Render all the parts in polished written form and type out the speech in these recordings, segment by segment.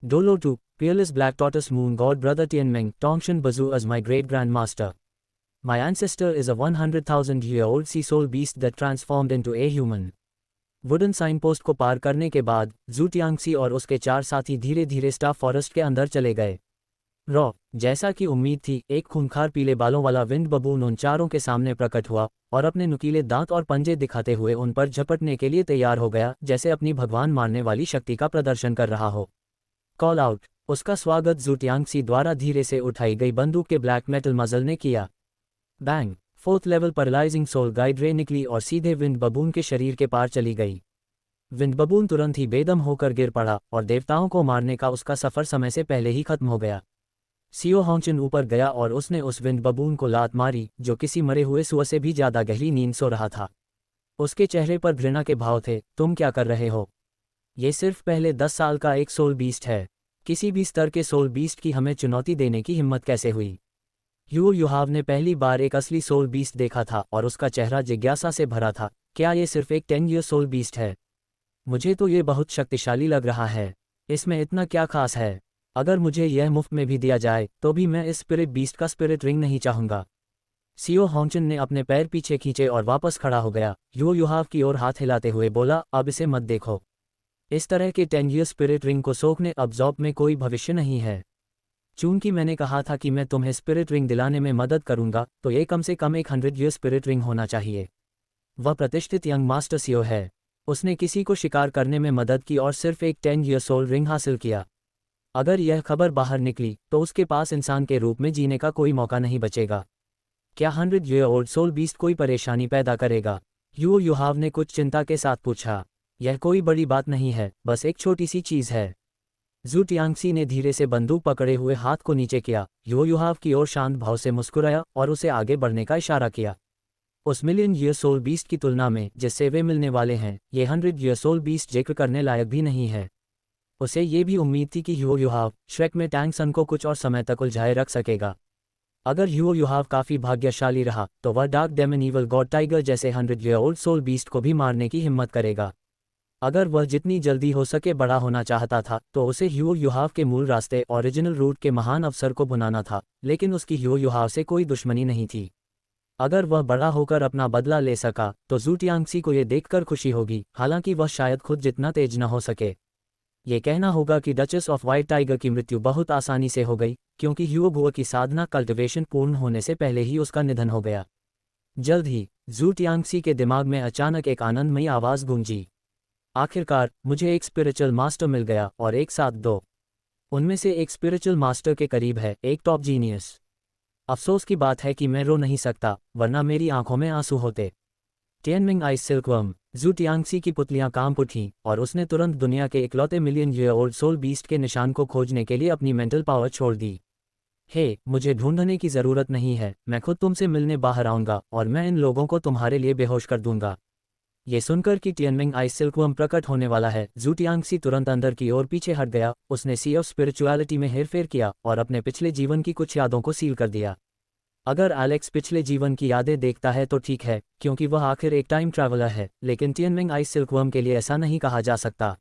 Dolo 2, Peerless Black Tortoise Moon God Brother Tianming, Tongshan Bazu as my great grandmaster. My ancestor is a 100,000-year-old sea soul beast that transformed into a human. Wooden signpost को पार करने के बाद जू टियांगसी और उसके 4 साथी धीरे धीरे स्टाफ फॉरेस्ट के अंदर चले गए। जैसा कि उम्मीद थी, एक खूंखार पीले बालों वाला विंड बबून उन चारों के सामने प्रकट हुआ और अपने नुकीले दांत और पंजे दिखाते हुए उन पर झपटने के लिए तैयार हो गया, जैसे अपनी भगवान मारने वाली शक्ति का प्रदर्शन कर रहा हो। Call out. उसका स्वागत जू टियांगसी द्वारा धीरे से उठाई गई बंदूक के ब्लैक मेटल मजल ने किया। Bang. 4th level paralysing soul guide ray निकली और सीधे विंड बबून के शरीर के पार चली गई। विंड बबून तुरंत ही बेदम होकर गिर पड़ा और देवताओं को मारने का उसका सफर समय से पहले ही खत्म हो गया। सियो होंगचिन ऊपर गया और उसने उस विंड बबून को लात मारी, जो किसी मरे हुए सुअर से भी ज्यादा गहरी नींद सो रहा था। उसके चेहरे पर घृणा के भाव थे। तुम क्या कर रहे हो? ये सिर्फ पहले 10 साल का एक सोल बीस्ट है। किसी भी स्तर के सोल बीस्ट की हमें चुनौती देने की हिम्मत कैसे हुई? ह्यू युहाव ने पहली बार एक असली सोल बीस्ट देखा था और उसका चेहरा जिज्ञासा से भरा था। क्या ये सिर्फ एक 10 ईयर सोल बीस्ट है? मुझे तो ये बहुत शक्तिशाली लग रहा है। इसमें इतना क्या खास है? अगर मुझे यह मुफ्त में भी दिया जाए तो भी मैं इस स्पिरिट बीस्ट का स्पिरिट रिंग नहीं चाहूंगा। सियो होंगचिन ने अपने पैर पीछे खींचे और वापस खड़ा हो गया। ह्यू युहाव की ओर हाथ हिलाते हुए बोला, अब इसे मत देखो। इस तरह के 10 ईयर स्पिरिट रिंग को सोखने अब्जॉर्ब में कोई भविष्य नहीं है। चूंकि मैंने कहा था कि मैं तुम्हें स्पिरिट रिंग दिलाने में मदद करूंगा, तो ये कम से कम एक 100 ईयर स्पिरिट रिंग होना चाहिए। वह प्रतिष्ठित यंग मास्टर सियो है। उसने किसी को शिकार करने में मदद की और सिर्फ एक 10 ईयर सोल रिंग हासिल किया। अगर यह खबर बाहर निकली तो उसके पास इंसान के रूप में जीने का कोई मौका नहीं बचेगा। क्या 100 ईयर ओल्ड सोल बीस्ट कोई परेशानी पैदा करेगा? ह्यू युहाव ने कुछ चिंता के साथ पूछा। यह कोई बड़ी बात नहीं है, बस एक छोटी सी चीज है। जू टियांगसी ने धीरे से बंदूक पकड़े हुए हाथ को नीचे किया, ह्यू युहाव की ओर शांत भाव से मुस्कुराया और उसे आगे बढ़ने का इशारा किया। उस मिलियन ईयर सोल बीस्ट की तुलना में जिससे वे मिलने वाले हैं, ये 100 ईयर सोल बीस्ट जिक्र करने लायक भी नहीं है। उसे ये भी उम्मीद थी कि ह्यू युहाव श्रेक में टैंग सन को कुछ और समय तक उलझाए रख सकेगा। अगर ह्यू युहाव काफी भाग्यशाली रहा तो वह dark demon evil god tiger जैसे 100 ईयर ओल्ड सोल बीस्ट को भी मारने की हिम्मत करेगा। अगर वह जितनी जल्दी हो सके बड़ा होना चाहता था तो उसे ह्यू युहाव के मूल रास्ते ओरिजिनल रूट के महान अवसर को भुनाना था, लेकिन उसकी ह्यू युहाव से कोई दुश्मनी नहीं थी। अगर वह बड़ा होकर अपना बदला ले सका तो जू टियांगसी को यह देखकर खुशी होगी, हालांकि वह शायद खुद जितना तेज न हो सके। ये कहना होगा कि डचेस ऑफ व्हाइट टाइगर की मृत्यु बहुत आसानी से हो गई, क्योंकि ह्यू बुआ की साधना कल्टिवेशन पूर्ण होने से पहले ही उसका निधन हो गया। जल्द ही जू टियांगसी के दिमाग में अचानक एक आनंदमयी आवाज गूंजी। आखिरकार मुझे एक स्पिरिचुअल मास्टर मिल गया, और एक साथ 2। उनमें से एक स्पिरिचुअल मास्टर के करीब है, एक टॉप जीनियस। अफसोस की बात है कि मैं रो नहीं सकता, वरना मेरी आंखों में आंसू होते। टियनमिंग आइस सिल्कवर्म। जू टियांगसी की पुतलियां कांप उठीं और उसने तुरंत दुनिया के इकलौते million year old soul beast के निशान को खोजने के लिए अपनी मेंटल पावर छोड़ दी। हे, मुझे ढूंढने की जरूरत नहीं है, मैं खुद तुमसे मिलने बाहर आऊंगा और मैं इन लोगों को तुम्हारे लिए बेहोश कर दूंगा। ये सुनकर कि टियनमिंग आइस सिल्कवर्म प्रकट होने वाला है, जू टियांगसी तुरंत अंदर की ओर पीछे हट गया। उसने सी ऑफ स्पिरिचुअलिटी में हेरफेर किया और अपने पिछले जीवन की कुछ यादों को सील कर दिया। अगर एलेक्स पिछले जीवन की यादें देखता है तो ठीक है, क्योंकि वह आखिर एक टाइम ट्रैवलर है, लेकिन टियनमिंग आइस सिल्कवर्म के लिए ऐसा नहीं कहा जा सकता।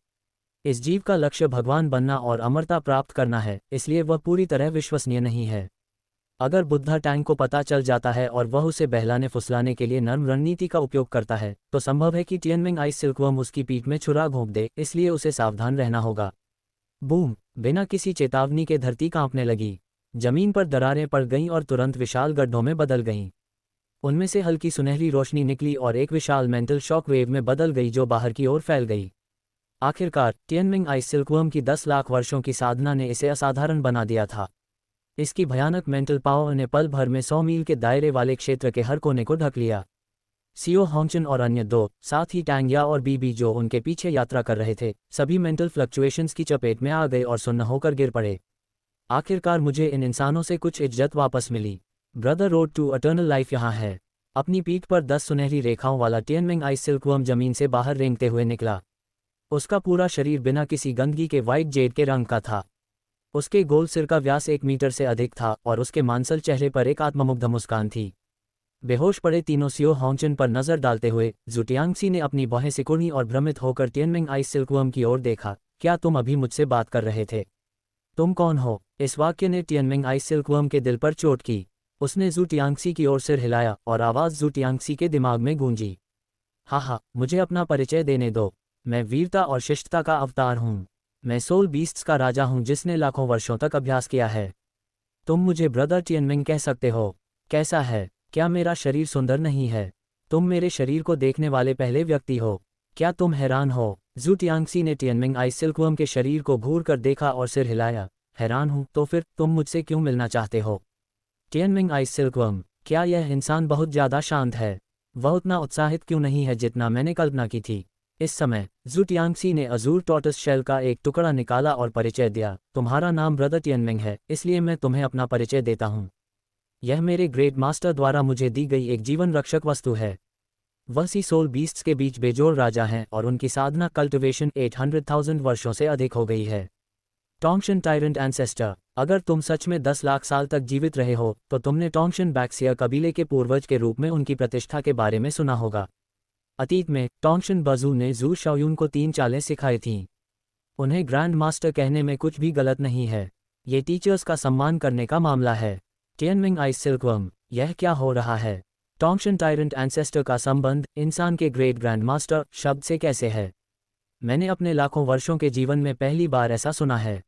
इस जीव का लक्ष्य भगवान बनना और अमरता प्राप्त करना है, इसलिए वह पूरी तरह विश्वसनीय नहीं है। अगर बुद्धा टैंग को पता चल जाता है और वह उसे बहलाने फुसलाने के लिए नर्म रणनीति का उपयोग करता है, तो संभव है कि टियनमिंग आइस सिल्कवर्म उसकी पीठ में छुरा घोंप दे, इसलिए उसे सावधान रहना होगा। बूम! बिना किसी चेतावनी के धरती कांपने लगी। जमीन पर दरारें पड़ गईं और तुरंत विशाल गड्ढों में बदल गईं। उनमें से हल्की सुनहरी रोशनी निकली और एक विशाल मेंटल शॉक वेव में बदल गई, जो बाहर की ओर फैल गई। आखिरकार टियनमिंग आइस सिल्कवर्म की 10 लाख वर्षों की साधना ने इसे असाधारण बना दिया था। इसकी भयानक मेंटल पावर ने पल भर में 100 मील के दायरे वाले क्षेत्र के हर कोने को ढक लिया। सियो होंगचिन और अन्य 2, साथ ही टैंगया और बीबी जो उनके पीछे यात्रा कर रहे थे, सभी मेंटल फ्लक्चुएशंस की चपेट में आ गए और सुन्न होकर गिर पड़े। आखिरकार मुझे इन इंसानों से कुछ इज्जत वापस मिली। Brother road to eternal life यहाँ है। अपनी पीठ पर 10 सुनहरी रेखाओं वाला टियनमिंग आइस सिल्कवर्म जमीन से बाहर रेंगते हुए निकला। उसका पूरा शरीर बिना किसी गंदगी के वाइट जेड के रंग का था। उसके गोल सिर का व्यास 1 मीटर से अधिक था और उसके मांसल चेहरे पर एक आत्ममुग्ध मुस्कान थी। बेहोश पड़े तीनों सियो होंगचिन पर नजर डालते हुए जू टियांगसी ने अपनी बाहें सिकुड़ी और भ्रमित होकर टियनमिंग आइस सिल्कवर्म की ओर देखा। क्या तुम अभी मुझसे बात कर रहे थे? तुम कौन हो? इस वाक्य ने टियनमिंग आइस सिल्कवर्म के दिल पर चोट की। उसने जू टियांगसी की ओर सिर हिलाया और आवाज़ जू टियांगसी के दिमाग में गूंजी। हाँ, मुझे अपना परिचय देने दो। मैं वीरता और शिष्टता का अवतार हूँ। मैं सोल बीस्ट्स का राजा हूँ जिसने लाखों वर्षों तक अभ्यास किया है। तुम मुझे ब्रदर टियनमिंग कह सकते हो। कैसा है? क्या मेरा शरीर सुंदर नहीं है? तुम मेरे शरीर को देखने वाले पहले व्यक्ति हो। क्या तुम हैरान हो? जू टियांगसी ने टियनमिंग आइस सिल्कवर्म के शरीर को घूर कर देखा और सिर हिलाया। हैरान हूँ? तो फिर तुम मुझसे क्यों मिलना चाहते हो? टियनमिंग आइस सिल्कवर्म, क्या यह इंसान बहुत ज़्यादा शांत है? वह उतना उत्साहित क्यों नहीं है जितना मैंने कल्पना की थी? इस समय जू टियांगसी ने अजूर टॉर्टस शेल का एक टुकड़ा निकाला और परिचय दिया। तुम्हारा नाम ब्रदर टियनमिंग है, इसलिए मैं तुम्हें अपना परिचय देता हूँ। यह मेरे ग्रेट मास्टर द्वारा मुझे दी गई एक जीवन रक्षक वस्तु है। वह सी सोल बीस्ट्स के बीच बेजोड़ राजा हैं और उनकी साधना कल्टिवेशन 800,000 वर्षों से अधिक हो गई है। टोंगशन टायरेंट एंसेस्टर, अगर तुम सच में 10 लाख साल तक जीवित रहे हो तो तुमने टोंगशन बैक्सियर कबीले के पूर्वज के रूप में उनकी प्रतिष्ठा के बारे में सुना होगा। अतीत में टोंगशन बजू ने जू शाओयुन को 3 चालें सिखाई थीं। उन्हें ग्रैंड मास्टर कहने में कुछ भी गलत नहीं है। ये टीचर्स का सम्मान करने का मामला है। टियनमिंग आइस सिल्कवर्म, यह क्या हो रहा है? टोंगशन टायरेंट एंसेस्टर का संबंध इंसान के ग्रेट ग्रैंड मास्टर शब्द से कैसे है? मैंने अपने लाखों वर्षों के जीवन में पहली बार ऐसा सुना है।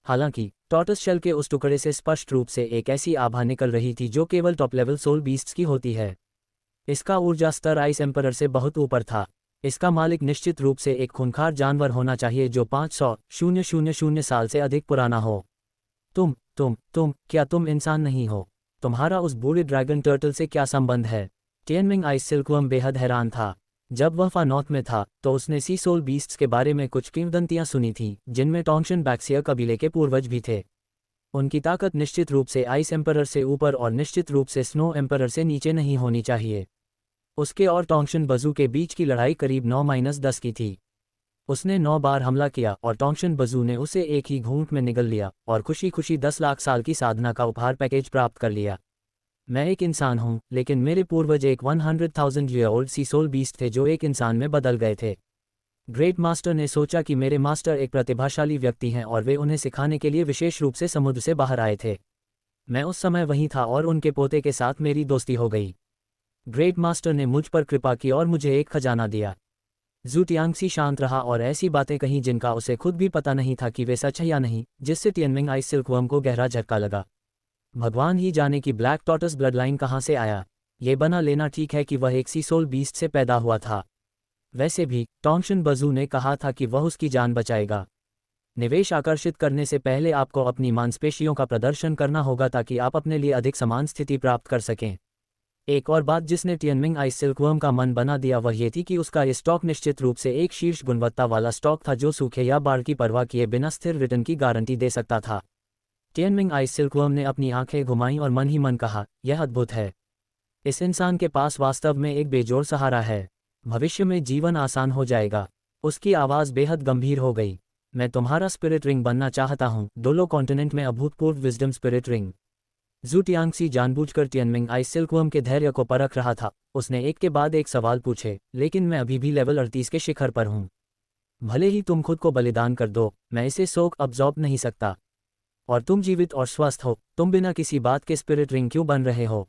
हालांकि टॉर्टस शेल के उस टुकड़े से स्पष्ट रूप से एक ऐसी आभा निकल रही थी जो केवल टॉप लेवल सोल बीस्ट्स की होती है। इसका ऊर्जा स्तर आइस एम्परर से बहुत ऊपर था। इसका मालिक निश्चित रूप से एक खूंखार जानवर होना चाहिए जो 500,000 साल से अधिक पुराना हो। क्या तुम इंसान नहीं हो? तुम्हारा उस बूढ़े ड्रैगन टर्टल से क्या संबंध है? टियनमिंग आइस सिल्कवर्म बेहद हैरान था। जब वह फानॉथ में था तो उसने सी सोल बीस्ट्स के बारे में कुछ किंवदंतियां सुनी थीं जिनमें टोंगशन बैक्सियर कबीले के पूर्वज भी थे। उनकी ताकत निश्चित रूप से आइस एम्परर से ऊपर और निश्चित रूप से स्नो एम्परर से नीचे नहीं होनी चाहिए। उसके और टोंगशन बजू के बीच की लड़ाई करीब 9-10 की थी। उसने 9 बार हमला किया और टोंगशन बजू ने उसे एक ही घूंट में निगल लिया और खुशी खुशी 10 लाख साल की साधना का उपहार पैकेज प्राप्त कर लिया। मैं एक इंसान हूँ, लेकिन मेरे पूर्वज एक 100,000 ईयर ओल्ड सी सोल बीस्ट थे जो एक इंसान में बदल गए थे। ग्रेट मास्टर ने सोचा कि मेरे मास्टर एक प्रतिभाशाली व्यक्ति हैं और वे उन्हें सिखाने के लिए विशेष रूप से समुद्र से बाहर आए थे। मैं उस समय वहीं था और उनके पोते के साथ मेरी दोस्ती हो गई। ग्रेट मास्टर ने मुझ पर कृपा की और मुझे एक खजाना दिया। जू टियांगसी शांत रहा और ऐसी बातें कहीं जिनका उसे खुद भी पता नहीं था कि वे सच है या नहीं, जिससे टियनमिंग आइस सिल्कवर्म को गहरा झटका लगा। भगवान ही जाने कि ब्लैक टॉर्टस ब्लडलाइन कहाँ से आया। ये बना लेना ठीक है कि वह एक सी सोल बीस्ट से पैदा हुआ था। वैसे भी टोंगशन बजू ने कहा था कि वह उसकी जान बचाएगा। निवेश आकर्षित करने से पहले आपको अपनी मांसपेशियों का प्रदर्शन करना होगा ताकि आप अपने लिए अधिक समान स्थिति प्राप्त कर सकें। एक और बात जिसने टियनमिंग आइस सिल्कवर्म का मन बना दिया वह ये थी कि उसका ये स्टॉक निश्चित रूप से एक शीर्ष गुणवत्ता वाला स्टॉक था जो सूखे या बाढ़ की परवाह किए बिना स्थिर रिटर्न की गारंटी दे सकता था। टियनमिंग आइस सिल्कवर्म ने अपनी आंखें घुमाईं और मन ही मन कहा, यह अद्भुत है। इस इंसान के पास वास्तव में एक बेजोड़ सहारा है। भविष्य में जीवन आसान हो जाएगा। उसकी आवाज़ बेहद गंभीर हो गई। मैं तुम्हारा स्पिरिट रिंग बनना चाहता हूँ, डोलो कॉन्टिनेंट में अभूतपूर्व विजडम स्पिरिट रिंग। जू टियांगसी जानबूझकर टियनमिंग आइस सिल्कवर्म के धैर्य को परख रहा था। उसने एक के बाद एक सवाल पूछे, लेकिन मैं अभी भी लेवल 38 के शिखर पर हूँ। भले ही तुम खुद को बलिदान कर दो, मैं इसे सोख अब्जॉर्ब नहीं सकता। और तुम जीवित और स्वस्थ हो, तुम बिना किसी बात के स्पिरिट रिंग क्यों बन रहे हो?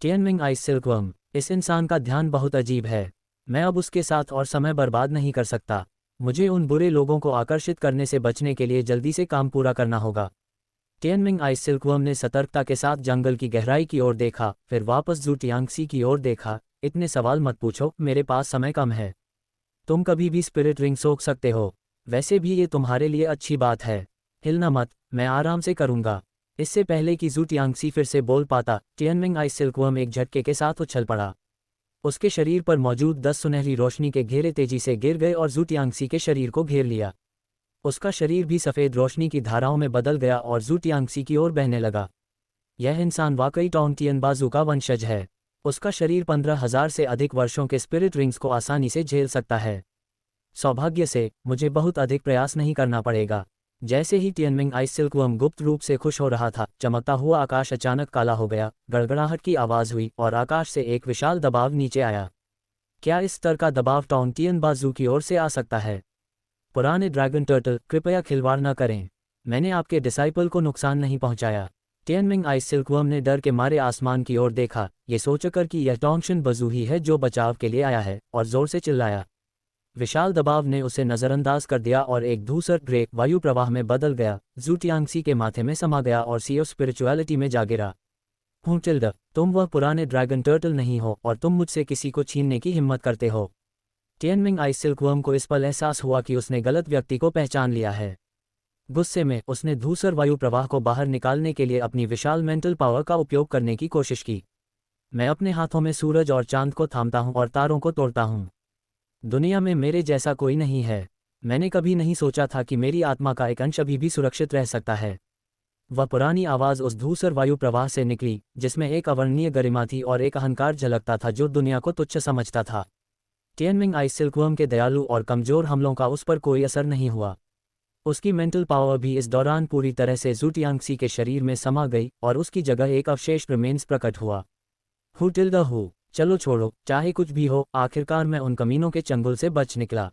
टियनमिंग आइस सिल्कवर्म, इस इंसान का ध्यान बहुत अजीब है। मैं अब उसके साथ और समय बर्बाद नहीं कर सकता। मुझे उन बुरे लोगों को आकर्षित करने से बचने के लिए जल्दी से काम पूरा करना होगा। टियनमिंग आइस सिल्कवर्म ने सतर्कता के साथ जंगल की गहराई की ओर देखा, फिर वापस जू टियांगसी की ओर देखा। इतने सवाल मत पूछो, मेरे पास समय कम है। तुम कभी भी स्पिरिट रिंग सोख सकते हो। वैसे भी ये तुम्हारे लिए अच्छी बात है। हिलना मत, मैं आराम से करूँगा। इससे पहले कि जू टियांगसी फिर से बोल पाता, टियनमिंग आइस सिल्कवर्म एक झटके के साथ उछल पड़ा। उसके शरीर पर मौजूद 10 सुनहरी रोशनी के घेरे तेजी से गिर गए और जू टियांगसी के शरीर को घेर लिया। उसका शरीर भी सफ़ेद रोशनी की धाराओं में बदल गया और जू टियांगसी की ओर बहने लगा। यह इंसान वाकई टोंग टियन बाजू का वंशज है। उसका शरीर 15,000 से अधिक वर्षों के स्पिरिट रिंग्स को आसानी से झेल सकता है। सौभाग्य से मुझे बहुत अधिक प्रयास नहीं करना पड़ेगा। जैसे ही टियनमिंग आइस सिल्कवर्म गुप्त रूप से खुश हो रहा था, चमकता हुआ आकाश अचानक काला हो गया, गड़गड़ाहट की आवाज़ हुई और आकाश से एक विशाल दबाव नीचे आया। क्या इस स्तर का दबाव टोंग टियन बाजू की ओर से आ सकता है? पुराने ड्रैगन टर्टल, कृपया खिलवाड़ न करें। मैंने आपके डिसाइपल को नुकसान नहीं पहुंचाया। टियनमिंग आइस सिल्कवर्म ने डर के मारे आसमान की ओर देखा, ये सोचकर कि यह टोंगशन बजू ही है जो बचाव के लिए आया है, और जोर से चिल्लाया। विशाल दबाव ने उसे नज़रअंदाज कर दिया और एक धूसर ग्रे वायु प्रवाह में बदल गया, जू टियांगसी के माथे में समा गया और सी ऑफ स्पिरिचुअलिटी में जा गिरा। हूँ टिल्ड, तुम वह पुराने ड्रैगन टर्टल नहीं हो और तुम मुझसे किसी को छीनने की हिम्मत करते हो। टियनमिंग आइस सिल्कवर्म को इस पल एहसास हुआ कि उसने गलत व्यक्ति को पहचान लिया है। गुस्से में उसने धूसर वायु प्रवाह को बाहर निकालने के लिए अपनी विशाल मेंटल पावर का उपयोग करने की कोशिश की। मैं अपने हाथों में सूरज और चांद को थामता हूँ और तारों को तोड़ता हूँ। दुनिया में मेरे जैसा कोई नहीं है। मैंने कभी नहीं सोचा था कि मेरी आत्मा का एक अंश अभी भी सुरक्षित रह सकता है। वह पुरानी आवाज़ उस धूसर वायु प्रवाह से निकली, जिसमें एक अवर्णनीय गरिमा थी और एक अहंकार झलकता था जो दुनिया को तुच्छ समझता था। टियनमिंग आइस सिल्कवर्म के दयालु और कमजोर हमलों का उस पर कोई असर नहीं हुआ। उसकी मेंटल पावर भी इस दौरान पूरी तरह से जू टियांगसी के शरीर में समा गई और उसकी जगह एक अवशेष रिमेन्स प्रकट हुआ। हु टिल्ड हु, चलो छोड़ो, चाहे कुछ भी हो, आखिरकार मैं उन कमीनों के चंगुल से बच निकला।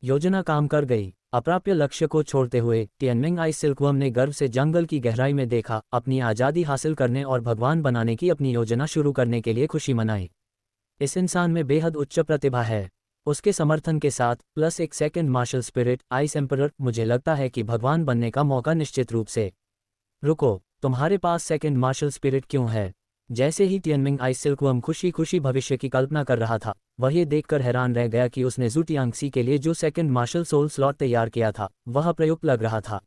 योजना काम कर गई। अप्राप्य लक्ष्य को छोड़ते हुए टियनमिंग आइस सिल्कवर्म ने गर्व से जंगल की गहराई में देखा, अपनी आज़ादी हासिल करने और भगवान बनाने की अपनी योजना शुरू करने के लिए खुशी मनाई। इस इंसान में बेहद उच्च प्रतिभा है। उसके समर्थन के साथ प्लस एक second martial spirit ice emperor, मुझे लगता है कि भगवान बनने का मौका निश्चित रूप से। रुको, तुम्हारे पास सेकंड मार्शल स्पिरिट क्यों है? जैसे ही टियनमिंग आइस सिल्कवर्म खुशी खुशी भविष्य की कल्पना कर रहा था, वह ये देखकर हैरान रह गया कि उसने जू टियांगसी के लिए जो सेकंड मार्शल सोल स्लॉट तैयार किया था वह प्रयुक्त लग रहा था।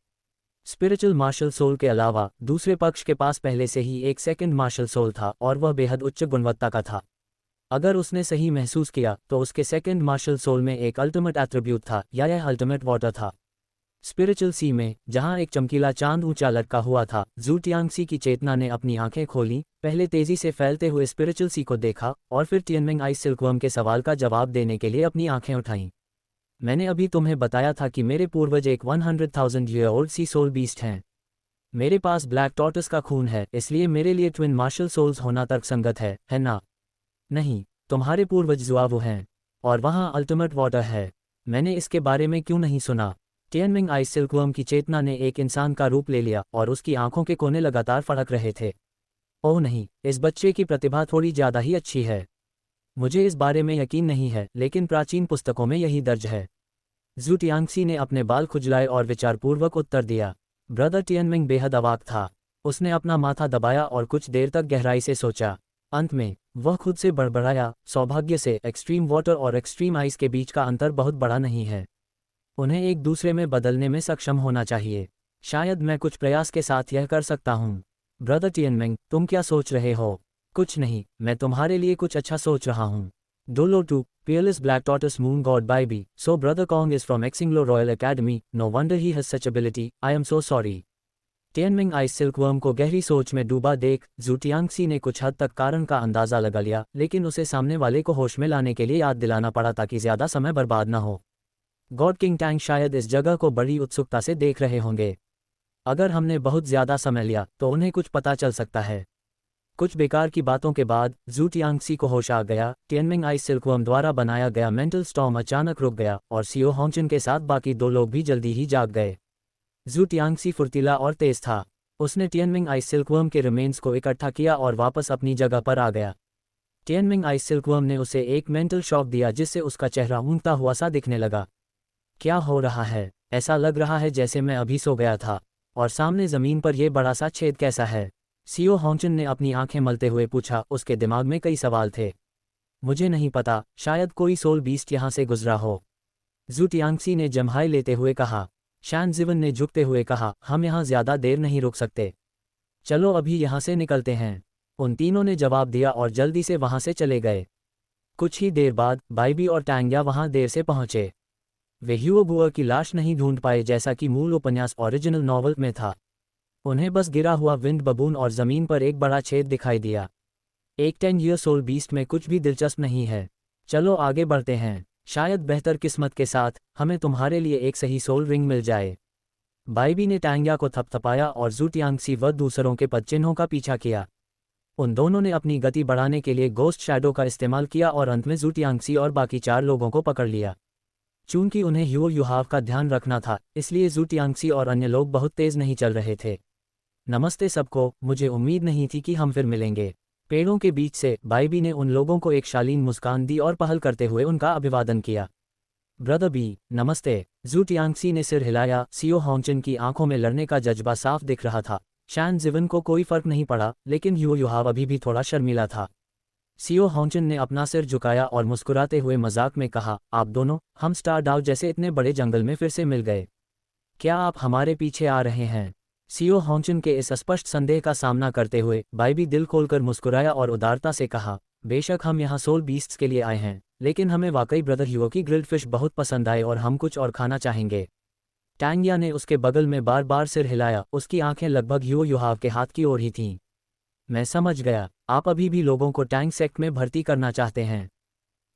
स्पिरिचुअल मार्शल सोल के अलावा दूसरे पक्ष के पास पहले से ही एक सेकंड मार्शल सोल था और वह बेहद उच्च गुणवत्ता का था। अगर उसने सही महसूस किया तो उसके सेकंड मार्शल सोल में एक अल्टीमेट एट्रीब्यूट था, या यह अल्टीमेट वाटर था। स्पिरिचुअल सी में, जहां एक चमकीला चांद ऊंचा लटका हुआ था, जू टियांगसी की चेतना ने अपनी आंखें खोलीं, पहले तेजी से फैलते हुए स्पिरिचुअल सी को देखा और फिर टियनमिंग आइस सिल्कवर्म के सवाल का जवाब देने के लिए अपनी आंखें उठाईं। मैंने अभी तुम्हें बताया था कि मेरे पूर्वज एक 100,000 ईयर ओल्ड सी सोल बीस्ट हैं। मेरे पास ब्लैक टॉर्टस का खून है, इसलिए मेरे लिए ट्विन मार्शल सोल्स होना तर्कसंगत है ना? नहीं, तुम्हारे पूर्वज जुआवो हैं, और वहाँ अल्टीमेट वाटर है। मैंने इसके बारे में क्यों नहीं सुना? टियनमिंग आइस सिल्कवर्म की चेतना ने एक इंसान का रूप ले लिया और उसकी आंखों के कोने लगातार फड़क रहे थे। ओह नहीं, इस बच्चे की प्रतिभा थोड़ी ज़्यादा ही अच्छी है। मुझे इस बारे में यकीन नहीं है, लेकिन प्राचीन पुस्तकों में यही दर्ज है। जू टियांगसी ने अपने बाल खुजलाए और विचारपूर्वक उत्तर दिया। ब्रदर टियनमिंग बेहद अवाक था। उसने अपना माथा दबाया और कुछ देर तक गहराई से सोचा। अंत में वह खुद से बड़बड़ाया, सौभाग्य से एक्सट्रीम वाटर और एक्सट्रीम आइस के बीच का अंतर बहुत बड़ा नहीं है। उन्हें एक दूसरे में बदलने में सक्षम होना चाहिए। शायद मैं कुछ प्रयास के साथ यह कर सकता हूँ। ब्रदर टियनमिंग, तुम क्या सोच रहे हो? कुछ नहीं, मैं तुम्हारे लिए कुछ अच्छा सोच रहा हूँ। Dolo 2, Peerless Black Tortoise Moon God by B. So Brother Kong is from Exinglo Royal Academy, no wonder he has such ability, I am so sorry. Tianming ice silkworm को गहरी सोच में डूबा देख जू टियांगसी ने कुछ हद तक कारण का अंदाज़ा लगा लिया, लेकिन उसे सामने वाले को होश में लाने के लिए याद दिलाना पड़ा ताकि ज़्यादा समय बर्बाद न हो। गॉड किंग टैंग शायद इस जगह को बड़ी उत्सुकता से देख रहे होंगे। अगर हमने बहुत ज़्यादा समय लिया तो उन्हें कुछ पता चल सकता है। कुछ बेकार की बातों के बाद जू टियांगसी को होश आ गया। टियनमिंग आइस सिल्कवर्म द्वारा बनाया गया मेंटल स्टॉर्म अचानक रुक गया और सियो होंगचन के साथ बाकी दो लोग भी जल्दी ही जाग गए। जू टियांगसी फुर्तीला और तेज था। उसने टियनमिंग आइस सिल्कवर्म के रिमेन्स को इकट्ठा किया और वापस अपनी जगह पर आ गया। टियनमिंग आइस सिल्कवर्म ने उसे एक मेंटल शॉक दिया जिससे उसका चेहरा ऊँघता हुआ सा दिखने लगा। क्या हो रहा है? ऐसा लग रहा है जैसे मैं अभी सो गया था। और सामने ज़मीन पर यह बड़ा सा छेद कैसा है? सियो होंगचन ने अपनी आंखें मलते हुए पूछा। उसके दिमाग में कई सवाल थे। मुझे नहीं पता, शायद कोई सोल बीस्ट यहाँ से गुजरा हो। जू टियांगसी ने जम्हाई लेते हुए कहा। शान जिवन ने झुकते हुए कहा, हम यहाँ ज़्यादा देर नहीं रुक सकते। चलो अभी यहाँ से निकलते हैं। उन तीनों ने जवाब दिया और जल्दी से वहाँ से चले गए। कुछ ही देर बाद बाइबी और टैंग्या वहाँ देर से पहुँचे। वे ह्यूओ बुआ की लाश नहीं ढूंढ पाए जैसा कि मूल उपन्यास ओरिजिनल नॉवल में था। उन्हें बस गिरा हुआ विंड बबून और ज़मीन पर एक बड़ा छेद दिखाई दिया। एक 10 ईयर सोल बीस्ट में कुछ भी दिलचस्प नहीं है। चलो आगे बढ़ते हैं। शायद बेहतर किस्मत के साथ हमें तुम्हारे लिए एक सही सोल रिंग मिल जाए। बाइबी ने टैंग्या को थपथपाया और जू टियांगसी व दूसरों के पदचिन्हों का पीछा किया। उन दोनों ने अपनी गति बढ़ाने के लिए गोस्ट शैडो का इस्तेमाल किया और अंत में जू टियांगसी और बाकी 4 लोगों को पकड़ लिया। चूंकि उन्हें ह्यू युहाव का ध्यान रखना था, इसलिए जू टियांगसी और अन्य लोग बहुत तेज नहीं चल रहे थे। नमस्ते सबको, मुझे उम्मीद नहीं थी कि हम फिर मिलेंगे। पेड़ों के बीच से बाइबी ने उन लोगों को एक शालीन मुस्कान दी और पहल करते हुए उनका अभिवादन किया। ब्रदर बी, नमस्ते। जू टियांगसी ने सिर हिलाया। सियो होंगचिन की आंखों में लड़ने का जज्बा साफ दिख रहा था। शैन जिवन को कोई फर्क नहीं पड़ा, लेकिन ह्यू युहाव अभी भी थोड़ा शर्मीला था। सियो होंगचिन ने अपना सिर झुकाया और मुस्कुराते हुए मजाक में कहा, आप दोनों, हम स्टार डाउ जैसे इतने बड़े जंगल में फिर से मिल गए। क्या आप हमारे पीछे आ रहे हैं? सियो होंगचिन के इस स्पष्ट संदेह का सामना करते हुए बाइबी दिल खोलकर मुस्कुराया और उदारता से कहा, बेशक हम यहाँ सोल बीस्ट्स के लिए आए हैं, लेकिन हमें वाकई ब्रदर ह्यू की ग्रिल्ड फिश बहुत पसंद आए और हम कुछ और खाना चाहेंगे। टैंगिया ने उसके बगल में बार बार सिर हिलाया, उसकी आंखें लगभग ह्यू युहाव के हाथ की ओर ही थीं। मैं समझ गया, आप अभी भी लोगों को टैंग सेक्ट में भर्ती करना चाहते हैं।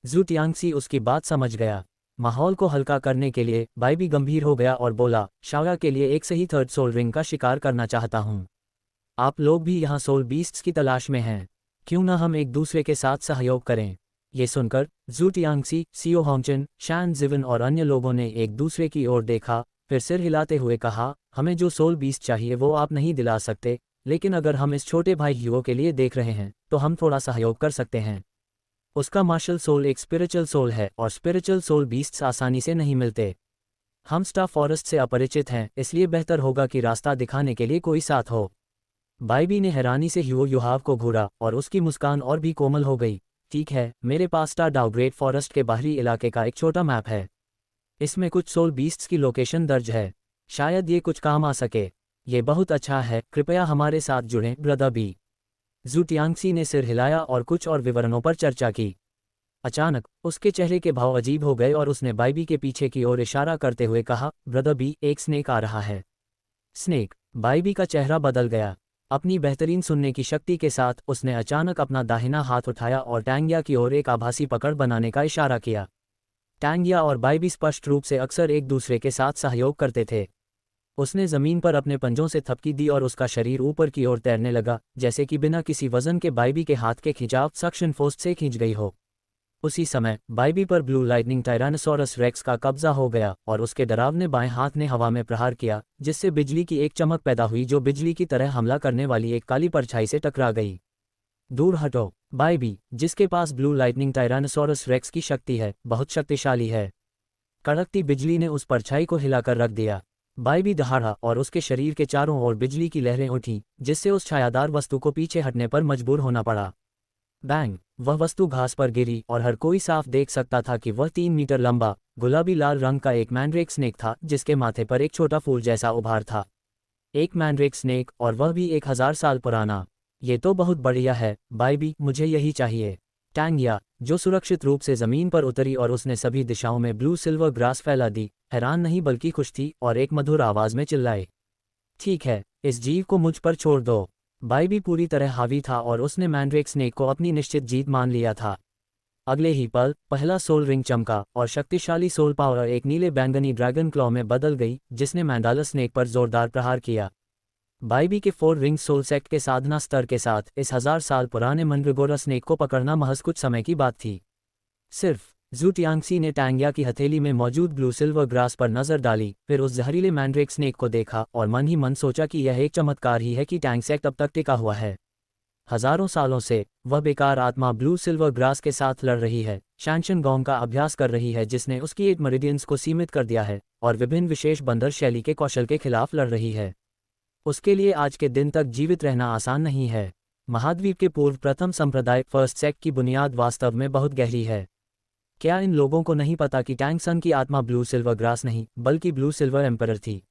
जू टियांगसी उसकी बात समझ गया। माहौल को हल्का करने के लिए बाइबी गंभीर हो गया और बोला, शाओया के लिए एक सही थर्ड सोल रिंग का शिकार करना चाहता हूँ। आप लोग भी यहाँ सोल बीस्ट्स की तलाश में हैं, क्यों ना हम एक दूसरे के साथ सहयोग करें। ये सुनकर जू टियांगसी, सियो होंगचिन, शैन जिवन और अन्य लोगों ने एक दूसरे की ओर देखा, फिर सिर हिलाते हुए कहा, हमें जो सोल बीस्ट चाहिए वो आप नहीं दिला सकते, लेकिन अगर हम इस छोटे भाई ह्यू के लिए देख रहे हैं तो हम थोड़ा सहयोग कर सकते हैं। उसका मार्शल सोल एक स्पिरिचुअल सोल है और स्पिरिचुअल सोल बीस्ट्स आसानी से नहीं मिलते। हम स्टार फॉरेस्ट से अपरिचित हैं, इसलिए बेहतर होगा कि रास्ता दिखाने के लिए कोई साथ हो। बाइबी ने हैरानी से ह्यू युहाव को घूरा और उसकी मुस्कान और भी कोमल हो गई। ठीक है, मेरे पास स्टार डाउ ग्रेट फॉरेस्ट के बाहरी इलाके का एक छोटा मैप है। इसमें कुछ सोल बीस्ट्स की लोकेशन दर्ज है। शायद ये कुछ काम आ सके। ये बहुत अच्छा है, कृपया हमारे साथ जुड़ें ब्रदर बी। जू टियांगसी ने सिर हिलाया और कुछ और विवरणों पर चर्चा की। अचानक उसके चेहरे के भाव अजीब हो गए और उसने बाइबी के पीछे की ओर इशारा करते हुए कहा, ब्रदर बी, एक स्नेक आ रहा है। स्नेक? बाइबी का चेहरा बदल गया। अपनी बेहतरीन सुनने की शक्ति के साथ उसने अचानक अपना दाहिना हाथ उठाया और टैंगिया की ओर एक आभासी पकड़ बनाने का इशारा किया। टैंगिया और बाइबी स्पष्ट रूप से अक्सर एक दूसरे के साथ सहयोग करते थे। उसने जमीन पर अपने पंजों से थपकी दी और उसका शरीर ऊपर की ओर तैरने लगा, जैसे कि बिना किसी वजन के बाइबी के हाथ के खिंचाव सक्शन फोर्स से खींच गई हो। उसी समय बाइबी पर ब्लू लाइटनिंग टायरानोसोरस रेक्स का कब्जा हो गया और उसके डरावने बाएं हाथ ने हवा में प्रहार किया, जिससे बिजली की एक चमक पैदा हुई जो बिजली की तरह हमला करने वाली एक काली परछाई से टकरा गई। दूर हटो। बाइबी, जिसके पास ब्लू लाइटनिंग टायरानोसोरस रेक्स की शक्ति है, बहुत शक्तिशाली है। कड़कती बिजली ने उस परछाई को हिलाकर रख दिया। बाइबी दहाड़ा और उसके शरीर के चारों ओर बिजली की लहरें उठीं, जिससे उस छायादार वस्तु को पीछे हटने पर मजबूर होना पड़ा। बैंग! वह वस्तु घास पर गिरी और हर कोई साफ देख सकता था कि वह 3 मीटर लंबा, गुलाबी लाल रंग का एक मैंड्रेक स्नेक था, जिसके माथे पर एक छोटा फूल जैसा उभार था। एक मैंड्रेक स्नेक, और वह भी 1000 साल पुराना। ये तो बहुत बढ़िया है बाइबी, मुझे यही चाहिए। टैंगिया, जो सुरक्षित रूप से जमीन पर उतरी और उसने सभी दिशाओं में ब्लू सिल्वर ग्रास फैला दी, हैरान नहीं बल्कि खुश थी और एक मधुर आवाज में चिल्लाए, ठीक है, इस जीव को मुझ पर छोड़ दो। बाइबी पूरी तरह हावी था और उसने मैंड्रेक स्नेक को अपनी निश्चित जीत मान लिया था। अगले ही पल पहला सोल रिंग चमका और शक्तिशाली सोल पावर एक नीले बैंगनी ड्रैगन क्लॉ में बदल गई, जिसने मैंडाला स्नेक पर जोरदार प्रहार किया। बाइबी के 4 रिंग सोल सेक्ट के साधना स्तर के साथ इस 1000 साल पुराने मंड्रिगोरा स्नेक को पकड़ना महज कुछ समय की बात थी। सिर्फ जू टियांगसी ने टैंगिया की हथेली में मौजूद ब्लू सिल्वर ग्रास पर नजर डाली, फिर उस जहरीले मैंड्रेक स्नेक को देखा और मन ही मन सोचा कि यह एक चमत्कार ही है कि टैंग सेक्ट अब तक टिका हुआ है। हजारों सालों से वह बेकार आत्मा ब्लू सिल्वर ग्रास के साथ लड़ रही है, शैनशन गॉन्ग का अभ्यास कर रही है जिसने उसकी 8 मेरिडियंस को सीमित कर दिया है, और विभिन्न विशेष बंदर शैली के कौशल के खिलाफ लड़ रही है। उसके लिए आज के दिन तक जीवित रहना आसान नहीं है। महाद्वीप के पूर्व प्रथम संप्रदाय फर्स्ट सेक्ट की बुनियाद वास्तव में बहुत गहरी है। क्या इन लोगों को नहीं पता कि टैंग सन की आत्मा ब्लू सिल्वर ग्रास नहीं बल्कि ब्लू सिल्वर एम्परर थी?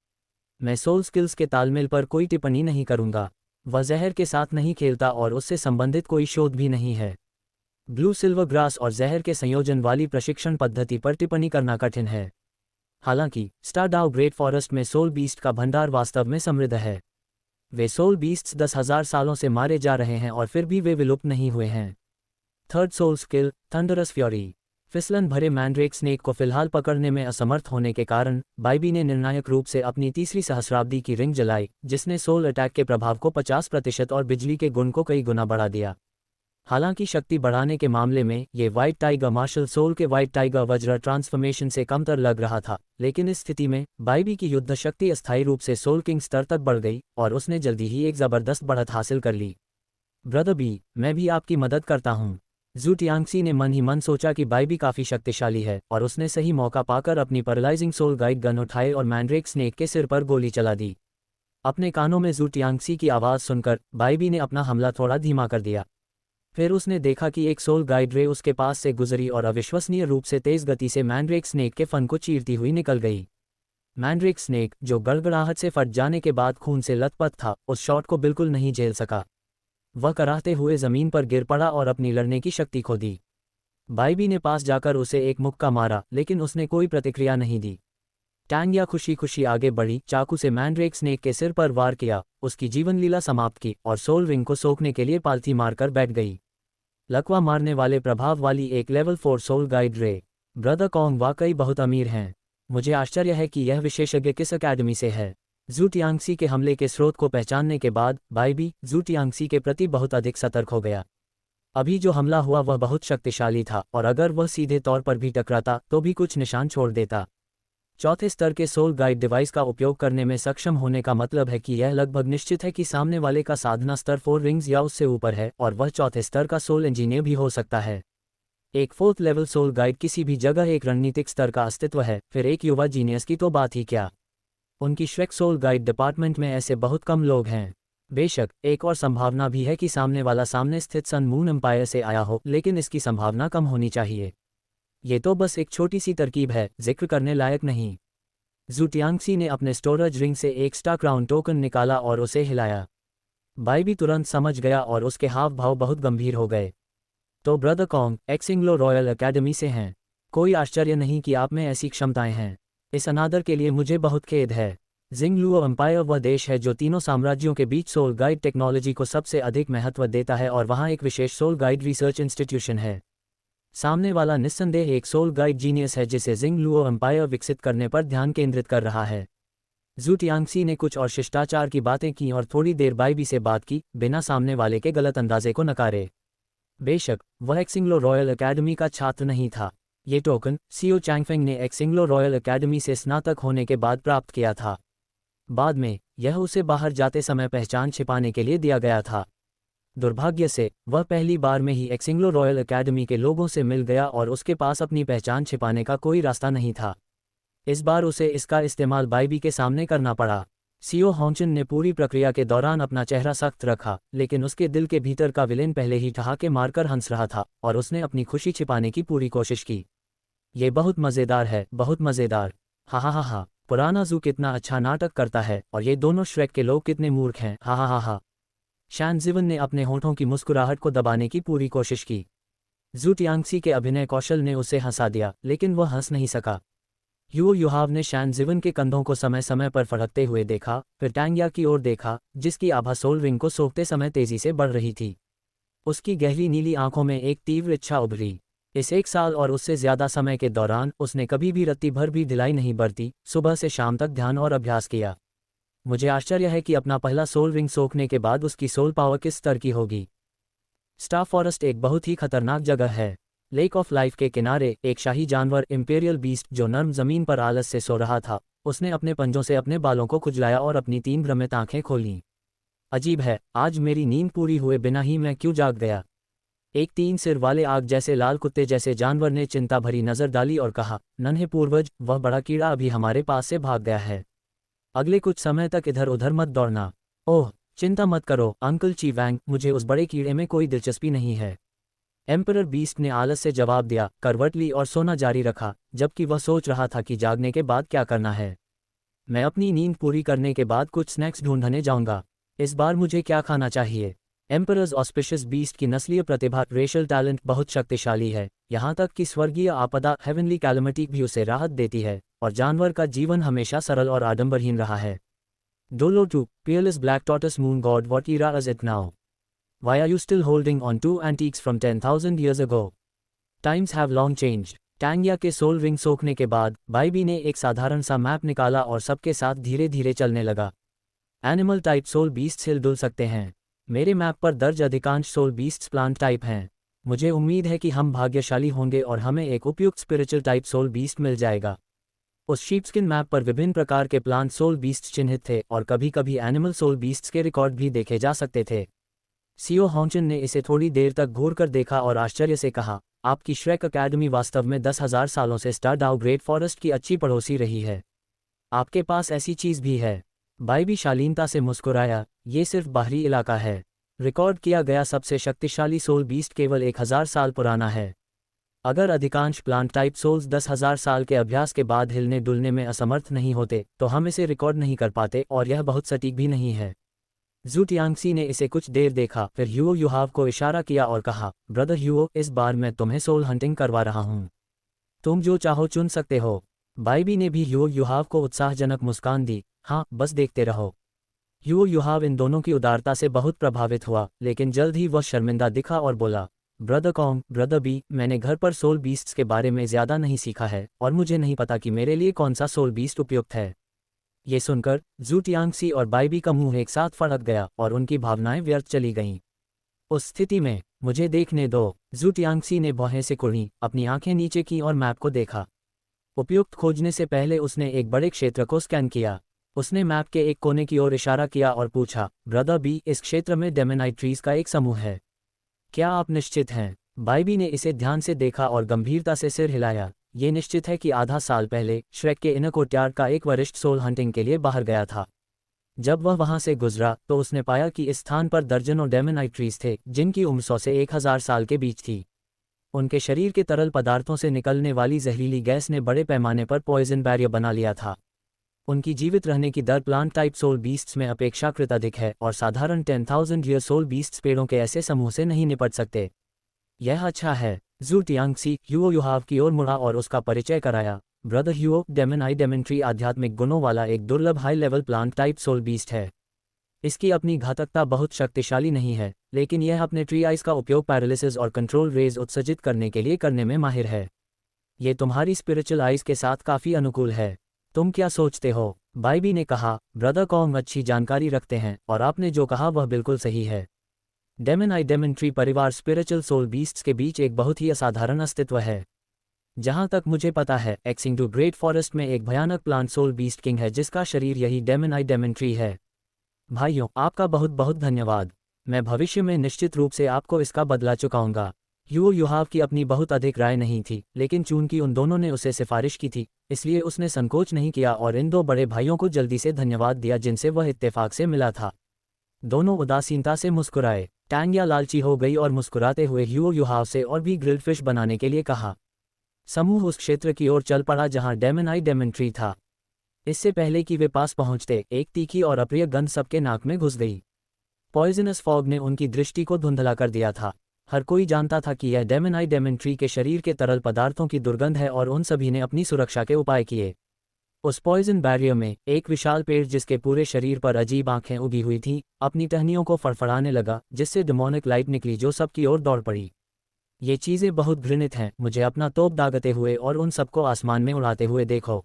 मैं सोल स्किल्स के तालमेल पर कोई टिप्पणी नहीं करूंगा। वह जहर के साथ नहीं खेलता और उससे संबंधित कोई शोध भी नहीं है। ब्लू सिल्वर ग्रास और जहर के संयोजन वाली प्रशिक्षण पद्धति पर टिप्पणी करना कठिन है। हालांकि स्टार डाउ ग्रेट फॉरेस्ट में सोल बीस्ट का भंडार वास्तव में समृद्ध है। वे सोल बीस्ट्स 10,000 सालों से मारे जा रहे हैं और फिर भी वे विलुप्त नहीं हुए हैं। Third soul skill, thunderous fury. फिसलन भरे मैंड्रेक स्नेक को फिलहाल पकड़ने में असमर्थ होने के कारण बाइबी ने निर्णायक रूप से अपनी तीसरी सहस्राब्दी की रिंग जलाई, जिसने सोल अटैक के प्रभाव को 50% और बिजली के गुण को कई गुना बढ़ा दिया। हालांकि शक्ति बढ़ाने के मामले में ये व्हाइट टाइगर मार्शल सोल के व्हाइट टाइगर वज्र ट्रांसफॉर्मेशन से कमतर लग रहा था, लेकिन इस स्थिति में बाइबी की युद्ध शक्ति अस्थायी रूप से सोल किंग स्तर तक बढ़ गई और उसने जल्दी ही एक जबरदस्त बढ़त हासिल कर ली। ब्रदर बी, मैं भी आपकी मदद करता हूँ। जू टियांगसी ने मन ही मन सोचा कि बाइबी काफी शक्तिशाली है और उसने सही मौका पाकर अपनी पैरालाइजिंग सोल गाइड गन उठाए और मैंड्रेक स्नेक के सिर पर गोली चला दी। अपने कानों में जू टियांगसी की आवाज़ सुनकर बाइबी ने अपना हमला थोड़ा धीमा कर दिया। फिर उसने देखा कि एक सोल गाइड रे उसके पास से गुजरी और अविश्वसनीय रूप से तेज गति से मैंड्रेक स्नेक के फन को चीरती हुई निकल गई। मैंड्रेक स्नेक, जो गड़गड़ाहट से फट जाने के बाद खून से लथपथ था, उस शॉट को बिल्कुल नहीं झेल सका। वह कराहते हुए जमीन पर गिर पड़ा और अपनी लड़ने की शक्ति खो दी। बाइबी ने पास जाकर उसे एक मुक्का मारा, लेकिन उसने कोई प्रतिक्रिया नहीं दी। टांगिया खुशी खुशी आगे बढ़ी, चाकू से मैंड्रेक स्नेक के सिर पर वार किया, उसकी जीवन लीला समाप्त की और सोल रिंग को सोखने के लिए पालथी मारकर बैठ गई। लकवा मारने वाले प्रभाव वाली एक लेवल 4 सोल गाइड रे। ब्रदर कॉन्ग वाकई बहुत अमीर हैं। मुझे आश्चर्य है कि यह विशेषज्ञ किस अकेडमी से है। जू टियांगसी के हमले के स्रोत को पहचानने के बाद बाइबी जू टियांगसी के प्रति बहुत अधिक सतर्क हो गया। अभी जो हमला हुआ वह बहुत शक्तिशाली था और अगर वह सीधे तौर पर भी टकराता तो भी कुछ निशान छोड़ देता। चौथे स्तर के सोल गाइड डिवाइस का उपयोग करने में सक्षम होने का मतलब है कि यह लगभग निश्चित है कि सामने वाले का साधना स्तर 4 रिंग्स या उससे ऊपर है और वह चौथे स्तर का सोल इंजीनियर भी हो सकता है। एक 4th लेवल सोल गाइड किसी भी जगह एक रणनीतिक स्तर का अस्तित्व है, फिर एक युवा जीनियस की तो बात ही क्या। उनकी श्रेक सोल गाइड डिपार्टमेंट में ऐसे बहुत कम लोग हैं। बेशक एक और संभावना भी है कि सामने वाला सामने स्थित सन मून एम्पायर से आया हो, लेकिन इसकी संभावना कम होनी चाहिए। ये तो बस एक छोटी सी तरकीब है, जिक्र करने लायक नहीं। जू टियांगसी ने अपने स्टोरेज रिंग से एक स्टार क्राउन टोकन निकाला और उसे हिलाया। बाइबी तुरंत समझ गया और उसके हाव भाव बहुत गंभीर हो गए। तो ब्रदर कॉन्ग एक्सिंग्लो रॉयल एकेडमी से हैं। कोई आश्चर्य नहीं कि आप में ऐसी क्षमताएं हैं। इस अनादर के लिए मुझे बहुत खेद है। जिंगलुओ एम्पायर वह देश है जो तीनों साम्राज्यों के बीच सोल गाइड टेक्नोलॉजी को सबसे अधिक महत्व देता है और वहाँ एक विशेष सोल गाइड रिसर्च इंस्टीट्यूशन है। सामने वाला निस्संदेह एक सोल गाइड जीनियस है जिसे जिंगलुओ एम्पायर विकसित करने पर ध्यान केंद्रित कर रहा है। जू टियांगसी ने कुछ और शिष्टाचार की बातें की और थोड़ी देर बाइबी से बात की, बिना सामने वाले के गलत अंदाजे को नकारे। बेशक वह एक्सिंग्लो रॉयल एकेडमी का छात्र नहीं था। ये टोकन सीओ चैंगफेंग ने एक्सिंग्लो रॉयल एकेडमी से स्नातक होने के बाद प्राप्त किया था। बाद में यह उसे बाहर जाते समय पहचान छिपाने के लिए दिया गया था। दुर्भाग्य से वह पहली बार में ही एक्सिंग्लो रॉयल एकेडमी के लोगों से मिल गया और उसके पास अपनी पहचान छिपाने का कोई रास्ता नहीं था। इस बार उसे इसका इस्तेमाल बाइबी के सामने करना पड़ा। सीओ हॉन्चन ने पूरी प्रक्रिया के दौरान अपना चेहरा सख्त रखा, लेकिन उसके दिल के भीतर का विलेन पहले ही ठहाके मारकर हंस रहा था और उसने अपनी खुशी छिपाने की पूरी कोशिश की। ये बहुत मज़ेदार है, बहुत मज़ेदार। हा हा हा हा, पुराना जू कितना अच्छा नाटक करता है और ये दोनों श्रेक के लोग कितने मूर्ख हैं। हा हा हा हा। शैन जिवन ने अपने होठों की मुस्कुराहट को दबाने की पूरी कोशिश की। जू टियांगसी के अभिनय कौशल ने उसे हंसा दिया, लेकिन वह हंस नहीं सका। ह्यू युहाव ने शैन जिवन के कंधों को समय समय पर फड़कते हुए देखा, फिर टांगिया की ओर देखा, जिसकी आभा सोल रिंग को सोखते समय तेजी से बढ़ रही थी। उसकी गहरी नीली आंखों में एक तीव्र इच्छा उभरी। इस 1 साल और उससे ज्यादा समय के दौरान उसने कभी भी रत्ती भर भी ढिलाई नहीं बरती, सुबह से शाम तक ध्यान और अभ्यास किया। मुझे आश्चर्य है कि अपना पहला सोल रिंग सोखने के बाद उसकी सोल पावर किस स्तर की होगी। स्टार फॉरेस्ट एक बहुत ही खतरनाक जगह है। लेक ऑफ लाइफ के किनारे एक शाही जानवर इंपीरियल बीस्ट जो नर्म जमीन पर आलस से सो रहा था, उसने अपने पंजों से अपने बालों को खुजलाया और अपनी 3 भ्रमित आंखें खोलीं। अजीब है, आज मेरी नींद पूरी हुए बिना ही मैं क्यों जाग गया। एक 3 सिर वाले आग जैसे लाल कुत्ते जैसे जानवर ने चिंता भरी नजर डाली और कहा, नन्हे पूर्वज, वह बड़ा कीड़ा अभी हमारे पास से भाग गया है। अगले कुछ समय तक इधर उधर मत दौड़ना। ओह, चिंता मत करो अंकल ची वैंग, मुझे उस बड़े कीड़े में कोई दिलचस्पी नहीं है। एम्परर बीस्ट ने आलस से जवाब दिया, करवट ली और सोना जारी रखा, जबकि वह सोच रहा था कि जागने के बाद क्या करना है। मैं अपनी नींद पूरी करने के बाद कुछ स्नैक्स ढूंढने जाऊंगा। इस बार मुझे क्या खाना चाहिए। एम्परर्स ऑस्पिशियस बीस्ट की नस्लीय प्रतिभा, रेशल टैलेंट बहुत शक्तिशाली है, यहाँ तक कि स्वर्गीय आपदा हेवनली कैलमिटी भी उसे राहत देती है, और जानवर का जीवन हमेशा सरल और आडंबरहीन रहा है। Douluo 2, Peerless Black Tortoise Moon God, what era is it now? Why are you still holding on to antiques from 10,000 years ago? Times have long changed. टांगिया के सोल रिंग सोखने के बाद बाइबी ने एक साधारण सा मैप निकाला और सबके साथ धीरे धीरे चलने लगा। एनिमल टाइप सोल बीस्ट हिल डुल सकते हैं। मेरे मैप पर दर्ज अधिकांश सोल बीस्ट्स प्लांट टाइप हैं। मुझे उम्मीद है कि हम भाग्यशाली होंगे और हमें एक उपयुक्त स्पिरिचुअल टाइप सोल बीस्ट मिल जाएगा। उस शीपस्किन मैप पर विभिन्न प्रकार के प्लांट सोल बीस्ट्स चिन्हित थे और कभी कभी एनिमल सोल बीस्ट्स के रिकॉर्ड भी देखे जा सकते थे। सीओ हॉन्चन ने इसे थोड़ी देर तक घूर कर देखा और आश्चर्य से कहा, आपकी श्रेक अकेडमी वास्तव में 10,000 सालों से स्टारडाउ ग्रेट फॉरेस्ट की अच्छी पड़ोसी रही है। आपके पास ऐसी चीज़ भी है। बाइबी शालीनता से मुस्कुराया, ये सिर्फ बाहरी इलाका है। रिकॉर्ड किया गया सबसे शक्तिशाली सोल बीस्ट केवल 1,000 साल पुराना है। अगर अधिकांश प्लांट टाइप सोल्स 10,000 साल के अभ्यास के बाद हिलने डुलने में असमर्थ नहीं होते तो हम इसे रिकॉर्ड नहीं कर पाते और यह बहुत सटीक भी नहीं है। जू टियांगसी ने इसे कुछ देर देखा, फिर ह्यूओ युहाव को इशारा किया और कहा, ब्रदर ह्यूओ, इस बार मैं तुम्हें सोल हंटिंग करवा रहा हूँ। तुम जो चाहो चुन सकते हो। बाइबी ने भी ह्यूओ युहाव को उत्साहजनक मुस्कान दी, हाँ बस देखते रहो। ह्यूओ युहाव इन दोनों की उदारता से बहुत प्रभावित हुआ, लेकिन जल्द ही वह शर्मिंदा दिखा और बोला, ब्रदर कॉन्ग, ब्रदर बी, मैंने घर पर सोल बीस्ट्स के बारे में ज़्यादा नहीं सीखा है और मुझे नहीं पता कि मेरे लिए कौन सा सोल बीस्ट उपयुक्त है। ये सुनकर जू टियांगसी और बाइबी का मुंह एक साथ फड़क गया और उनकी भावनाएं व्यर्थ चली गईं। उस स्थिति में मुझे देखने दो। जू टियांगसी ने भौहें से कुढ़ी, अपनी आंखें नीचे की और मैप को देखा। उपयुक्त खोजने से पहले उसने एक बड़े क्षेत्र को स्कैन किया। उसने मैप के एक कोने की ओर इशारा किया और पूछा, ब्रदर बी, इस क्षेत्र में डेमनाइट ट्रीज का एक समूह है। क्या आप निश्चित हैं? बाइबी ने इसे ध्यान से देखा और गंभीरता से सिर हिलाया। ये निश्चित है कि आधा साल पहले श्रेक के इनर कोर्टयार्ड का एक वरिष्ठ सोल हंटिंग के लिए बाहर गया था। जब वह वहां से गुजरा तो उसने पाया कि इस स्थान पर दर्जनों डेमनाइट ट्रीज थे जिनकी उम्र 100 से 1,000 साल के बीच थी। उनके शरीर के तरल पदार्थों से निकलने वाली जहरीली गैस ने बड़े पैमाने पर पॉइजन बैरियर बना लिया था। उनकी जीवित रहने की दर प्लांट टाइप सोल बीस्ट्स में अपेक्षाकृत अधिक है और साधारण 10,000 ईयर सोल बीस्ट्स पेड़ों के ऐसे समूह से नहीं निपट सकते। यह अच्छा है। जू टियांगसी ह्यूओ युहाव की ओर मुड़ा और उसका परिचय कराया, ब्रदर ह्यूओ, डेमनाई डेमेंट्री आध्यात्मिक गुणों वाला एक दुर्लभ high level plant type soul beast है। इसकी अपनी घातकता बहुत शक्तिशाली नहीं है, लेकिन यह अपने ट्री आइज का उपयोग पैरालिसिस और कंट्रोल रेज उत्सर्जित करने के लिए करने में माहिर है। ये तुम्हारी स्पिरिचुअल आइज के साथ काफ़ी अनुकूल है। तुम क्या सोचते हो? बाइबी ने कहा, ब्रदर कॉन्ग अच्छी जानकारी रखते हैं और आपने जो कहा वह बिल्कुल सही है। डेमनाई डेमेंट्री परिवार स्पिरिचुअल सोल बीस्ट्स के बीच एक बहुत ही असाधारण अस्तित्व है। जहां तक मुझे पता है, एक्सिंगडू ग्रेट फॉरेस्ट में एक भयानक प्लांट सोल बीस्ट किंग है जिसका शरीर यही डेमनाई डेमेंट्री है। भाइयों, आपका बहुत बहुत धन्यवाद। मैं भविष्य में निश्चित रूप से आपको इसका बदला चुकाऊंगा। ह्यूओ युहाव की अपनी बहुत अधिक राय नहीं थी, लेकिन चूंकि उन दोनों ने उसे सिफारिश की थी, इसलिए उसने संकोच नहीं किया और इन दो बड़े भाइयों को जल्दी से धन्यवाद दिया जिनसे वह इत्तेफाक से मिला था। दोनों उदासीनता से मुस्कुराए। टैंगिया लालची हो गई और मुस्कुराते हुए ह्यूओ युहाव से और भी ग्रिल्ड फिश बनाने के लिए कहा। समूह उस क्षेत्र की ओर चल पड़ा जहां डेमनाई डेमेंट्री था। इससे पहले कि वे पास पहुंचते, एक तीखी और अप्रिय गंध सबके नाक में घुस गई। पॉइजनस फॉग ने उनकी दृष्टि को धुंधला कर दिया था। हर कोई जानता था कि यह डेमनाई डेमेंट्री के शरीर के तरल पदार्थों की दुर्गंध है और उन सभी ने अपनी सुरक्षा के उपाय किए। उस पॉइजन बैरियर में एक विशाल पेड़ जिसके पूरे शरीर पर अजीब आंखें उगी हुई थीं, अपनी टहनियों को फड़फड़ाने लगा, जिससे डेमोनिक लाइट निकली जो सबकी ओर दौड़ पड़ी। ये चीज़ें बहुत घृणित हैं, मुझे अपना तोप दागते हुए और उन सबको आसमान में उड़ाते हुए देखो।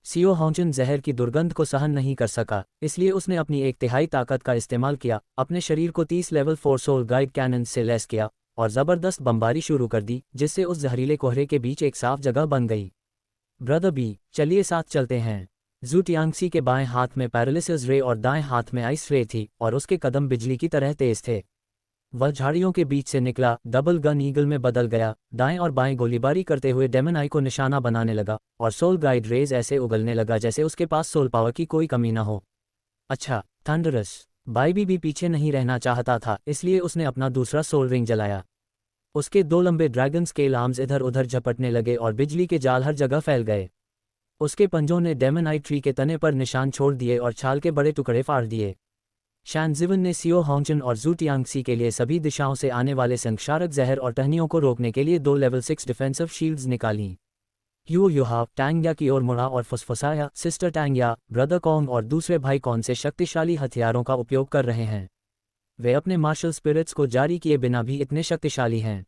सीओ हॉन्चन जहर की दुर्गंध को सहन नहीं कर सका, इसलिए उसने अपनी 1/3 ताकत का इस्तेमाल किया, अपने शरीर को 30 लेवल 4 सोल गाइड कैनन से लैस किया और ज़बरदस्त बमबारी शुरू कर दी, जिससे उस जहरीले कोहरे के बीच एक साफ जगह बन गई। ब्रदर बी, चलिए साथ चलते हैं। जू टियांगसी के बाएं हाथ में पैरालिसिस रे और दाएं हाथ में आइस रे थी और उसके कदम बिजली की तरह तेज थे। वह झाड़ियों के बीच से निकला, डबल गन ईगल में बदल गया, दाएं और बाएं गोलीबारी करते हुए डेमनाई को निशाना बनाने लगा और सोल गाइड रेज ऐसे उगलने लगा जैसे उसके पास सोल पावर की कोई कमी न हो। अच्छा, थंडरस। बाइबी भी पीछे नहीं रहना चाहता था, इसलिए उसने अपना दूसरा सोल रिंग जलाया। उसके 2 लंबे ड्रैगन स्केल आर्म्स इधर उधर झपटने लगे और बिजली के जाल हर जगह फैल गए। उसके पंजों ने डेमनाई ट्री के तने पर निशान छोड़ दिए और छाल के बड़े टुकड़े फाड़ दिए। शैनजिवन ने सीओ हॉन्चन और जू टियांगसी के लिए सभी दिशाओं से आने वाले संक्षारक जहर और टहनियों को रोकने के लिए 2 लेवल 6 डिफेंसिव शील्ड्स निकालीं। ह्यूओ युहाव टैंगिया की ओर मुड़ा और फुसफुसाया, सिस्टर टैंगिया, ब्रदर कॉन्ग और दूसरे भाई कौन से शक्तिशाली हथियारों का उपयोग कर रहे हैं? वे अपने मार्शल स्पिरिट्स को जारी किए बिना भी इतने शक्तिशाली हैं।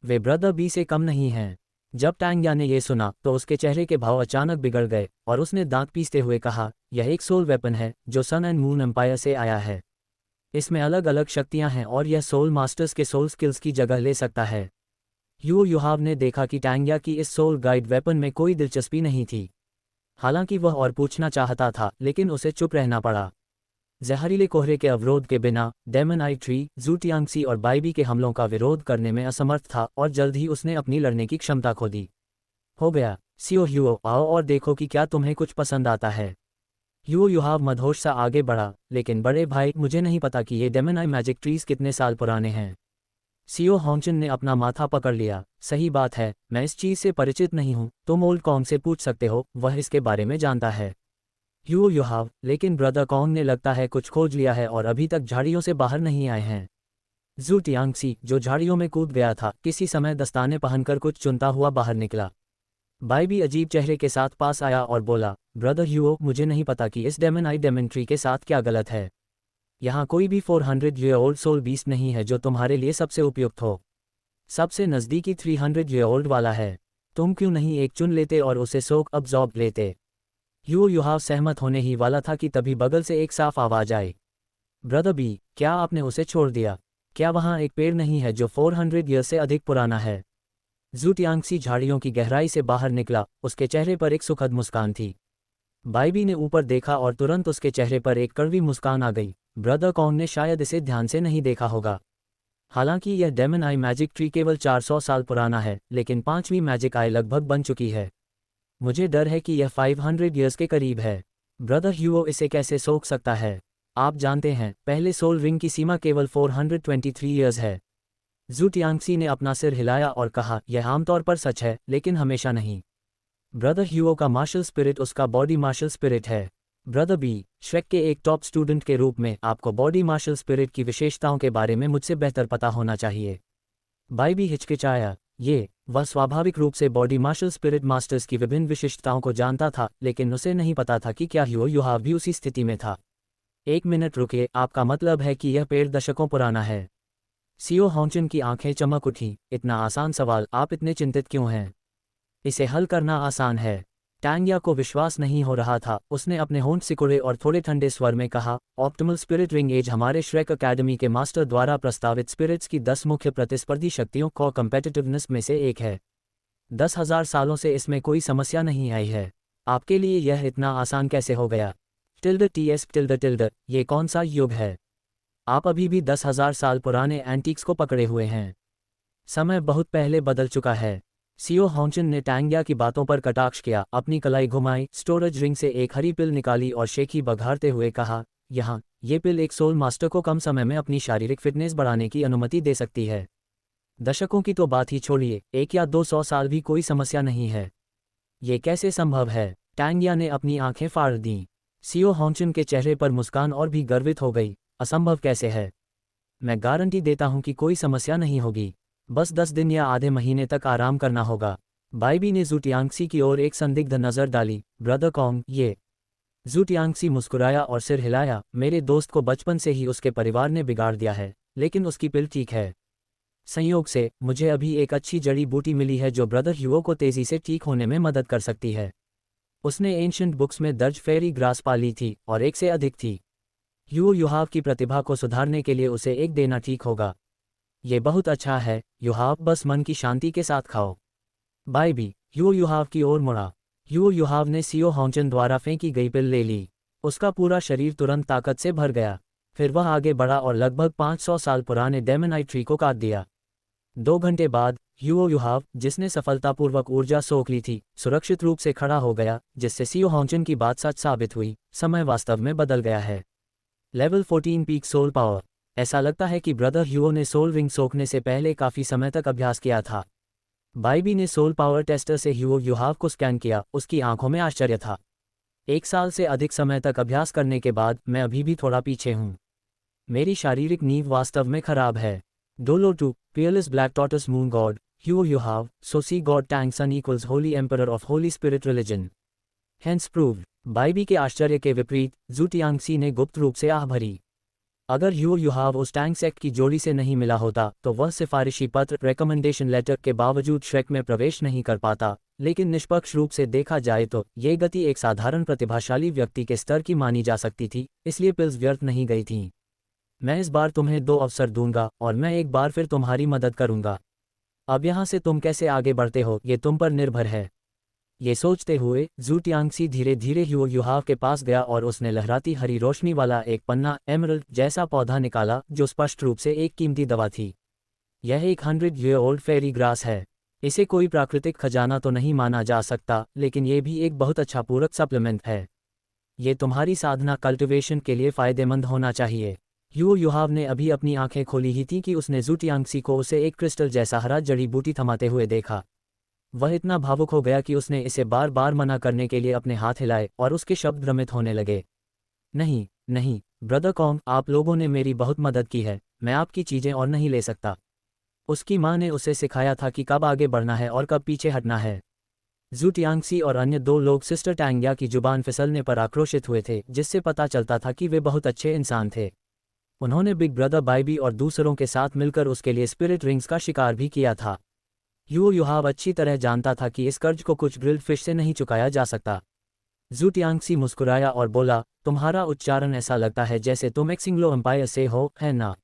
वे ब्रदर बी से कम नहीं हैं। जब टैंगिया ने यह सुना तो उसके चेहरे के भाव अचानक बिगड़ गए और उसने दांत पीसते हुए कहा, यह एक सोल वेपन है जो सन एंड मून एम्पायर से आया है। इसमें अलग अलग शक्तियां हैं और यह सोल मास्टर्स के सोल स्किल्स की जगह ले सकता है। युहाव ने देखा कि टैंगिया की इस सोल गाइड वेपन में कोई दिलचस्पी नहीं थी। हालांकि वह और पूछना चाहता था, लेकिन उसे चुप रहना पड़ा। जहरीले कोहरे के अवरोध के बिना डेमन आई ट्री जू टियांगसी और बाइबी के हमलों का विरोध करने में असमर्थ था और जल्द ही उसने अपनी लड़ने की क्षमता खो दी। हो गया। सियो ह्यूओ, आओ और देखो कि क्या तुम्हें कुछ पसंद आता है। युहाव मदहोश सा आगे बढ़ा, लेकिन बड़े भाई, मुझे नहीं पता कि ये डेमन आई मैजिक ट्रीज कितने साल पुराने हैं। सियो होंचन ने अपना माथा पकड़ लिया। सही बात है, मैं इस चीज से परिचित नहीं हूँ। तुम ओल्ड कॉन्ग से पूछ सकते हो, वह इसके बारे में जानता है। युहाव, लेकिन ब्रदर कॉन्ग ने लगता है कुछ खोज लिया है और अभी तक झाड़ियों से बाहर नहीं आए हैं। जू टियांगसी, जो झाड़ियों में कूद गया था, किसी समय दस्ताने पहनकर कुछ चुनता हुआ बाहर निकला। बाइबी अजीब चेहरे के साथ पास आया और बोला, ब्रदर ह्यूओ, मुझे नहीं पता कि इस डेमन आई डेमन ट्री के साथ क्या गलत है। यहाँ कोई भी 400 ईयर ओल्ड सोल बीस्ट नहीं है जो तुम्हारे लिए सबसे उपयुक्त हो। सबसे नज़दीकी 300 ईयर ओल्ड वाला है। तुम क्यों नहीं एक चुन लेते और उसे सोक अब्जॉर्ब लेते। युहाव सहमत होने ही वाला था कि तभी बगल से एक साफ आवाज आई, ब्रदर बी, क्या आपने उसे छोड़ दिया? क्या वहाँ एक पेड़ नहीं है जो 400 ईयर से अधिक पुराना है? जू टियांगसी झाड़ियों की गहराई से बाहर निकला, उसके चेहरे पर एक सुखद मुस्कान थी। बाइबी ने ऊपर देखा और तुरंत उसके चेहरे पर एक कड़वी मुस्कान आ गई। ब्रदर कॉन्ग ने शायद इसे ध्यान से नहीं देखा होगा। हालांकि यह डेमन आई मैजिक ट्री केवल 400 साल पुराना है, लेकिन 5वीं मैजिक आई लगभग बन चुकी है। मुझे डर है कि यह 500 ईयर्स के करीब है। ब्रदर ह्यूओ इसे कैसे सोख सकता है? आप जानते हैं, पहले सोल रिंग की सीमा केवल 423 ईयर्स है। जू टियांगसी ने अपना सिर हिलाया और कहा, यह आमतौर पर सच है, लेकिन हमेशा नहीं। ब्रदर ह्यूओ का मार्शल स्पिरिट उसका बॉडी मार्शल स्पिरिट है। ब्रदर बी, श्रेक के एक टॉप स्टूडेंट के रूप में आपको बॉडी मार्शल स्पिरिट की विशेषताओं के बारे में मुझसे बेहतर पता होना चाहिए। बाइबी हिचकिचाया। वह स्वाभाविक रूप से बॉडी मार्शल स्पिरिट मास्टर्स की विभिन्न विशिष्टताओं को जानता था, लेकिन उसे नहीं पता था कि क्या युहाव भी उसी स्थिति में था। एक मिनट रुकिए, आपका मतलब है कि यह पेड़ दशकों पुराना है? सियो होंचन की आंखें चमक उठीं। इतना आसान सवाल, आप इतने चिंतित क्यों हैं? इसे हल करना आसान है। टैंगिया को विश्वास नहीं हो रहा था। उसने अपने होंठ सिकुड़े और थोड़े ठंडे स्वर में कहा, ऑप्टिमल स्पिरिट रिंग एज हमारे श्रेक अकेडमी के मास्टर द्वारा प्रस्तावित स्पिरिट्स की 10 मुख्य प्रतिस्पर्धी शक्तियों को कॉम्पेटिटिवनेस में से एक है। 10,000 सालों से इसमें कोई समस्या नहीं आई है। आपके लिए यह इतना आसान कैसे हो गया? टिल्ड, ये कौन सा युग है? आप अभी भी 10,000 साल पुराने एंटीक्स को पकड़े हुए हैं। समय बहुत पहले बदल चुका है। सियो होंचन ने टैंगिया की बातों पर कटाक्ष किया, अपनी कलाई घुमाई, स्टोरेज रिंग से एक हरी पिल निकाली और शेखी बघारते हुए कहा, यहाँ, ये पिल एक सोल मास्टर को कम समय में अपनी शारीरिक फिटनेस बढ़ाने की अनुमति दे सकती है। दशकों की तो बात ही छोड़िए, 1 या 200 साल भी कोई समस्या नहीं है। ये कैसे संभव है? टैंगिया ने अपनी आंखें फाड़ दीं। सियो होंचन के चेहरे पर मुस्कान और भी गर्वित हो गई। असंभव कैसे है? मैं गारंटी देता हूं कि कोई समस्या नहीं होगी। बस 10 दिन या आधे महीने तक आराम करना होगा। बाइबी ने जू टियांगसी की ओर एक संदिग्ध नज़र डाली। ब्रदर कॉन्ग, ये। जू टियांगसी मुस्कुराया और सिर हिलाया। मेरे दोस्त को बचपन से ही उसके परिवार ने बिगाड़ दिया है, लेकिन उसकी पिल ठीक है। संयोग से मुझे अभी एक अच्छी जड़ी बूटी मिली है जो ब्रदर ह्यूओ को तेजी से ठीक होने में मदद कर सकती है। उसने एंशिएंट बुक्स में दर्ज फेरी ग्रास पाली थी और एक से अधिक थी। युहाव की प्रतिभा को सुधारने के लिए उसे एक देना ठीक होगा। ये बहुत अच्छा है युहाव, बस मन की शांति के साथ खाओ। बाइबी युहाव की ओर मुड़ा। युहाव ने सियो होंचन द्वारा फेंकी गई पिल ले ली। उसका पूरा शरीर तुरंत ताकत से भर गया। फिर वह आगे बढ़ा और लगभग 500 साल पुराने डेमन आई ट्री को काट दिया। 2 घंटे बाद युहाव, जिसने सफलतापूर्वक ऊर्जा सोख ली थी, सुरक्षित रूप से खड़ा हो गया, जिससे सियो होंचन की बात सच साबित हुई। समय वास्तव में बदल गया है। Level 14 peak soul power. ऐसा लगता है कि ब्रदर ह्यूओ ने सोल रिंग सोखने से पहले काफी समय तक अभ्यास किया था। बाइबी ने सोल पावर टेस्टर से युहाव को स्कैन किया। उसकी आंखों में आश्चर्य था। 1 साल से अधिक समय तक अभ्यास करने के बाद मैं अभी भी थोड़ा पीछे हूँ। मेरी शारीरिक नींव वास्तव में खराब है। Douluo 2 peerless black tortoise moon god Yuhao, so sea god Tang San equals holy emperor of holy spirit religion. Hence proved. बाइबी के आश्चर्य के विपरीत जू टियांगसी ने गुप्त रूप से आह भरी। अगर युहाव उस टैंक सेक्ट की जोड़ी से नहीं मिला होता तो वह सिफारिशी पत्र रिकमेंडेशन लेटर के बावजूद श्रेक में प्रवेश नहीं कर पाता, लेकिन निष्पक्ष रूप से देखा जाए तो ये गति एक साधारण प्रतिभाशाली व्यक्ति के स्तर की मानी जा सकती थी, इसलिए पिल्स व्यर्थ नहीं गई थीं। मैं इस बार तुम्हें 2 अवसर दूंगा और मैं एक बार फिर तुम्हारी मदद करूंगा। अब यहाँ से तुम कैसे आगे बढ़ते हो ये तुम पर निर्भर है। ये सोचते हुए ज़ू तियांग्सी धीरे धीरे ह्यू युहाव के पास गया और उसने लहराती हरी रोशनी वाला एक पन्ना एमरल्ड जैसा पौधा निकाला जो स्पष्ट रूप से एक कीमती दवा थी। यह एक 100 ईयर ओल्ड फेरी ग्रास है। इसे कोई प्राकृतिक खजाना तो नहीं माना जा सकता, लेकिन ये भी एक बहुत अच्छा पूरक सप्लीमेंट है। ये तुम्हारी साधना कल्टिवेशन के लिए फ़ायदेमंद होना चाहिए। ह्यू युहाव ने अभी अपनी आंखें खोली ही थी कि उसने ज़ू तियांग्सी को उसे एक क्रिस्टल जैसा हरा जड़ी बूटी थमाते हुए देखा। वह इतना भावुक हो गया कि उसने इसे बार बार मना करने के लिए अपने हाथ हिलाए और उसके शब्द भ्रमित होने लगे। नहीं नहीं ब्रदर कॉन्ग, आप लोगों ने मेरी बहुत मदद की है, मैं आपकी चीज़ें और नहीं ले सकता। उसकी माँ ने उसे सिखाया था कि कब आगे बढ़ना है और कब पीछे हटना है। ज़ू तियांग्सी और अन्य 2 लोग सिस्टर टैंग्या की जुबान फिसलने पर आक्रोशित हुए थे, जिससे पता चलता था कि वे बहुत अच्छे इंसान थे। उन्होंने बिग ब्रदर बाइबी और दूसरों के साथ मिलकर उसके लिए स्पिरिट रिंग्स का शिकार भी किया था। ह्यू युहाव अच्छी तरह जानता था कि इस कर्ज को कुछ ग्रिल्ड फिश से नहीं चुकाया जा सकता। ज़ू तियांग्सी मुस्कुराया और बोला, तुम्हारा उच्चारण ऐसा लगता है जैसे तुम एक्सिंग्लो एम्पायर से हो, है ना?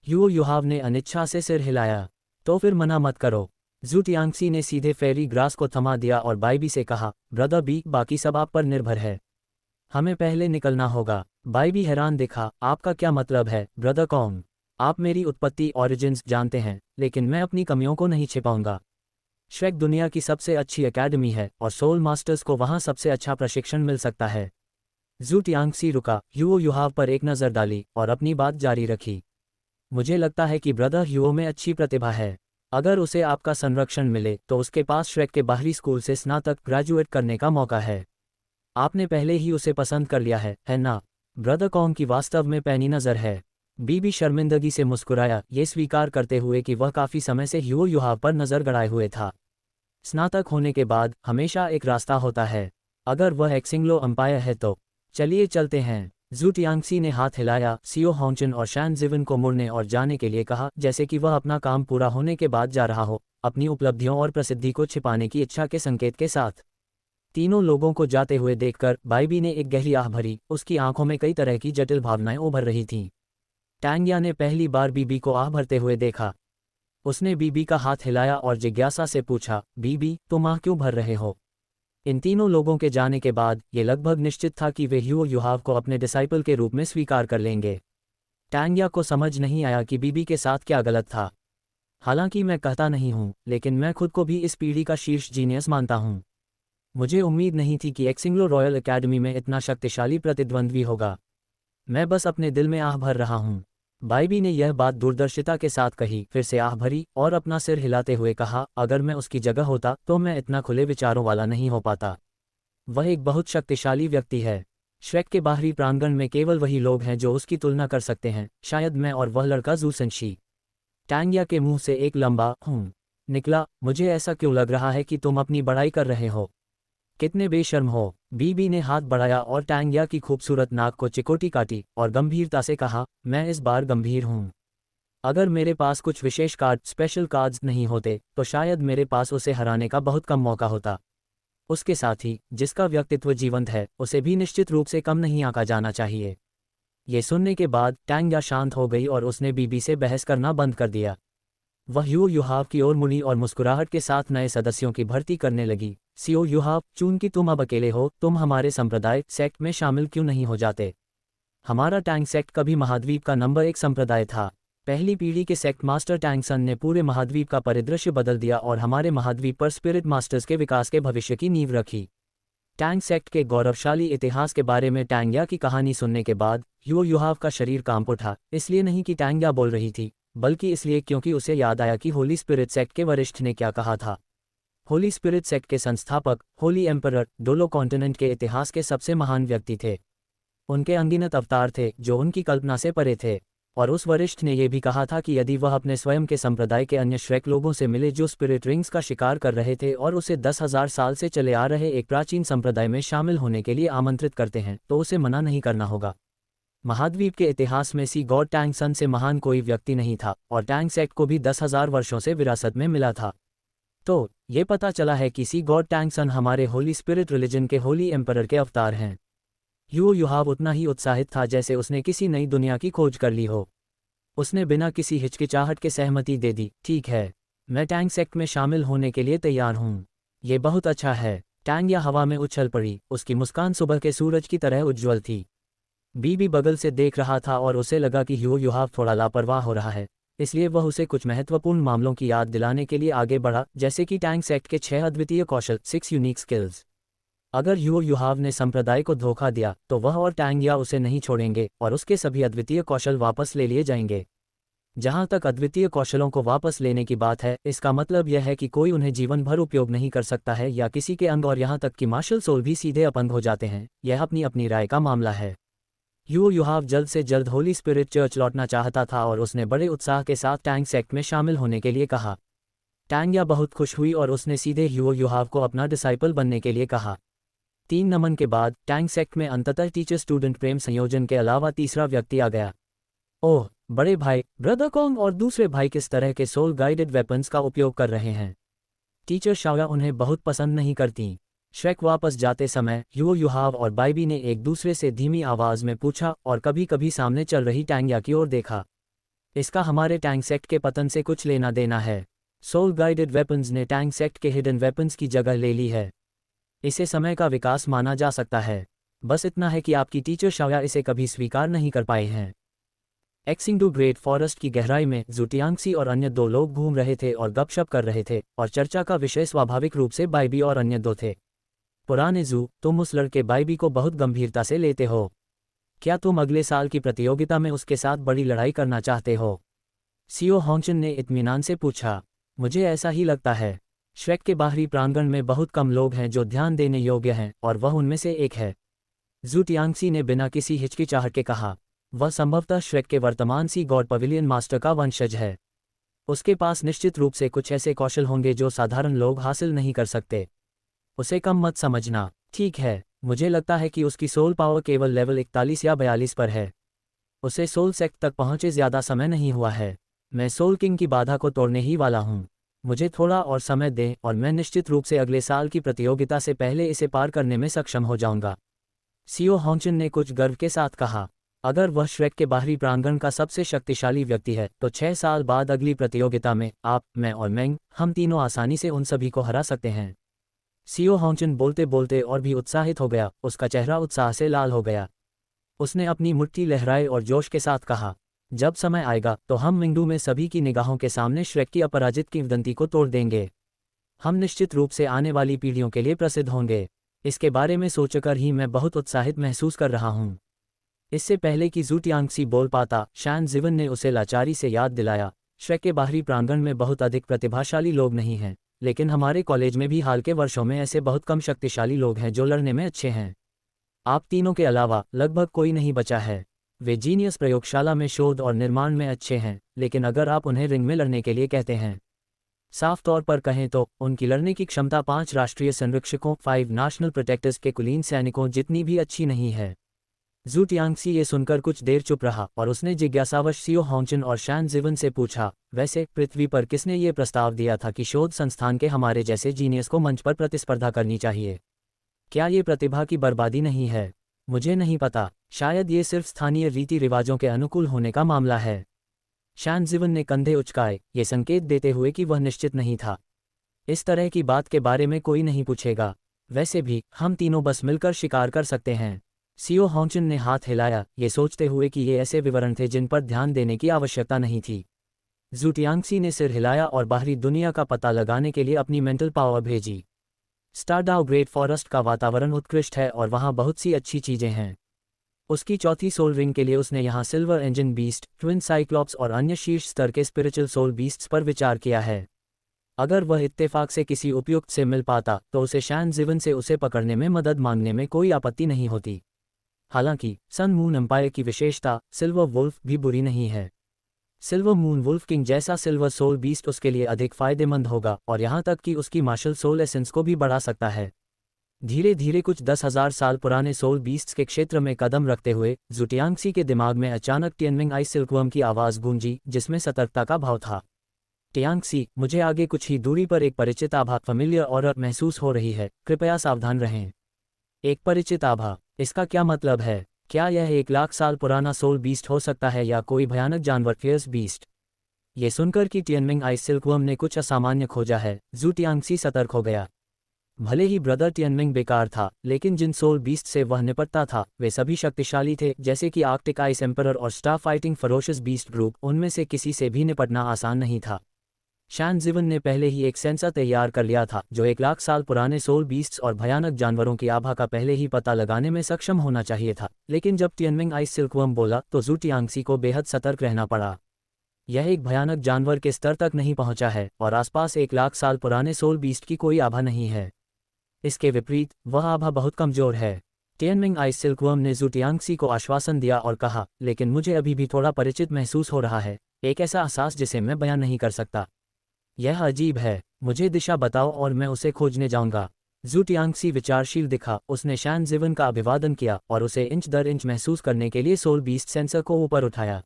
ह्यू युहाव ने अनिच्छा से सिर हिलाया। तो फिर मना मत करो। ज़ू तियांग्सी ने सीधे फेरी ग्रास को थमा दिया और बाइबी से कहा, ब्रदर बी, बाकी सब आप पर निर्भर है। हमें पहले निकलना होगा। बाइबी हैरान दिखा, आपका क्या मतलब है ब्रदर कॉन्ग? आप मेरी उत्पत्ति ऑरिजिन्स जानते हैं, लेकिन मैं अपनी कमियों को नहीं छिपाऊंगा। श्रेक दुनिया की सबसे अच्छी एकेडमी है और सोल मास्टर्स को वहां सबसे अच्छा प्रशिक्षण मिल सकता है। ज़ू तियांग्सी रुका, ह्यू युहाव पर एक नज़र डाली और अपनी बात जारी रखी। मुझे लगता है कि ब्रदर ह्यू में अच्छी प्रतिभा है। अगर उसे आपका संरक्षण मिले तो उसके पास श्रेक के बाहरी स्कूल से स्नातक ग्रेजुएट करने का मौका है। आपने पहले ही उसे पसंद कर लिया है ना? ब्रदर कॉन्ग की वास्तव में पैनी नज़र है। बीबी शर्मिंदगी से मुस्कुराया, ये स्वीकार करते हुए कि वह काफ़ी समय से ह्यू युहाव पर नज़र गड़ाए हुए था। स्नातक होने के बाद हमेशा एक रास्ता होता है। अगर वह एक्सिंग्लो एम्पायर है तो चलिए चलते हैं। ज़ू तियांग्सी ने हाथ हिलाया, सियो होंगचन और शैन जिवन को मुड़ने और जाने के लिए कहा, जैसे कि वह अपना काम पूरा होने के बाद जा रहा हो, अपनी उपलब्धियों और प्रसिद्धि को छिपाने की इच्छा के संकेत के साथ। तीनों लोगों को जाते हुए देखकर बाइबी ने एक गहरी आह भरी, उसकी आंखों में कई तरह की जटिल भावनाएं उभर रही थीं। टैंग्या ने पहली बार बीबी को आह भरते हुए देखा। उसने बीबी का हाथ हिलाया और जिज्ञासा से पूछा, बीबी, तुम आह क्यों भर रहे हो? इन तीनों लोगों के जाने के बाद ये लगभग निश्चित था कि वे ह्यू युहाव को अपने डिसाइपल के रूप में स्वीकार कर लेंगे। टैंग्या को समझ नहीं आया कि बीबी के साथ क्या गलत था। हालांकि मैं कहता नहीं हूँ, लेकिन मैं खुद को भी इस पीढ़ी का शीर्ष जीनियस मानता हूँ। मुझे उम्मीद नहीं थी कि एक्सिंग्लो रॉयल एकेडमी में इतना शक्तिशाली प्रतिद्वंद्वी होगा। मैं बस अपने दिल में आह भर रहा हूँ। बाइबी ने यह बात दूरदर्शिता के साथ कही, फिर से आह भरी और अपना सिर हिलाते हुए कहा, अगर मैं उसकी जगह होता तो मैं इतना खुले विचारों वाला नहीं हो पाता। वह एक बहुत शक्तिशाली व्यक्ति है। श्रेक के बाहरी प्रांगण में केवल वही लोग हैं जो उसकी तुलना कर सकते हैं, शायद मैं और वह लड़का ज़ू सेंशी। टैंग्या के मुंह से एक लंबा निकला। मुझे ऐसा क्यों लग रहा है कि तुम अपनी बड़ाई कर रहे हो? कितने बेशर्म हो। बीबी ने हाथ बढ़ाया और टैंग्या की खूबसूरत नाक को चिकोटी काटी और गंभीरता से कहा, मैं इस बार गंभीर हूँ। अगर मेरे पास कुछ विशेष कार्ड, स्पेशल कार्ड्स नहीं होते तो शायद मेरे पास उसे हराने का बहुत कम मौका होता। उसके साथ ही जिसका व्यक्तित्व जीवंत है, उसे भी निश्चित रूप से कम नहीं आंका जाना चाहिए। ये सुनने के बाद टैंग्या शांत हो गई और उसने बीबी से बहस करना बंद कर दिया। वह ह्यू युहाव की ओर मुड़ी और मुस्कुराहट के साथ नए सदस्यों की भर्ती करने लगी। सियो युहाव, चूंकि तुम अब अकेले हो, तुम हमारे संप्रदाय सेक्ट में शामिल क्यों नहीं हो जाते? हमारा टैंग सेक्ट कभी महाद्वीप का नंबर 1 संप्रदाय था। पहली पीढ़ी के सेक्ट मास्टर टैंगसन ने पूरे महाद्वीप का परिदृश्य बदल दिया और हमारे महाद्वीप पर स्पिरिट मास्टर्स के विकास के भविष्य की नींव रखी। टैंग सेक्ट के गौरवशाली इतिहास के बारे में टैंग्या की कहानी सुनने के बाद ह्यू युहाव का शरीर कांप उठा, इसलिए नहीं कि टैंग्या बोल रही थी, बल्कि इसलिए क्योंकि उसे याद आया कि होली स्पिरिट सेक्ट के वरिष्ठ ने क्या कहा था। होली स्पिरिट सेक्ट के संस्थापक, होली एम्परर, डोलो कॉन्टिनेंट के इतिहास के सबसे महान व्यक्ति थे। उनके अनगिनत अवतार थे जो उनकी कल्पना से परे थे। और उस वरिष्ठ ने यह भी कहा था कि यदि वह अपने स्वयं के संप्रदाय के अन्य श्रेक लोगों से मिले जो स्पिरिट रिंग्स का शिकार कर रहे थे और उसे 10,000 साल से चले आ रहे एक प्राचीन संप्रदाय में शामिल होने के लिए आमंत्रित करते हैं, तो उसे मना नहीं करना होगा। महाद्वीप के इतिहास में सी गॉड टैंगसन से महान कोई व्यक्ति नहीं था और टैंग सेक्ट को भी 10,000 वर्षों से विरासत में मिला था। तो ये पता चला है कि सी गॉड टैंगसन हमारे होली स्पिरिट रिलीजन के होली एम्परर के अवतार हैं। युओ युहाव उतना ही उत्साहित था जैसे उसने किसी नई दुनिया की खोज कर ली हो। उसने बिना किसी हिचकिचाहट के सहमति दे दी। ठीक है, मैं टैंग सेक्ट में शामिल होने के लिए तैयार हूँ। ये बहुत अच्छा है। टैंग या हवा में उछल पड़ी, उसकी मुस्कान सुबह के सूरज की तरह उज्ज्वल थी। बीबी बगल से देख रहा था और उसे लगा कि युओ युहाव थोड़ा लापरवाह हो रहा है, इसलिए वह उसे कुछ महत्वपूर्ण मामलों की याद दिलाने के लिए आगे बढ़ा, जैसे कि टैंग सेक्ट के 6 अद्वितीय कौशल, 6 यूनिक स्किल्स। अगर युओ युहाव ने संप्रदाय को धोखा दिया तो वह और टैंग या उसे नहीं छोड़ेंगे और उसके सभी अद्वितीय कौशल वापस ले लिए जाएंगे। जहां तक अद्वितीय कौशलों को वापस लेने की बात है, इसका मतलब यह है कि कोई उन्हें जीवन भर उपयोग नहीं कर सकता है या किसी के अंग, और यहां तक कि मार्शल सोल भी सीधे अपंग हो जाते हैं। यह अपनी अपनी राय का मामला है। युओ युहाव जल्द से जल्द होली स्पिरिट चर्च लौटना चाहता था और उसने बड़े उत्साह के साथ टैंग सेक्ट में शामिल होने के लिए कहा। टैंग बहुत खुश हुई और उसने सीधे युओ युहाव को अपना डिसाइपल बनने के लिए कहा। 3 नमन के बाद टैंग सेक्ट में अंततः टीचर स्टूडेंट प्रेम संयोजन के अलावा तीसरा व्यक्ति आ गया। ओह, बड़े भाई ब्रदर कॉन्ग और दूसरे भाई किस तरह के सोल गाइडेड वेपन्स का उपयोग कर रहे हैं? टीचर शाओया उन्हें बहुत पसंद नहीं करती। श्रेक वापस जाते समय युओ युहाव और बाइबी ने एक दूसरे से धीमी आवाज में पूछा और कभी कभी सामने चल रही टैंग की ओर देखा। इसका हमारे टैंग सेक्ट के पतन से कुछ लेना देना है। सोल गाइडेड वेपन्स ने टैंग सेक्ट के हिडन वेपन्स की जगह ले ली है। इसे समय का विकास माना जा सकता है। बस इतना है कि आपकी टीचर शाओया इसे कभी स्वीकार नहीं कर पाए हैं। एक्सिंगडू ग्रेट फॉरेस्ट की गहराई में जुटियांगसी और अन्य 2 लोग घूम रहे थे और गपशप कर रहे थे, और चर्चा का विषय स्वाभाविक रूप से बाइबी और अन्य 2 थे। पुराने जू, तुम उस लड़के बाइबी को बहुत गंभीरता से लेते हो। क्या तुम अगले साल की प्रतियोगिता में उसके साथ बड़ी लड़ाई करना चाहते हो? सीओ होंगचन ने इत्मीनान से पूछा। मुझे ऐसा ही लगता है। श्रेक के बाहरी प्रांगण में बहुत कम लोग हैं जो ध्यान देने योग्य हैं, और वह उनमें से एक है। जू टियांगसी ने बिना किसी हिचकिचाहट के कहा। वह संभवतः श्रेक के वर्तमान सी गॉड पवेलियन मास्टर का वंशज है। उसके पास निश्चित रूप से कुछ ऐसे कौशल होंगे जो साधारण लोग हासिल नहीं कर सकते। उसे कम मत समझना। ठीक है, मुझे लगता है कि उसकी सोल पावर केवल लेवल 41 या 42 पर है। उसे सोल सेक्ट तक पहुंचे ज़्यादा समय नहीं हुआ है। मैं सोल किंग की बाधा को तोड़ने ही वाला हूं। मुझे थोड़ा और समय दें और मैं निश्चित रूप से अगले साल की प्रतियोगिता से पहले इसे पार करने में सक्षम हो जाऊंगा। सीओ होंगचन ने कुछ गर्व के साथ कहा। अगर वह श्रेक के बाहरी प्रांगण का सबसे शक्तिशाली व्यक्ति है तो 6 साल बाद अगली प्रतियोगिता में आप, मैं और मेंग, हम तीनों आसानी से उन सभी को हरा सकते हैं। सीओ होंगचन बोलते बोलते और भी उत्साहित हो गया। उसका चेहरा उत्साह से लाल हो गया। उसने अपनी मुट्ठी लहराए और जोश के साथ कहा, जब समय आएगा तो हम मिंगडू में सभी की निगाहों के सामने श्रेक की अपराजित किंवदंती को तोड़ देंगे। हम निश्चित रूप से आने वाली पीढ़ियों के लिए प्रसिद्ध होंगे। इसके बारे में सोचकर ही मैं बहुत उत्साहित महसूस कर रहा हूँ। इससे पहले कि जू टियांगसी बोल पाता, शैन जिवन ने उसे लाचारी से याद दिलाया, श्रेक के बाहरी प्रांगण में बहुत अधिक प्रतिभाशाली लोग नहीं हैं, लेकिन हमारे कॉलेज में भी हाल के वर्षों में ऐसे बहुत कम शक्तिशाली लोग हैं जो लड़ने में अच्छे हैं। आप तीनों के अलावा लगभग कोई नहीं बचा है। वे जीनियस प्रयोगशाला में शोध और निर्माण में अच्छे हैं, लेकिन अगर आप उन्हें रिंग में लड़ने के लिए कहते हैं, साफ तौर पर कहें तो उनकी लड़ने की क्षमता 5 राष्ट्रीय संरक्षकों, 5 नेशनल प्रोटेक्टर्स के कुलीन सैनिकों जितनी भी अच्छी नहीं है। जू टियांगसी ये सुनकर कुछ देर चुप रहा और उसने जिज्ञासावश सीओ होंगचन और शैन जिवन से पूछा, वैसे पृथ्वी पर किसने ये प्रस्ताव दिया था कि शोध संस्थान के हमारे जैसे जीनियस को मंच पर प्रतिस्पर्धा करनी चाहिए? क्या ये प्रतिभा की बर्बादी नहीं है? मुझे नहीं पता। शायद ये सिर्फ स्थानीय रीति रिवाजों के अनुकूल होने का मामला है। शैन जिवन ने कंधे उचकाए, ये संकेत देते हुए कि वह निश्चित नहीं था। इस तरह की बात के बारे में कोई नहीं पूछेगा। वैसे भी हम तीनों बस मिलकर शिकार कर सकते हैं। सीओ होंगचन ने हाथ हिलाया, ये सोचते हुए कि ये ऐसे विवरण थे जिन पर ध्यान देने की आवश्यकता नहीं थी। जू टियांगसी ने सिर हिलाया और बाहरी दुनिया का पता लगाने के लिए अपनी मेंटल पावर भेजी। स्टारडाउ ग्रेट फॉरेस्ट का वातावरण उत्कृष्ट है और वहाँ बहुत सी अच्छी चीज़ें हैं। उसकी चौथी सोल रिंग के लिए उसने यहाँ silver engine beast, twin Cyclops और अन्य शीर्ष स्तर के स्पिरिचुअल सोल बीस्ट्स पर विचार किया है। अगर वह इत्तेफाक से किसी उपयुक्त से मिल पाता तो उसे शैन जिवन से उसे पकड़ने में मदद मांगने में कोई आपत्ति नहीं होती। हालांकि सन मून एम्पायर की विशेषता सिल्वर वुल्फ भी बुरी नहीं है। सिल्वर मून वुल्फ किंग जैसा सिल्वर सोल बीस्ट उसके लिए अधिक फायदेमंद होगा और यहाँ तक कि उसकी मार्शल सोल एसेंस को भी बढ़ा सकता है। धीरे धीरे कुछ 10,000 साल पुराने सोल बीस्ट्स के क्षेत्र में कदम रखते हुए जू टियांगसी के दिमाग में अचानक टियनमिंग आई सिल्कवर्म की आवाज़ गूंजी, जिसमें सतर्कता का भाव था। टियांगसी, मुझे आगे कुछ ही दूरी पर एक परिचित आभा, फैमिलियर ऑरर महसूस हो रही है, कृपया सावधान रहें। एक परिचित आभा। इसका क्या मतलब है? क्या यह 1 लाख साल पुराना सोल बीस्ट हो सकता है या कोई भयानक जानवर फियर्स बीस्ट? ये सुनकर कि टियनमिंग आइस सिल्कवर्म ने कुछ असामान्य खोजा है, जू टियांगसी सतर्क हो गया। भले ही ब्रदर टियनमिंग बेकार था, लेकिन जिन सोल बीस्ट से वह निपटता था वे सभी शक्तिशाली थे, जैसे कि आर्कटिक आइस एम्परर और स्टार फाइटिंग फरोशियस बीस्ट ग्रुप। उनमें से किसी से भी निपटना आसान नहीं था। शैन जिवन ने पहले ही एक सेंसर तैयार कर लिया था जो 1 लाख साल पुराने सोल बीस्ट्स और भयानक जानवरों की आभा का पहले ही पता लगाने में सक्षम होना चाहिए था। लेकिन जब टियनमिंग आइस सिल्कवर्म बोला तो जू टियांगसी को बेहद सतर्क रहना पड़ा। यह एक भयानक जानवर के स्तर तक नहीं पहुंचा है और आसपास 1 लाख साल पुराने सोल बीस्ट की कोई आभा नहीं है। इसके विपरीत वह आभा बहुत कमजोर है। टियनमिंग आइस सिल्कवर्म ने जू टियांगसी को आश्वासन दिया और कहा, लेकिन मुझे अभी भी थोड़ा परिचित महसूस हो रहा है, एक ऐसा एहसास जिसे मैं बयान नहीं कर सकता। यह अजीब है, मुझे दिशा बताओ और मैं उसे खोजने जाऊंगा। जू टियांगसी विचारशील दिखा। उसने शैन जिवन का अभिवादन किया और उसे इंच दर इंच महसूस करने के लिए सोल बीस्ट सेंसर को ऊपर उठाया।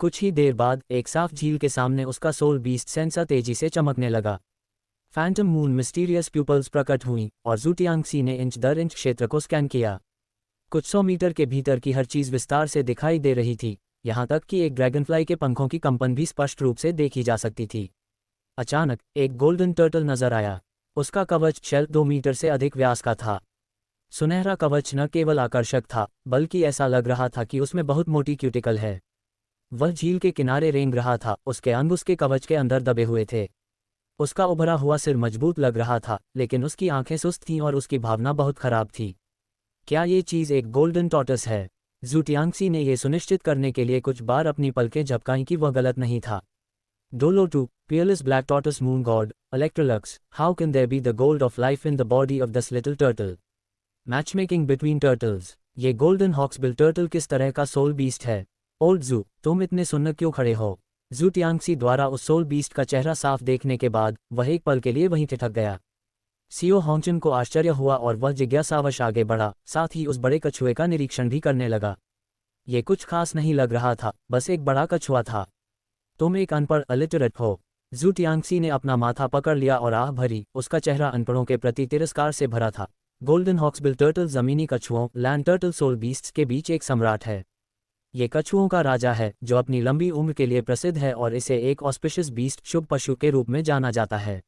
कुछ ही देर बाद एक साफ झील के सामने उसका सोल बीस्ट सेंसर तेजी से चमकने लगा। फैंटम मून मिस्टीरियस प्यूपल्स प्रकट हुई और जू टियांगसी ने इंच दर इंच क्षेत्र को स्कैन किया। कुछ 100 मीटर के भीतर की हर चीज विस्तार से दिखाई दे रही थी, यहाँ तक कि एक ड्रैगनफ्लाई के पंखों की कंपन भी स्पष्ट रूप से देखी जा सकती थी। अचानक एक गोल्डन टर्टल नजर आया। उसका कवच शेल 2 मीटर से अधिक व्यास का था। सुनहरा कवच न केवल आकर्षक था, बल्कि ऐसा लग रहा था कि उसमें बहुत मोटी क्यूटिकल है। वह झील के किनारे रेंग रहा था, उसके अंग उसके कवच के अंदर दबे हुए थे। उसका उभरा हुआ सिर मजबूत लग रहा था, लेकिन उसकी आंखें सुस्त थीं और उसकी भावना बहुत खराब थी। क्या ये चीज़ एक गोल्डन टॉर्टस है? जू टियांगसी ने यह सुनिश्चित करने के लिए कुछ बार अपनी पलकें झपकाईं कि वह गलत नहीं था। Dolo2, peerless black tortoise moon god, Electrolux, how can there be the gold of life in the body of this little turtle? Matchmaking between turtles. ये गोल्डन हॉक्सबिल टर्टल किस तरह का सोल बीस्ट है? ओल्ड जू, तुम इतने सुन्न क्यों खड़े हो? जू टियांगसी द्वारा उस सोल बीस्ट का चेहरा साफ देखने के बाद वह एक पल के लिए वहीं ठिठक गया। सियो होंगचन को आश्चर्य हुआ और वह जिज्ञासावश आगे बढ़ा, साथ ही उस बड़े कछुए का निरीक्षण भी करने लगा। ये कुछ खास नहीं लग रहा था, बस एक बड़ा कछुआ था। तुम एक अनपढ़ अलिटरेट हो। जू टियांगसी ने अपना माथा पकड़ लिया और आह भरी। उसका चेहरा अनपढ़ों के प्रति तिरस्कार से भरा था। गोल्डन हॉक्सबिल टर्टल जमीनी कछुओं लैंड टर्टल सोल बीस्ट्स के बीच एक सम्राट है। ये कछुओं का राजा है जो अपनी लंबी उम्र के लिए प्रसिद्ध है और इसे एक ऑस्पिशियस बीस्ट शुभ पशु के रूप में जाना जाता है।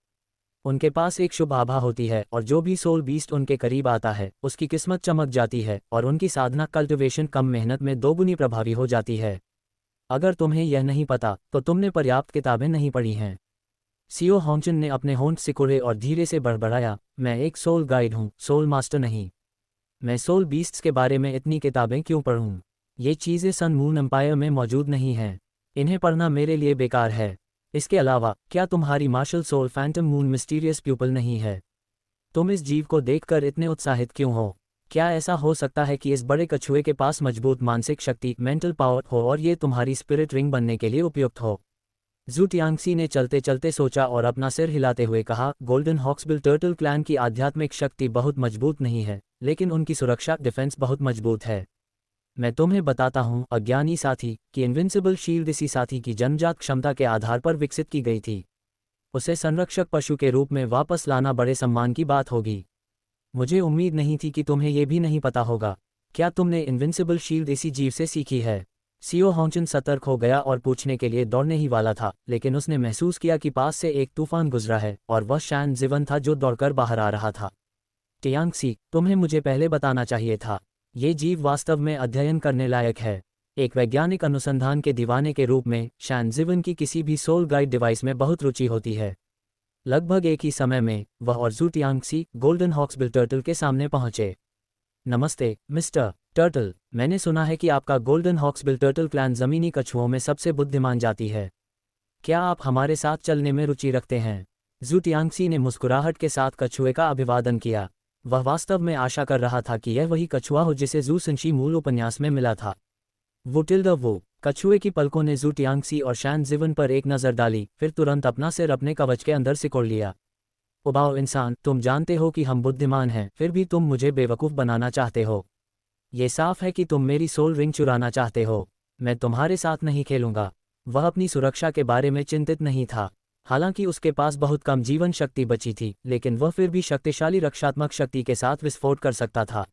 उनके पास एक शुभ आभा होती है और जो भी सोल बीस्ट उनके करीब आता है उसकी किस्मत चमक जाती है और उनकी साधना कल्टिवेशन कम मेहनत में दोगुनी प्रभावी हो जाती है। अगर तुम्हें यह नहीं पता तो तुमने पर्याप्त किताबें नहीं पढ़ी हैं। सियो होंगचन ने अपने होंठ सिकुड़े और धीरे से बड़बड़ाया, मैं एक सोल गाइड हूँ, सोल मास्टर नहीं। मैं सोल बीस्ट्स के बारे में इतनी किताबें क्यों पढ़ूँ? ये चीज़ें सन मून एम्पायर में मौजूद नहीं हैं। इन्हें पढ़ना मेरे लिए बेकार है। इसके अलावा क्या तुम्हारी martial soul phantom moon mysterious pupil नहीं है? तुम इस जीव को देखकर इतने उत्साहित क्यों हो? क्या ऐसा हो सकता है कि इस बड़े कछुए के पास मजबूत मानसिक शक्ति मेंटल पावर हो और ये तुम्हारी स्पिरिट रिंग बनने के लिए उपयुक्त हो? जू टियांगसी ने चलते चलते सोचा और अपना सिर हिलाते हुए कहा, गोल्डन हॉक्सबिल टर्टल क्लैन की आध्यात्मिक शक्ति बहुत मजबूत नहीं है, लेकिन उनकी सुरक्षा डिफेंस बहुत मजबूत है। मैं तुम्हें बताता हूँ अज्ञानी साथी कि इनविंसिबल शील्ड इसी साथी की जन्मजात क्षमता के आधार पर विकसित की गई थी। उसे संरक्षक पशु के रूप में वापस लाना बड़े सम्मान की बात होगी। मुझे उम्मीद नहीं थी कि तुम्हें यह भी नहीं पता होगा। क्या तुमने इनविंसिबल शील्ड इसी जीव से सीखी है? सियो होंगचन सतर्क हो गया और पूछने के लिए दौड़ने ही वाला था, लेकिन उसने महसूस किया कि पास से एक तूफान गुजरा है और वह शैन जिवन था जो दौड़कर बाहर आ रहा था। टियांगसी, तुम्हें मुझे पहले बताना चाहिए था। ये जीव वास्तव में अध्ययन करने लायक है। एक वैज्ञानिक अनुसंधान के दीवाने के रूप में शैन जिवन की किसी भी सोल गाइड डिवाइस में बहुत रुचि होती है। लगभग एक ही समय में वह और जू टियांगसी गोल्डन हॉक्सबिल टर्टल के सामने पहुंचे। नमस्ते मिस्टर टर्टल, मैंने सुना है कि आपका गोल्डन हॉक्सबिल टर्टल क्लैन ज़मीनी कछुओं में सबसे बुद्धिमान जाति है। क्या आप हमारे साथ चलने में रुचि रखते हैं? जू टियांगसी ने मुस्कुराहट के साथ कछुए का अभिवादन किया। वह वास्तव में आशा कर रहा था कि यह वही कछुआ हो जिसे जू सिंशी मूल उपन्यास में मिला था। वो कछुए की पलकों ने जू टियांगसी और शैन जिवन पर एक नज़र डाली, फिर तुरंत अपना सिर अपने कवच के अंदर सिकोड़ लिया। उबाऊ इंसान, तुम जानते हो कि हम बुद्धिमान हैं, फिर भी तुम मुझे बेवकूफ़ बनाना चाहते हो। ये साफ है कि तुम मेरी सोल रिंग चुराना चाहते हो। मैं तुम्हारे साथ नहीं खेलूंगा। वह अपनी सुरक्षा के बारे में चिंतित नहीं था। हालांकि उसके पास बहुत कम जीवन शक्ति बची थी, लेकिन वह फिर भी शक्तिशाली रक्षात्मक शक्ति के साथ विस्फोट कर सकता था।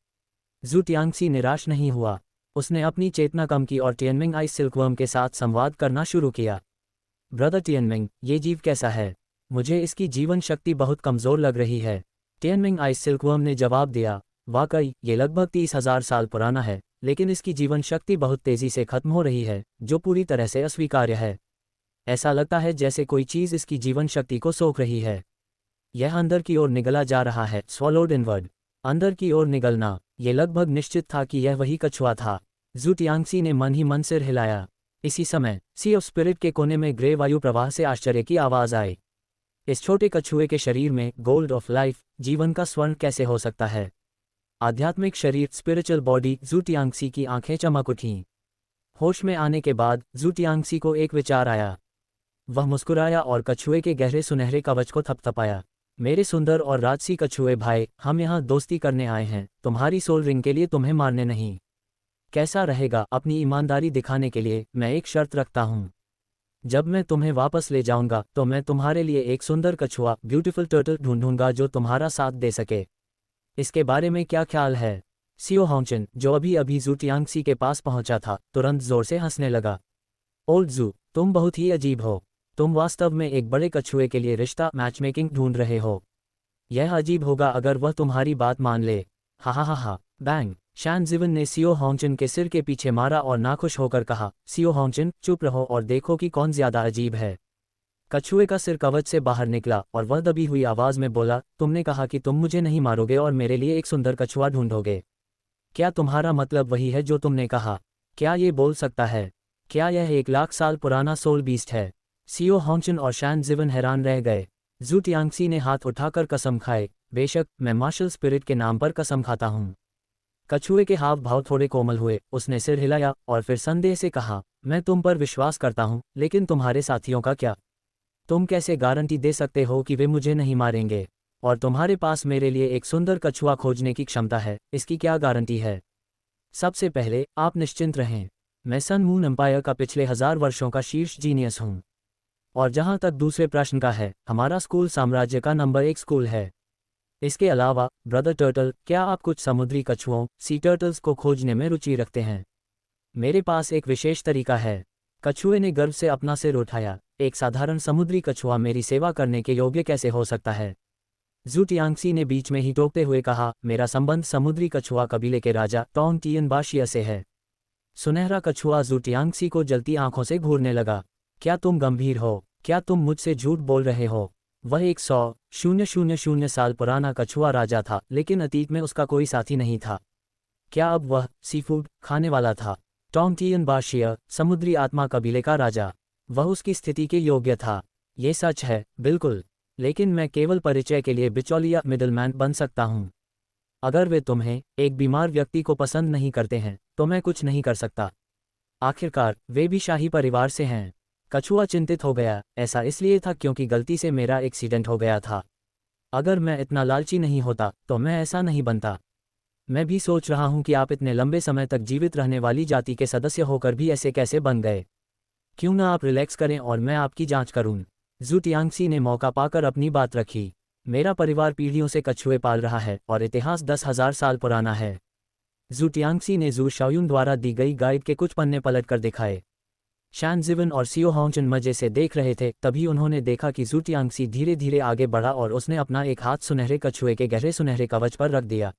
जू टियांगसी निराश नहीं हुआ। उसने अपनी चेतना कम की और टियनमिंग आइस सिल्कवर्म के साथ संवाद करना शुरू किया। ब्रदर टियनमिंग, ये जीव कैसा है? मुझे इसकी जीवन शक्ति बहुत कमज़ोर लग रही है। टियनमिंग आइस सिल्कवर्म ने जवाब दिया, वाकई ये लगभग 30,000 साल पुराना है, लेकिन इसकी जीवन शक्ति बहुत तेज़ी से खत्म हो रही है, जो पूरी तरह से अस्वीकार्य है। ऐसा लगता है जैसे कोई चीज़ इसकी जीवन शक्ति को सोख रही है। यह अंदर की ओर निगला जा रहा है, स्वॉलोड इनवर्ड। अंदर की ओर निगलना, ये लगभग निश्चित था कि यह वही कछुआ था। जू टियांगसी ने मन ही मन सिर हिलाया। इसी समय सी ऑफ स्पिरिट के कोने में ग्रे वायु प्रवाह से आश्चर्य की आवाज़ आई। इस छोटे कछुए के शरीर में गोल्ड ऑफ लाइफ, जीवन का स्वर्ण कैसे हो सकता है? आध्यात्मिक शरीर, स्पिरिचुअल बॉडी। जू टियांगसी की आंखें चमक उठीं। होश में आने के बाद जू टियांगसी को एक विचार आया। वह मुस्कुराया और कछुए के गहरे सुनहरे कवच को थपथपाया। मेरे सुंदर और राजसी कछुए भाई, हम यहाँ दोस्ती करने आए हैं, तुम्हारी सोल रिंग के लिए, तुम्हें मारने नहीं। कैसा रहेगा? अपनी ईमानदारी दिखाने के लिए मैं एक शर्त रखता हूँ। जब मैं तुम्हें वापस ले जाऊंगा तो मैं तुम्हारे लिए एक सुंदर कछुआ, ब्यूटीफुल टर्टल ढूंढूंगा जो तुम्हारा साथ दे सके। इसके बारे में क्या ख्याल है? सियो होंगचन, जो अभी अभी जू टियांगसी के पास पहुंचा था, तुरंत जोर से हंसने लगा। ओल्ड जू, तुम बहुत ही अजीब हो। तुम वास्तव में एक बड़े कछुए के लिए रिश्ता मैचमेकिंग ढूंढ रहे हो। यह अजीब होगा अगर वह तुम्हारी बात मान ले। हा हा हा हा। बैंग। शैन जिवन ने सियो होंगचन के सिर के पीछे मारा और नाखुश होकर कहा, सियो होंगचन, चुप रहो और देखो कि कौन ज्यादा अजीब है। कछुए का सिर कवच से बाहर निकला और वह दबी हुई आवाज में बोला, तुमने कहा कि तुम मुझे नहीं मारोगे और मेरे लिए एक सुंदर कछुआ ढूंढोगे। क्या तुम्हारा मतलब वही है जो तुमने कहा? क्या ये बोल सकता है? क्या यह 1,00,000 साल पुराना सोल बीस्ट है? सियो होंगचन और शैन जिवन हैरान रह गए। जू टियांगसी ने हाथ उठाकर कसम खाए, बेशक, मैं मार्शल स्पिरिट के नाम पर कसम खाता हूँ। कछुए के हाव भाव थोड़े कोमल हुए, उसने सिर हिलाया और फिर संदेह से कहा, मैं तुम पर विश्वास करता हूँ, लेकिन तुम्हारे साथियों का क्या? तुम कैसे गारंटी दे सकते हो कि वे मुझे नहीं मारेंगे? और तुम्हारे पास मेरे लिए एक सुंदर कछुआ खोजने की क्षमता है, इसकी क्या गारंटी है? सबसे पहले आप निश्चिंत रहें, मैं सन मून एम्पायर का पिछले 1000 वर्षों का शीर्ष जीनियस हूँ। और जहाँ तक दूसरे प्रश्न का है, हमारा स्कूल साम्राज्य का नंबर 1 स्कूल है। इसके अलावा ब्रदर टर्टल, क्या आप कुछ समुद्री कछुओं, सी टर्टल्स को खोजने में रुचि रखते हैं? मेरे पास एक विशेष तरीका है। कछुए ने गर्व से अपना सिर उठाया, एक साधारण समुद्री कछुआ मेरी सेवा करने के योग्य कैसे हो सकता है? जू टियांगसी ने बीच में ही टोकते हुए कहा, मेरा संबंध समुद्री कछुआ कबीले के राजा टोंग टियन बाशिया से है। सुनहरा कछुआ जू टियांगसी को जलती आंखों से घूरने लगा। क्या तुम गंभीर हो? क्या तुम मुझसे झूठ बोल रहे हो? वह 100,000 साल पुराना कछुआ राजा था, लेकिन अतीत में उसका कोई साथी नहीं था। क्या अब वह सीफूड खाने वाला था? टोंग टियन बाशिया, समुद्री आत्मा कबीले का राजा, वह उसकी स्थिति के योग्य था। ये सच है, बिल्कुल। लेकिन मैं केवल परिचय के लिए बिचौलिया, मिडलमैन बन सकता हूँ। अगर वे तुम्हें, एक बीमार व्यक्ति को पसंद नहीं करते हैं, तो मैं कुछ नहीं कर सकता। आखिरकार वे भी शाही परिवार से हैं। कछुआ चिंतित हो गया, ऐसा इसलिए था क्योंकि गलती से मेरा एक्सीडेंट हो गया था। अगर मैं इतना लालची नहीं होता तो मैं ऐसा नहीं बनता। मैं भी सोच रहा हूं कि आप इतने लंबे समय तक जीवित रहने वाली जाति के सदस्य होकर भी ऐसे कैसे बन गए। क्यों ना आप रिलैक्स करें और मैं आपकी जांच करूं। जू टियांगसी ने मौका पाकर अपनी बात रखी। मेरा परिवार पीढ़ियों से कछुए पाल रहा है और इतिहास 10,000 साल पुराना है। जू टियांगसी ने जू शाओयुन द्वारा दी गई गाइड के कुछ पन्ने पलटकर दिखाए। शैन जिवन और सियो होंगचन मजे से देख रहे थे, तभी उन्होंने देखा कि जू टियांगसी धीरे धीरे आगे बढ़ा और उसने अपना एक हाथ सुनहरे कछुए के गहरे सुनहरे कवच पर रख दिया।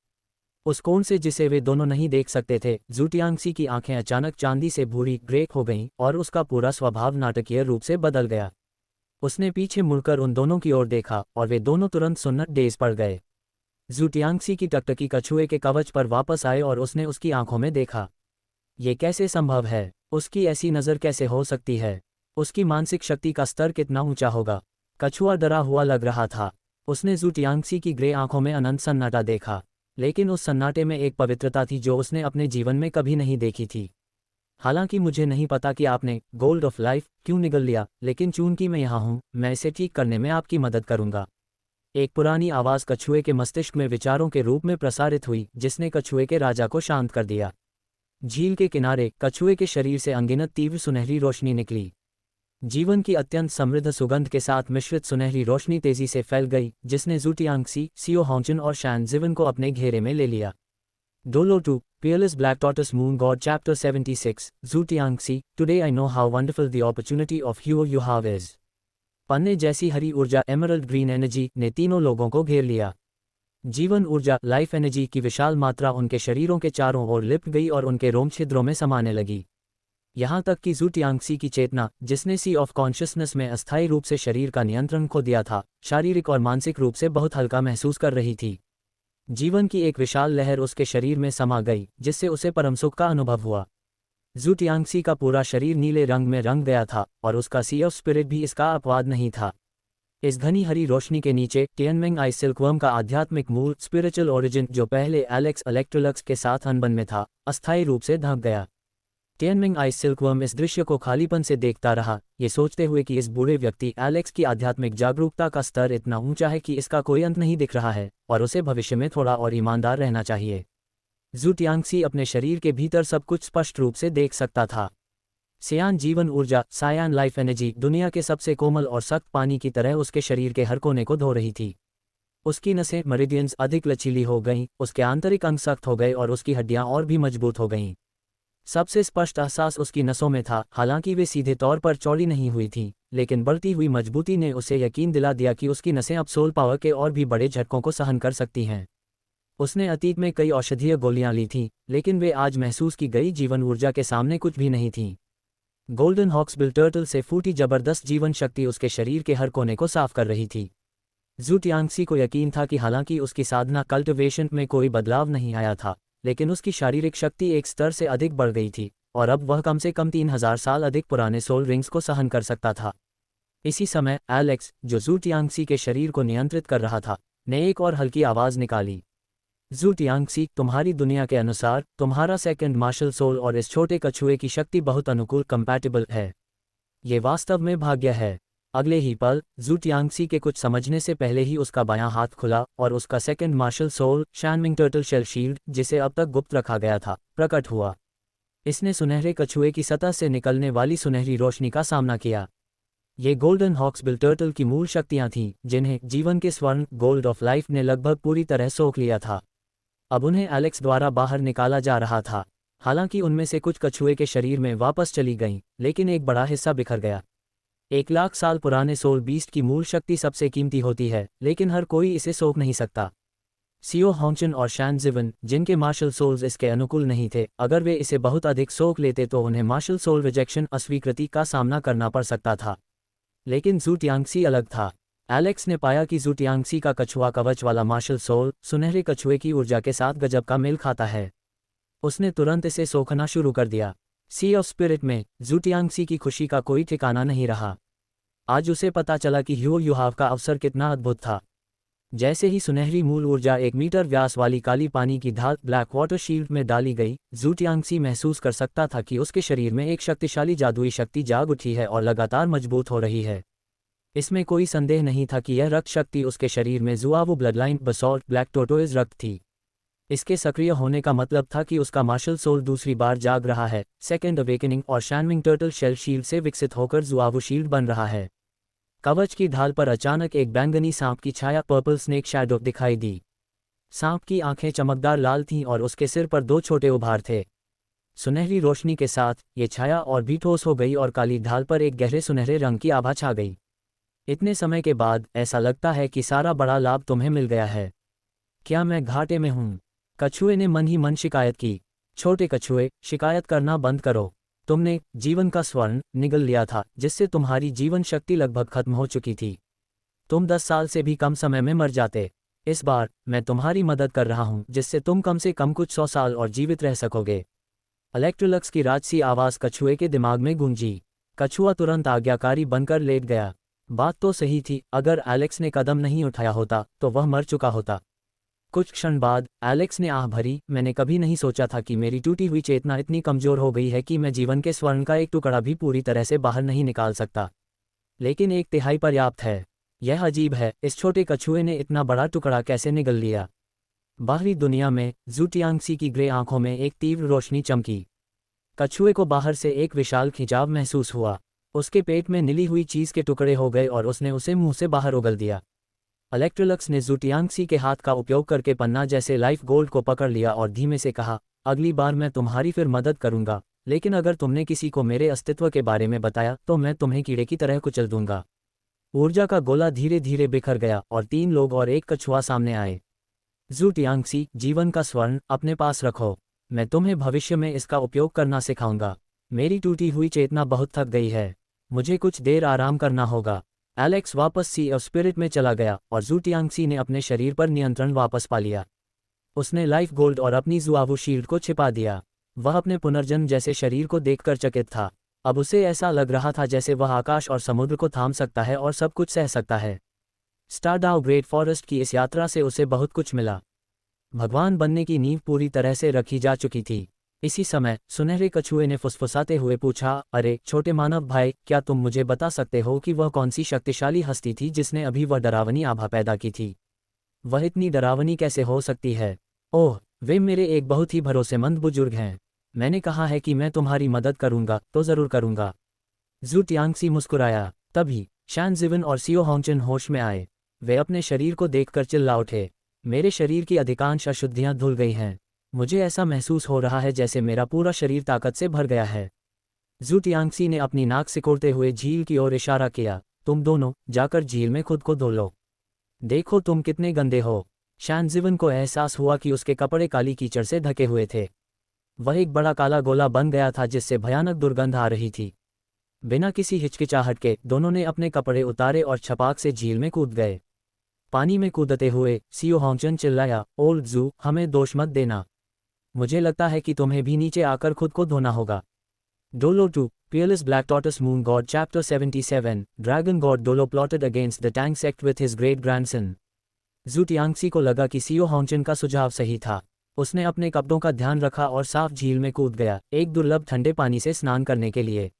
उस कोण से जिसे वे दोनों नहीं देख सकते थे, जू टियांगसी की आंखें अचानक चांदी से भूरी ग्रे हो गईं और उसका पूरा स्वभाव नाटकीय रूप से बदल गया। उसने पीछे मुड़कर उन दोनों की ओर देखा और वे दोनों तुरंत सुन्नत डेज पड़ गए। जू टियांगसी की टकटकी कछुए के कवच पर वापस आए और उसने उसकी आंखों में देखा। ये कैसे संभव है? उसकी ऐसी नज़र कैसे हो सकती है? उसकी मानसिक शक्ति का स्तर कितना ऊंचा होगा? कछुआ डरा हुआ लग रहा था। उसने जू टियांगसी की ग्रे आंखों में अनंत सन्नाटा देखा, लेकिन उस सन्नाटे में एक पवित्रता थी जो उसने अपने जीवन में कभी नहीं देखी थी। हालांकि मुझे नहीं पता कि आपने गोल्ड ऑफ लाइफ क्यों निगल लिया, लेकिन चूंकि मैं यहाँ हूँ, मैं इसे ठीक करने में आपकी मदद करूँगा। एक पुरानी आवाज़ कछुए के मस्तिष्क में विचारों के रूप में प्रसारित हुई, जिसने कछुए के राजा को शांत कर दिया। झील के किनारे कछुए के शरीर से अनगिनत तीव्र सुनहरी रोशनी निकली। जीवन की अत्यंत समृद्ध सुगंध के साथ मिश्रित सुनहरी रोशनी तेजी से फैल गई, जिसने जू टियांगसी, सियो होंगचन और शैन जिवन को अपने घेरे में ले लिया। Dolo 2, Peerless Black Tortoise Moon God Chapter 76, Zhu Tiangxi, Today I know how wonderful the opportunity of Huo you have is. पन्ने जैसी हरी ऊर्जा एमरल्ड ग्रीन एनर्जी ने तीनों लोगों को घेर लिया। जीवन ऊर्जा लाइफ एनर्जी की विशाल मात्रा उनके शरीरों के चारों ओर लिपट गई और उनके रोम छिद्रों में समाने लगी। यहाँ तक कि ज़ू टियांगसी की चेतना, जिसने सी ऑफ कॉन्शियसनेस में अस्थायी रूप से शरीर का नियंत्रण खो दिया था, शारीरिक और मानसिक रूप से बहुत हल्का महसूस कर रही थी। जीवन की एक विशाल लहर उसके शरीर में समा गई, जिससे उसे परम सुख का अनुभव हुआ। ज़ू टियांगसी का पूरा शरीर नीले रंग में रंग गया था और उसका सी ऑफ स्पिरिट भी इसका अपवाद नहीं था। इस घनी हरी रोशनी के नीचे टियनमेंग आई सिल्कवर्म का आध्यात्मिक मूल स्पिरिचुअल ओरिजिन, जो पहले एलेक्स इलेक्ट्रोलक्स के साथ अनबन में था, अस्थायी रूप से ढक गया। टियनमेंग आई सिल्कवर्म इस दृश्य को खालीपन से देखता रहा, ये सोचते हुए कि इस बूढ़े व्यक्ति एलेक्स की आध्यात्मिक जागरूकता का स्तर इतना ऊंचा है कि इसका कोई अंत नहीं दिख रहा है और उसे भविष्य में थोड़ा और ईमानदार रहना चाहिए। ज़ू टियांगसी अपने शरीर के भीतर सब कुछ स्पष्ट रूप से देख सकता था। सियान जीवन ऊर्जा, सायान लाइफ एनर्जी, दुनिया के सबसे कोमल और सख्त पानी की तरह उसके शरीर के हर कोने को धो रही थी। उसकी नसें मेरिडियंस अधिक लचीली हो गईं, उसके आंतरिक अंग सख्त हो गए और उसकी हड्डियां और भी मजबूत हो गईं। सबसे स्पष्ट एहसास उसकी नसों में था, हालांकि वे सीधे तौर पर चौड़ी नहीं हुई थीं, लेकिन बढ़ती हुई मजबूती ने उसे यकीन दिला दिया कि उसकी नसें अब सोल पावर के और भी बड़े झटकों को सहन कर सकती हैं। उसने अतीत में कई औषधीय गोलियां ली थीं, लेकिन वे आज महसूस की गई जीवन ऊर्जा के सामने कुछ भी नहीं थीं। गोल्डन हॉक्सबिल टर्टल से फूटी जबरदस्त जीवन शक्ति उसके शरीर के हर कोने को साफ कर रही थी। ज़ू टियांगसी को यकीन था कि हालांकि उसकी साधना कल्टिवेशन में कोई बदलाव नहीं आया था, लेकिन उसकी शारीरिक शक्ति एक स्तर से अधिक बढ़ गई थी और अब वह कम से कम 3000 साल अधिक पुराने सोल रिंग्स को सहन कर सकता था। इसी समय एलेक्स, जो ज़ू टियांगसी के शरीर को नियंत्रित कर रहा था, ने एक और हल्की आवाज़ निकाली। ज़ू टियांगसी, तुम्हारी दुनिया के अनुसार तुम्हारा सेकंड मार्शल सोल और इस छोटे कछुए की शक्ति बहुत अनुकूल कंपैटिबल है। ये वास्तव में भाग्य है। अगले ही पल ज़ू टियांगसी के कुछ समझने से पहले ही उसका बायां हाथ खुला और उसका second martial soul, Shanming turtle shell shield, जिसे अब तक गुप्त रखा गया था, प्रकट हुआ। इसने सुनहरे कछुए की सतह से निकलने वाली सुनहरी रोशनी का सामना किया। ये गोल्डन हॉक्सबिल टर्टल की मूल शक्तियां थीं, जिन्हें जीवन के स्वर्ण गोल्ड ऑफ लाइफ ने लगभग पूरी तरह सोख लिया था। अब उन्हें एलेक्स द्वारा बाहर निकाला जा रहा था। हालांकि उनमें से कुछ कछुए के शरीर में वापस चली गईं, लेकिन एक बड़ा हिस्सा बिखर गया। 1,00,000 साल पुराने सोल बीस्ट की मूल शक्ति सबसे कीमती होती है, लेकिन हर कोई इसे सोख नहीं सकता। सियो होंगचन और शैन जिवन, जिनके मार्शल सोल्स इसके अनुकूल नहीं थे, अगर वे इसे बहुत अधिक सोख लेते तो उन्हें मार्शल सोल रिजेक्शन अस्वीकृति का सामना करना पड़ सकता था। लेकिन ज़ू टियांगसी अलग था। एलेक्स ने पाया कि ज़ू टियांगसी का कछुआ कवच वाला मार्शल सोल सुनहरे कछुए की ऊर्जा के साथ गजब का मेल खाता है। उसने तुरंत इसे सोखना शुरू कर दिया। सी ऑफ स्पिरिट में ज़ू टियांगसी की खुशी का कोई ठिकाना नहीं रहा। आज उसे पता चला कि ह्यू युहाव का अवसर कितना अद्भुत था। जैसे ही सुनहरी मूल ऊर्जा 1 मीटर व्यास वाली काली पानी की ढाल ब्लैक वाटर शील्ड में डाली गई, ज़ू टियांगसी महसूस कर सकता था कि उसके शरीर में एक शक्तिशाली जादुई शक्ति जाग उठी है और लगातार मजबूत हो रही है। इसमें कोई संदेह नहीं था कि यह रक्त शक्ति उसके शरीर में जुआवू ब्लडलाइन बसॉल्ट ब्लैक टोटोइज रक्त थी। इसके सक्रिय होने का मतलब था कि उसका मार्शल सोल दूसरी बार जाग रहा है, सेकेंड अवेकनिंग, और शैनमिंग टर्टल शेल शील्ड से विकसित होकर जुआवू शील्ड बन रहा है। कवच की ढाल पर अचानक एक बैंगनी सांप की छाया पर्पल स्नेक शैडो दिखाई दी। सांप की आंखें चमकदार लाल थीं और उसके सिर पर 2 छोटे उभार थे। सुनहरी रोशनी के साथ ये छाया और भी ठोस हो गई और काली ढाल पर एक गहरे सुनहरे रंग की आभा छा गई। इतने समय के बाद ऐसा लगता है कि सारा बड़ा लाभ तुम्हें मिल गया है। क्या मैं घाटे में हूँ? कछुए ने मन ही मन शिकायत की। छोटे कछुए, शिकायत करना बंद करो। तुमने जीवन का स्वर्ण निगल लिया था, जिससे तुम्हारी जीवन शक्ति लगभग खत्म हो चुकी थी। तुम 10 साल से भी कम समय में मर जाते। इस बार मैं तुम्हारी मदद कर रहा हूँ, जिससे तुम कम से कम कुछ 100 साल और जीवित रह सकोगे। इलेक्ट्रोलक्स की राजसी आवाज़ कछुए के दिमाग में गूंजी। कछुआ तुरंत आज्ञाकारी बनकर लेट गया। बात तो सही थी, अगर एलेक्स ने कदम नहीं उठाया होता तो वह मर चुका होता। कुछ क्षण बाद एलेक्स ने आह भरी, मैंने कभी नहीं सोचा था कि मेरी टूटी हुई चेतना इतनी कमज़ोर हो गई है कि मैं जीवन के स्वर्ण का एक टुकड़ा भी पूरी तरह से बाहर नहीं निकाल सकता। लेकिन 1/3 पर्याप्त है। यह अजीब है, इस छोटे कछुए ने इतना बड़ा टुकड़ा कैसे निगल लिया? बाहरी दुनिया में ज़ू टियांगसी की ग्रे आंखों में एक तीव्र रोशनी चमकी। कछुए को बाहर से एक विशाल खिंचाव महसूस हुआ। उसके पेट में निली हुई चीज़ के टुकड़े हो गए और उसने उसे मुंह से बाहर उगल दिया। इलेक्ट्रोलक्स ने ज़ूटियांगसी के हाथ का उपयोग करके पन्ना जैसे लाइफ गोल्ड को पकड़ लिया और धीमे से कहा, अगली बार मैं तुम्हारी फिर मदद करूंगा, लेकिन अगर तुमने किसी को मेरे अस्तित्व के बारे में बताया तो मैं तुम्हें कीड़े की तरह कुचल दूंगा। ऊर्जा का गोला धीरे धीरे बिखर गया और 3 लोग और एक कछुआ सामने आए। ज़ूटियांगसी, जीवन का स्वर्ण अपने पास रखो, मैं तुम्हें भविष्य में इसका उपयोग करना सिखाऊंगा। मेरी टूटी हुई चेतना बहुत थक गई है, मुझे कुछ देर आराम करना होगा। एलेक्स वापस सी ऑफ स्पिरिट में चला गया और ज़ूटियांगसी ने अपने शरीर पर नियंत्रण वापस पा लिया। उसने लाइफ गोल्ड और अपनी जुआवू शील्ड को छिपा दिया। वह अपने पुनर्जन्म जैसे शरीर को देखकर चकित था। अब उसे ऐसा लग रहा था जैसे वह आकाश और समुद्र को थाम सकता है और सब कुछ सह सकता है। स्टारडाउ ग्रेट फॉरेस्ट की इस यात्रा से उसे बहुत कुछ मिला। भगवान बनने की नींव पूरी तरह से रखी जा चुकी थी। इसी समय सुनहरे कछुए ने फुसफुसाते हुए पूछा, अरे छोटे मानव भाई, क्या तुम मुझे बता सकते हो कि वह कौन सी शक्तिशाली हस्ती थी जिसने अभी वह डरावनी आभा पैदा की थी? वह इतनी डरावनी कैसे हो सकती है? ओह, वे मेरे एक बहुत ही भरोसेमंद बुजुर्ग हैं। मैंने कहा है कि मैं तुम्हारी मदद करूंगा तो जरूर करूंगा। ज़ूटियांगसी मुस्कुराया। तभी शान ज़िवन और सियो होंगचन होश में आए। वे अपने शरीर को देखकर चिल्ला उठे, मेरे शरीर की अधिकांश अशुद्धियां धुल गई हैं। मुझे ऐसा महसूस हो रहा है जैसे मेरा पूरा शरीर ताकत से भर गया है। ज़ूटियांगसी ने अपनी नाक सिकोड़ते हुए झील की ओर इशारा किया, तुम दोनों जाकर झील में खुद को धो लो। देखो तुम कितने गंदे हो। शान ज़िवन को एहसास हुआ कि उसके कपड़े काली कीचड़ से ढके हुए थे। वह एक बड़ा काला गोला बन गया था जिससे भयानक दुर्गंध आ रही थी। बिना किसी हिचकिचाहट के दोनों ने अपने कपड़े उतारे और छपाक से झील में कूद गए। पानी में कूदते हुए सियो होंगचन चिल्लाया, ओल्ड ज़ू, हमें दोष मत देना। मुझे लगता है कि तुम्हें भी नीचे आकर खुद को धोना होगा। Dolo 2, Peerless Black Tortoise Moon God Chapter 77, Dragon God Dolo plotted against the Tang sect with his great grandson। ज़ूटियांगसी को लगा कि सियो होंगचन का सुझाव सही था। उसने अपने कपड़ों का ध्यान रखा और साफ झील में कूद गया, एक दुर्लभ ठंडे पानी से स्नान करने के लिए।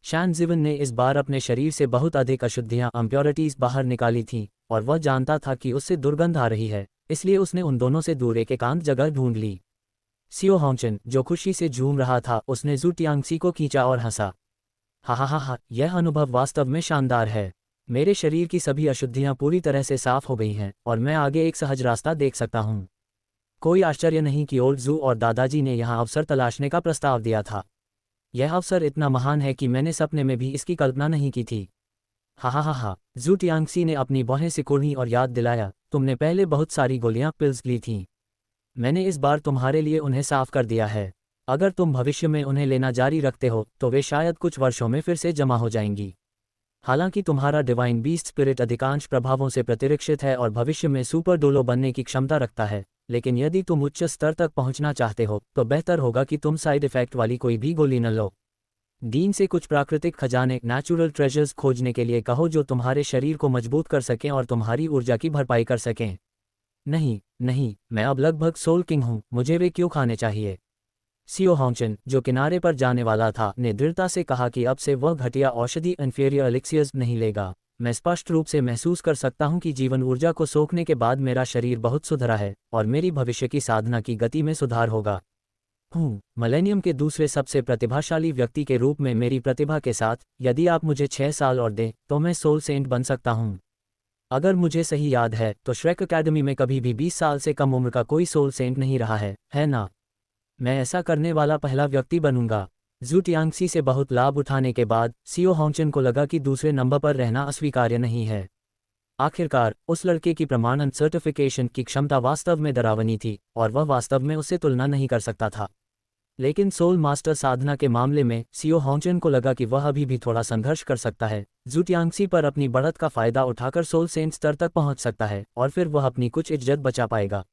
शान ज़िवन ने इस बार अपने शरीर से बहुत अधिक अशुद्धियां इम्प्योरिटीज बाहर निकाली थीं और वह जानता था कि उससे दुर्गंध आ रही है, इसलिए उसने उन दोनों से दूर एक एकांत जगह ढूंढ ली। सियो होंगचन, जो खुशी से झूम रहा था, उसने ज़ूटियांगसी को खींचा और हंसा। हा हा हा हा, यह अनुभव वास्तव में शानदार है। मेरे शरीर की सभी अशुद्धियां पूरी तरह से साफ हो गई हैं और मैं आगे एक सहज रास्ता देख सकता हूँ। कोई आश्चर्य नहीं कि ओल्ड ज़ू और दादाजी ने यहाँ अवसर तलाशने का प्रस्ताव दिया था। यह अवसर इतना महान है कि मैंने सपने में भी इसकी कल्पना नहीं की थी। हा हा हा हा, ज़ूटियांगसी ने अपनी बाहें सिकुड़ी और याद दिलाया, तुमने पहले बहुत सारी गोलियां पिल्स ली थीं। मैंने इस बार तुम्हारे लिए उन्हें साफ कर दिया है। अगर तुम भविष्य में उन्हें लेना जारी रखते हो तो वे शायद कुछ वर्षों में फिर से जमा हो जाएंगी। हालांकि तुम्हारा डिवाइन बीस्ट स्पिरिट अधिकांश प्रभावों से प्रतिरक्षित है और भविष्य में सुपर डोलो बनने की क्षमता रखता है, लेकिन यदि तुम उच्च स्तर तक पहुंचना चाहते हो तो बेहतर होगा कि तुम साइड इफेक्ट वाली कोई भी गोली न लो। डीन से कुछ प्राकृतिक खजाने, नेचुरल ट्रेजर्स खोजने के लिए कहो जो तुम्हारे शरीर को मजबूत कर सकें और तुम्हारी ऊर्जा की भरपाई कर सकें। नहीं नहीं, मैं अब लगभग सोल किंग हूँ, मुझे वे क्यों खाने चाहिए? सियो होंगचन, जो किनारे पर जाने वाला था, ने दृढ़ता से कहा कि अब से वह घटिया औषधि इन्फीरियर एलिक्सियर्स नहीं लेगा। मैं स्पष्ट रूप से महसूस कर सकता हूं कि जीवन ऊर्जा को सोखने के बाद मेरा शरीर बहुत सुधरा है और मेरी भविष्य की साधना की गति में सुधार होगा। मिलेनियम के दूसरे सबसे प्रतिभाशाली व्यक्ति के रूप में मेरी प्रतिभा के साथ, यदि आप मुझे 6 साल और दें तो मैं सोल सेंट बन सकता हूं। अगर मुझे सही याद है तो श्रेक अकेडमी में कभी भी 20 साल से कम उम्र का कोई सोल सेंट नहीं रहा है ना? मैं ऐसा करने वाला पहला व्यक्ति बनूंगा। ज़ूटियांगसी से बहुत लाभ उठाने के बाद सियो होंगचन को लगा कि दूसरे नंबर पर रहना अस्वीकार्य नहीं है। आखिरकार उस लड़के की प्रमाणन सर्टिफिकेशन की क्षमता वास्तव में डरावनी थी और वह वास्तव में उससे तुलना नहीं कर सकता था। लेकिन सोल मास्टर साधना के मामले में सियो होंगचन को लगा कि वह अभी भी थोड़ा संघर्ष कर सकता है। ज़ूटियांगसी पर अपनी बढ़त का फायदा उठाकर सोल सेंट स्तर तक पहुंच सकता है और फिर वह अपनी कुछ इज्जत बचा पाएगा।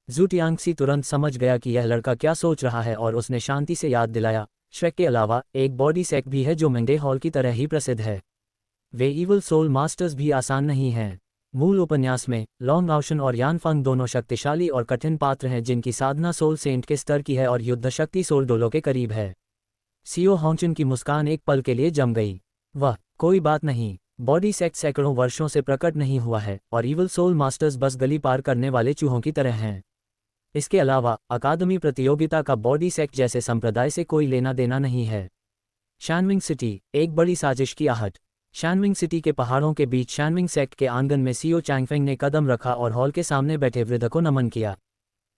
ज़ूटियांगसी तुरंत समझ गया कि यह लड़का क्या सोच रहा है और उसने शांति से याद दिलाया, श्रेक के अलावा एक बॉडी सेक्ट भी है जो मंडे हॉल की तरह ही प्रसिद्ध है। वे इवल सोल मास्टर्स भी आसान नहीं हैं। मूल उपन्यास में लॉन्ग आउशन और यानफंग दोनों शक्तिशाली और कठिन पात्र हैं जिनकी साधना सोल सेंट के स्तर की है और युद्ध शक्ति सोल डोलो के करीब है। सियो होंगचन की मुस्कान एक पल के लिए जम गई। वह, कोई बात नहीं, बॉडी सेक्ट सैकड़ों वर्षों से प्रकट नहीं हुआ है और इवल सोल मास्टर्स बस गली पार करने वाले चूहों की तरह हैं। इसके अलावा अकादमी प्रतियोगिता का बॉडी सेक्ट जैसे संप्रदाय से कोई लेना देना नहीं है। शानमिंग सिटी, एक बड़ी साजिश की आहट। शानमिंग सिटी के पहाड़ों के बीच शानमिंग सेक्ट के आंगन में सीओ चैंगफेंग ने कदम रखा और हॉल के सामने बैठे वृद्ध को नमन किया।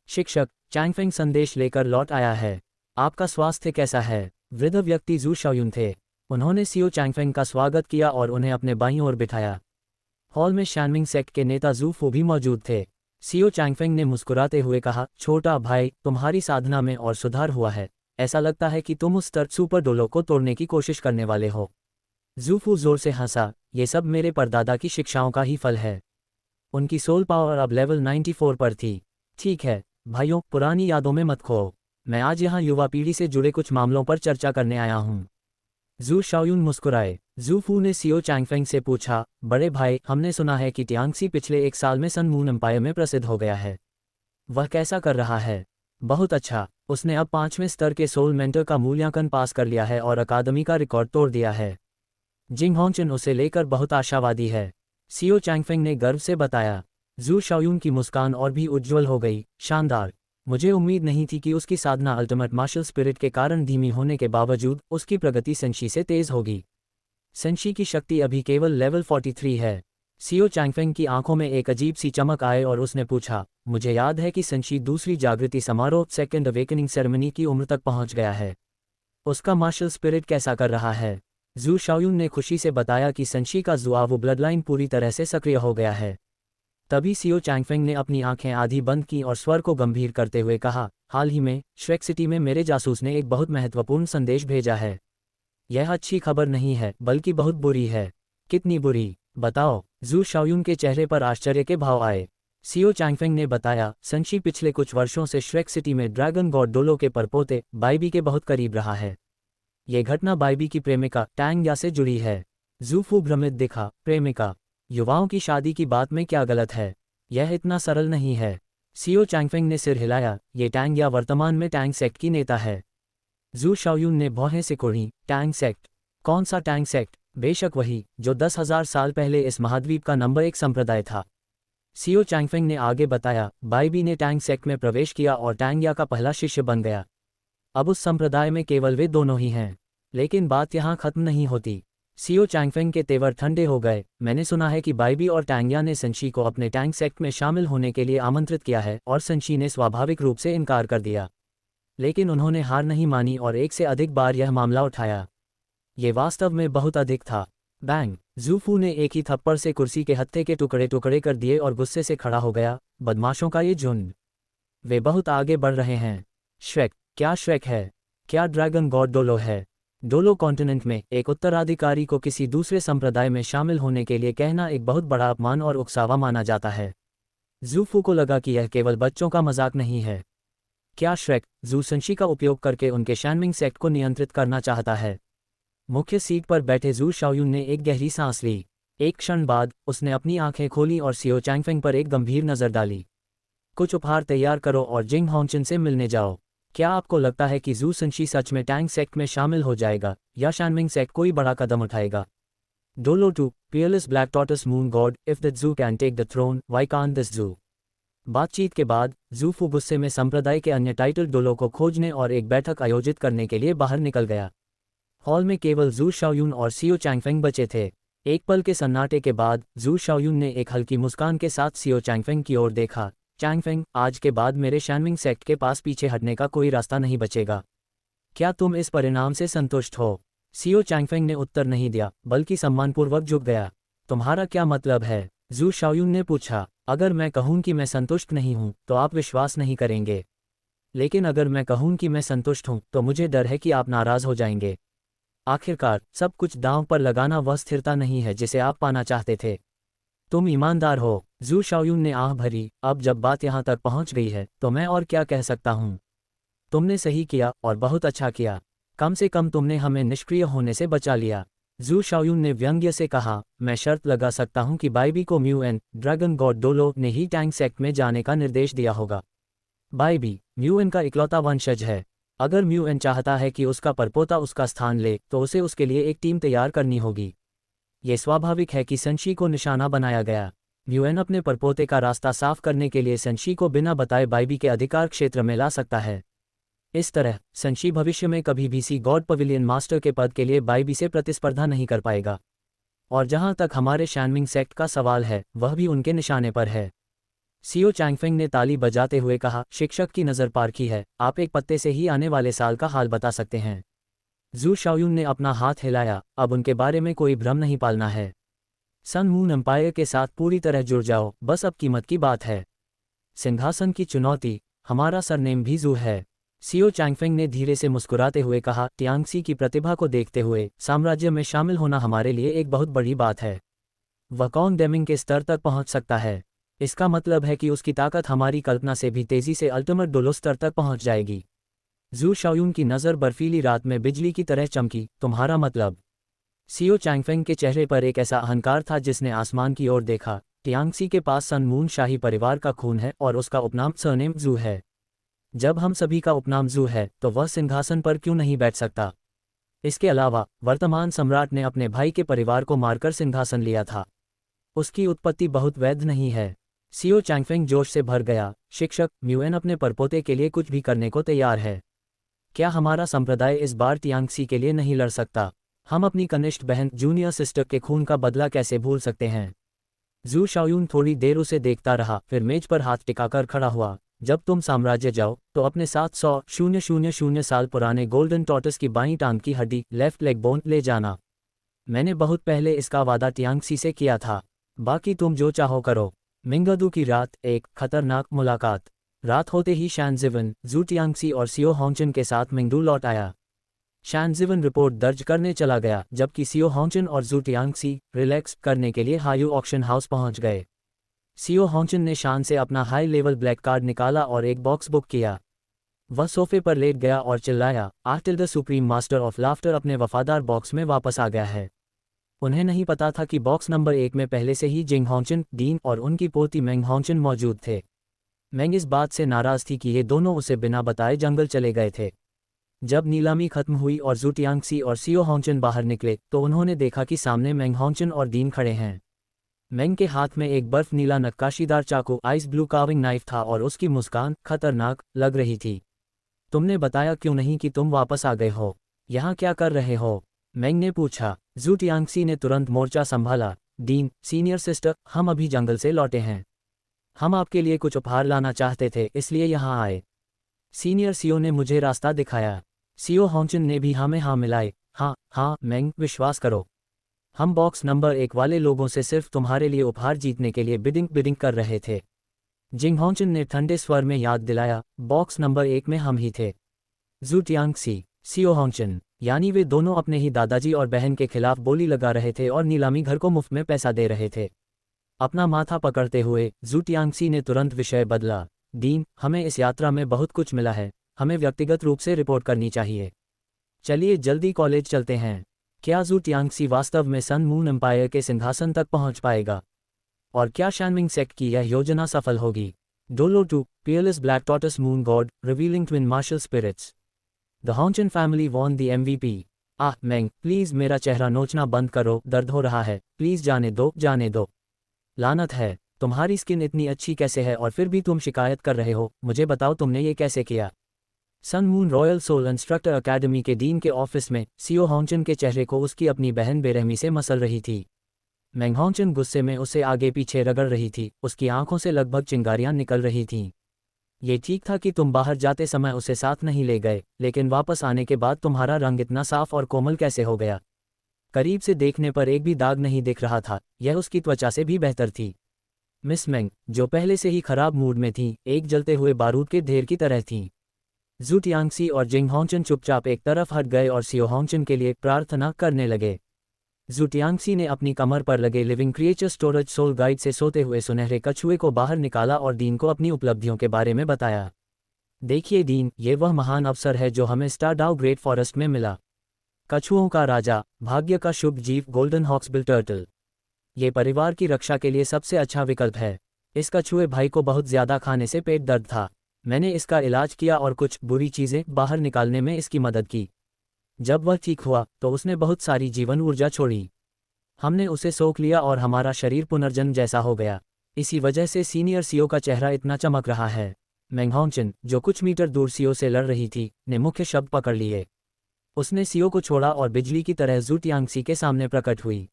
शिक्षक, चैंगफेंग संदेश लेकर लौट आया है। आपका स्वास्थ्य कैसा है? वृद्ध व्यक्ति जू शाओयुन थे। उन्होंने सीओ चैंगफेंग का स्वागत किया और उन्हें अपने बाईं ओर बिठाया। हॉल में शानमिंग सेक्ट के नेता जू फू भी मौजूद थे। सीओ चैंगफेंग ने मुस्कुराते हुए कहा, छोटा भाई, तुम्हारी साधना में और सुधार हुआ है। ऐसा लगता है कि तुम उस स्तर सुपर डोलो को तोड़ने की कोशिश करने वाले हो। जू फू जोर से हंसा, ये सब मेरे परदादा की शिक्षाओं का ही फल है। उनकी सोल पावर अब लेवल 94 पर थी। ठीक है भाइयों, पुरानी यादों में मत खो। मैं आज यहाँ युवा पीढ़ी से जुड़े कुछ मामलों पर चर्चा करने आया हूँ। जू शाओयुन मुस्कुराए। जू फू ने सीओ चैंगफेंग से पूछा, बड़े भाई, हमने सुना है कि टियांगसी पिछले 1 साल में सन मून एम्पायर में प्रसिद्ध हो गया है। वह कैसा कर रहा है? बहुत अच्छा। उसने अब 5वें स्तर के सोल मेंटर का मूल्यांकन पास कर लिया है और अकादमी का रिकॉर्ड तोड़ दिया है। जिंग होंगचन उसे लेकर बहुत आशावादी है, सीओ चैंगफेंग ने गर्व से बताया। जू शाओयुन की मुस्कान और भी उज्ज्वल हो गई। शानदार। मुझे उम्मीद नहीं थी कि उसकी साधना अल्टीमेट मार्शल स्पिरिट के कारण धीमी होने के बावजूद उसकी प्रगति सेंशी से तेज होगी। सेंशी की शक्ति अभी केवल लेवल 43 है। सीओ चैंगफेंग की आंखों में एक अजीब सी चमक आए और उसने पूछा, मुझे याद है कि सेंशी दूसरी जागृति समारोह सेकेंड अवेकनिंग सेरेमनी की उम्र तक पहुंच गया है। उसका मार्शल स्पिरिट कैसा कर रहा है? जू शाओयुन ने खुशी से बताया कि सेंशी का जुआवो ब्लडलाइन पूरी तरह से सक्रिय हो गया है। तभी सीओ चैंगफेंग ने अपनी आंखें आधी बंद की और स्वर को गंभीर करते हुए कहा, हाल ही में श्रेक सिटी में मेरे जासूस ने एक बहुत महत्वपूर्ण संदेश भेजा है। यह अच्छी खबर नहीं है, बल्कि बहुत बुरी है। कितनी बुरी? बताओ। जू शाओयुन के चेहरे पर आश्चर्य के भाव आए। सीओ चैंगफेंग ने बताया, सेंशी पिछले कुछ वर्षों से श्रेक सिटी में ड्रैगन गॉड डोलो के परपोते बाइबी के बहुत करीब रहा है। ये घटना बाइबी की प्रेमिका टैंग या से जुड़ी है। जू फू भ्रमित दिखा। प्रेमिका? युवाओं की शादी की बात में क्या गलत है? यह इतना सरल नहीं है। सीओ चैंगफेंग ने सिर हिलाया, ये टैंग या वर्तमान में टैंग सेक्ट की नेता है। जू शाओयुन ने भौहें सिकोड़ी। Tang sect? कौन सा टैंग सेक्ट? बेशक वही, जो 10,000 साल पहले इस महाद्वीप का नंबर 1 संप्रदाय था। सीओ चैंगफेंग ने आगे बताया, बाइबी ने टैंग सेक्ट में प्रवेश किया और टैंगया का पहला शिष्य बन गया। अब उस संप्रदाय में केवल वे दोनों ही हैं। लेकिन बात यहाँ खत्म नहीं होती। सीओ चैंगफेंग के तेवर ठंडे हो गए। मैंने सुना है कि बाइबी और टैंगया ने सेंशी को अपने टैंग सेक्ट में शामिल होने के लिए आमंत्रित किया है और सेंशी ने स्वाभाविक रूप से इनकार कर दिया। लेकिन उन्होंने हार नहीं मानी और एक से अधिक बार यह मामला उठाया। ये वास्तव में बहुत अधिक था। बैंग! जू फू ने एक ही थप्पड़ से कुर्सी के हत्थे के टुकड़े टुकड़े कर दिए और गुस्से से खड़ा हो गया। बदमाशों का ये झुंड! वे बहुत आगे बढ़ रहे हैं। श्रेक? क्या श्रेक है? क्या ड्रैगन गॉड डोलो है? डोलो कॉन्टिनेंट में एक उत्तराधिकारी को किसी दूसरे संप्रदाय में शामिल होने के लिए कहना एक बहुत बड़ा अपमान और उकसावा माना जाता है। जू फू को लगा कि यह केवल बच्चों का मजाक नहीं है। क्या श्रेक जू सेंशी का उपयोग करके उनके शानमिंग सेक्ट को नियंत्रित करना चाहता है? मुख्य सीट पर बैठे जू शाओयुन ने एक गहरी सांस ली। एक क्षण बाद उसने अपनी आंखें खोली और सीओ चैंगफेंग पर एक गंभीर नजर डाली। कुछ उपहार तैयार करो और जिंग होंगचन से मिलने जाओ। क्या आपको लगता है कि जू सेंशी सच में टैंग सेक्ट में शामिल हो जाएगा या शानमिंग सेक्ट कोई बड़ा कदम उठाएगा? Douluo 2, peerless black tortoise moon god, if that Xu can take the throne, why can't this Xu? बातचीत के बाद जू फू गुस्से में संप्रदाय के अन्य टाइटल डोलो को खोजने और एक बैठक आयोजित करने के लिए बाहर निकल गया। हॉल में केवल जू शाओयुन और सीओ चैंगफेंग बचे थे। एक पल के सन्नाटे के बाद जू शाओयुन ने एक हल्की मुस्कान के साथ सीओ चैंगफेंग की ओर देखा। चैंगफेंग, आज के बाद मेरे शानमिंग सेक्ट के पास पीछे हटने का कोई रास्ता नहीं बचेगा। क्या तुम इस परिणाम से संतुष्ट हो? सीओ चैंगफेंग ने उत्तर नहीं दिया, बल्कि सम्मानपूर्वक झुक गया। तुम्हारा क्या मतलब है? जू शाओयुन ने पूछा। अगर मैं कहूं कि मैं संतुष्ट नहीं हूं, तो आप विश्वास नहीं करेंगे। लेकिन अगर मैं कहूं कि मैं संतुष्ट हूं, तो मुझे डर है कि आप नाराज हो जाएंगे। आखिरकार, सब कुछ दांव पर लगाना वह स्थिरता नहीं है जिसे आप पाना चाहते थे। तुम ईमानदार हो। जू शाओयुन ने आह भरी। अब जब बात यहाँ तक पहुँच गई है, तो मैं और क्या कह सकता हूँ? तुमने सही किया और बहुत अच्छा किया। कम से कम तुमने हमें निष्क्रिय होने से बचा लिया। जू शाओयुन ने व्यंग्य से कहा, मैं शर्त लगा सकता हूं कि बाइबी को म्यूएन, ड्रैगन गॉड डोलो ने ही टैंग सेक्ट में जाने का निर्देश दिया होगा। बाइबी म्यूएन का इकलौता वंशज है। अगर म्यूएन चाहता है कि उसका परपोता उसका स्थान ले, तो उसे उसके लिए एक टीम तैयार करनी होगी। ये स्वाभाविक है कि सेंशी को निशाना बनाया गया। म्यूएन अपने परपोते का रास्ता साफ करने के लिए सेंशी को बिना बताए बाइबी के अधिकार क्षेत्र में ला सकता है। इस तरह सेंशी भविष्य में कभी भी सी गॉड पवेलियन मास्टर के पद के लिए बाइबी से प्रतिस्पर्धा नहीं कर पाएगा। और जहां तक हमारे शैनमिंग सेक्ट का सवाल है, वह भी उनके निशाने पर है। सीओ चैंगफेंग ने ताली बजाते हुए कहा, शिक्षक की नज़र पारखी है, आप एक पत्ते से ही आने वाले साल का हाल बता सकते हैं। जू शाओयुन ने अपना हाथ हिलाया, अब उनके बारे में कोई भ्रम नहीं पालना है। सन मून एम्पायर के साथ पूरी तरह जुड़ जाओ, बस अब कीमत की बात है। सिंहासन की चुनौती, हमारा सरनेम भी जू है। सीओ चैंगफेंग ने धीरे से मुस्कुराते हुए कहा, टियांगसी की प्रतिभा को देखते हुए साम्राज्य में शामिल होना हमारे लिए एक बहुत बड़ी बात है। वह कॉन्ग डेमिंग के स्तर तक पहुंच सकता है। इसका मतलब है कि उसकी ताकत हमारी कल्पना से भी तेजी से अल्टीमेट डोलो स्तर तक पहुंच जाएगी। जू शाओयुन की नज़र बर्फीली रात में बिजली की तरह चमकी, तुम्हारा मतलब? सीओ चैंगफेंग के चेहरे पर एक ऐसा अहंकार था जिसने आसमान की ओर देखा। टियांगसी के पास सन मून शाही परिवार का खून है और उसका उपनाम सरनेम जू है। जब हम सभी का उपनाम जू है, तो वह सिंहासन पर क्यों नहीं बैठ सकता? इसके अलावा वर्तमान सम्राट ने अपने भाई के परिवार को मारकर सिंहासन लिया था। उसकी उत्पत्ति बहुत वैध नहीं है। सीओ चैंगफेंग जोश से भर गया, शिक्षक, म्यूएन अपने परपोते के लिए कुछ भी करने को तैयार है। क्या हमारा संप्रदाय इस बार टियांगसी के लिए नहीं लड़ सकता? हम अपनी कनिष्ठ बहन जूनियर सिस्टर के खून का बदला कैसे भूल सकते हैं? जू शाओयुन थोड़ी देर उसे देखता रहा, फिर मेज पर हाथ टिकाकर खड़ा हुआ। जब तुम साम्राज्य जाओ, तो अपने 700,000 साल पुराने गोल्डन टॉर्टस की बाईं टांग की हड्डी, लेफ्ट लेग बोन, ले जाना। मैंने बहुत पहले इसका वादा टियांगसी से किया था। बाकी तुम जो चाहो करो। मिंगदू की रात, एक खतरनाक मुलाकात। रात होते ही शैनजिवन, जू टियांगसी और सीओ होंगचन के साथ मिंगदू लौट आया। शैनजिवन रिपोर्ट दर्ज करने चला गया, जबकि सीओ होंगचन और जू टियांगसी रिलैक्स करने के लिए हायू ऑक्शन हाउस पहुंच गए। सीओ होंगचन ने शान से अपना हाई लेवल ब्लैक कार्ड निकाला और एक बॉक्स बुक किया। वह सोफे पर लेट गया और चिल्लाया, Artil the supreme master of laughter अपने वफादार बॉक्स में वापस आ गया है। उन्हें नहीं पता था कि बॉक्स नंबर 1 में पहले से ही जिंग होंगचन, डीन और उनकी पोती मेंग होंगचन मौजूद थे। मेंग इस बात से नाराज थी कि ये दोनों उसे बिना बताए जंगल चले गए थे। जब नीलामी खत्म हुई और जू टियांगसी और सीओ होंगचन बाहर निकले, तो उन्होंने देखा कि सामने मेंग होंगचन और डीन खड़े हैं। मेंग के हाथ में एक बर्फ नीला नक्काशीदार चाकू, आइस ब्लू कार्विंग नाइफ था और उसकी मुस्कान खतरनाक लग रही थी। तुमने बताया क्यों नहीं कि तुम वापस आ गए हो? यहाँ क्या कर रहे हो? मेंग ने पूछा। जू टियांगसी ने तुरंत मोर्चा संभाला। डीन, सीनियर सिस्टर, हम अभी जंगल से लौटे हैं। हम आपके लिए कुछ उपहार लाना चाहते थे, इसलिए यहाँ आए। सीनियर सीओ ने मुझे रास्ता दिखाया। सीओ होंगचन ने भी हाँ में हाँ मिलाए। हाँ मेंग, विश्वास करो, हम बॉक्स नंबर 1 वाले लोगों से सिर्फ तुम्हारे लिए उपहार जीतने के लिए बिडिंग कर रहे थे। जिंग होंगचन ने ठंडे स्वर में याद दिलाया, बॉक्स नंबर 1 में हम ही थे। जू टियांगसी, सीओ होंगचन, यानी वे दोनों अपने ही दादाजी और बहन के खिलाफ बोली लगा रहे थे और नीलामी घर को मुफ्त में पैसा दे रहे थे। अपना माथा पकड़ते हुए जू टियांगसी ने तुरंत विषय बदला। डीन, हमें इस यात्रा में बहुत कुछ मिला है, हमें व्यक्तिगत रूप से रिपोर्ट करनी चाहिए। चलिए जल्दी कॉलेज चलते हैं। क्या जू टियांगसी वास्तव में सन मून एम्पायर के सिंहासन तक पहुंच पाएगा? और क्या शैनमिंग सेक्ट की यह योजना सफल होगी? Douluo 2, peerless black tortoise moon god, revealing twin martial spirits. The Hongchen family won the MVP। Meng, please मेरा चेहरा नोचना बंद करो, दर्द हो रहा है, प्लीज जाने दो, जाने दो। लानत है, तुम्हारी स्किन इतनी अच्छी कैसे है और फिर भी तुम शिकायत कर रहे हो? मुझे बताओ तुमने ये कैसे किया? Sun moon royal soul instructor academy के डीन के ऑफिस में सीओ होंगचन के चेहरे को उसकी अपनी बहन बेरहमी से मसल रही थी। मेंग होंगचन गुस्से में उसे आगे पीछे रगड़ रही थी, उसकी आंखों से लगभग चिंगारियां निकल रही थीं। ये ठीक था कि तुम बाहर जाते समय उसे साथ नहीं ले गए, लेकिन वापस आने के बाद तुम्हारा रंग इतना साफ और कोमल कैसे हो गया? करीब से देखने पर एक भी दाग नहीं दिख रहा था, यह उसकी त्वचा से भी बेहतर थी। मिस मेंग, जो पहले से ही खराब मूड में थी, एक जलते हुए बारूद के ढेर की तरह थीं। जू टियांगसी और जिंग होंगचन चुपचाप एक तरफ हट गए और सीओ होंगचन के लिए प्रार्थना करने लगे। जू टियांगसी ने अपनी कमर पर लगे living creature storage soul guide से सोते हुए सुनहरे कछुए को बाहर निकाला और डीन को अपनी उपलब्धियों के बारे में बताया। देखिए डीन, ये वह महान अवसर है जो हमें स्टारडाउ ग्रेट फॉरेस्ट में मिला। कछुओं का राजा, भाग्य का शुभ जीव, गोल्डन हॉक्सबिल टर्टल। ये परिवार की रक्षा के लिए सबसे अच्छा विकल्प है। इस कछुए भाई को बहुत ज्यादा खाने से पेट दर्द था। मैंने इसका इलाज किया और कुछ बुरी चीजें बाहर निकालने में इसकी मदद की। जब वह ठीक हुआ तो उसने बहुत सारी जीवन ऊर्जा छोड़ी। हमने उसे सोख लिया और हमारा शरीर पुनर्जन्म जैसा हो गया। इसी वजह से सीनियर सीओ का चेहरा इतना चमक रहा है। मेंग होंगचन, जो कुछ मीटर दूर सीओ से लड़ रही थी, ने मुख्य शब्द पकड़ लिए। उसने सीओ को छोड़ा और बिजली की तरह जू टियांगसी के सामने प्रकट हुई।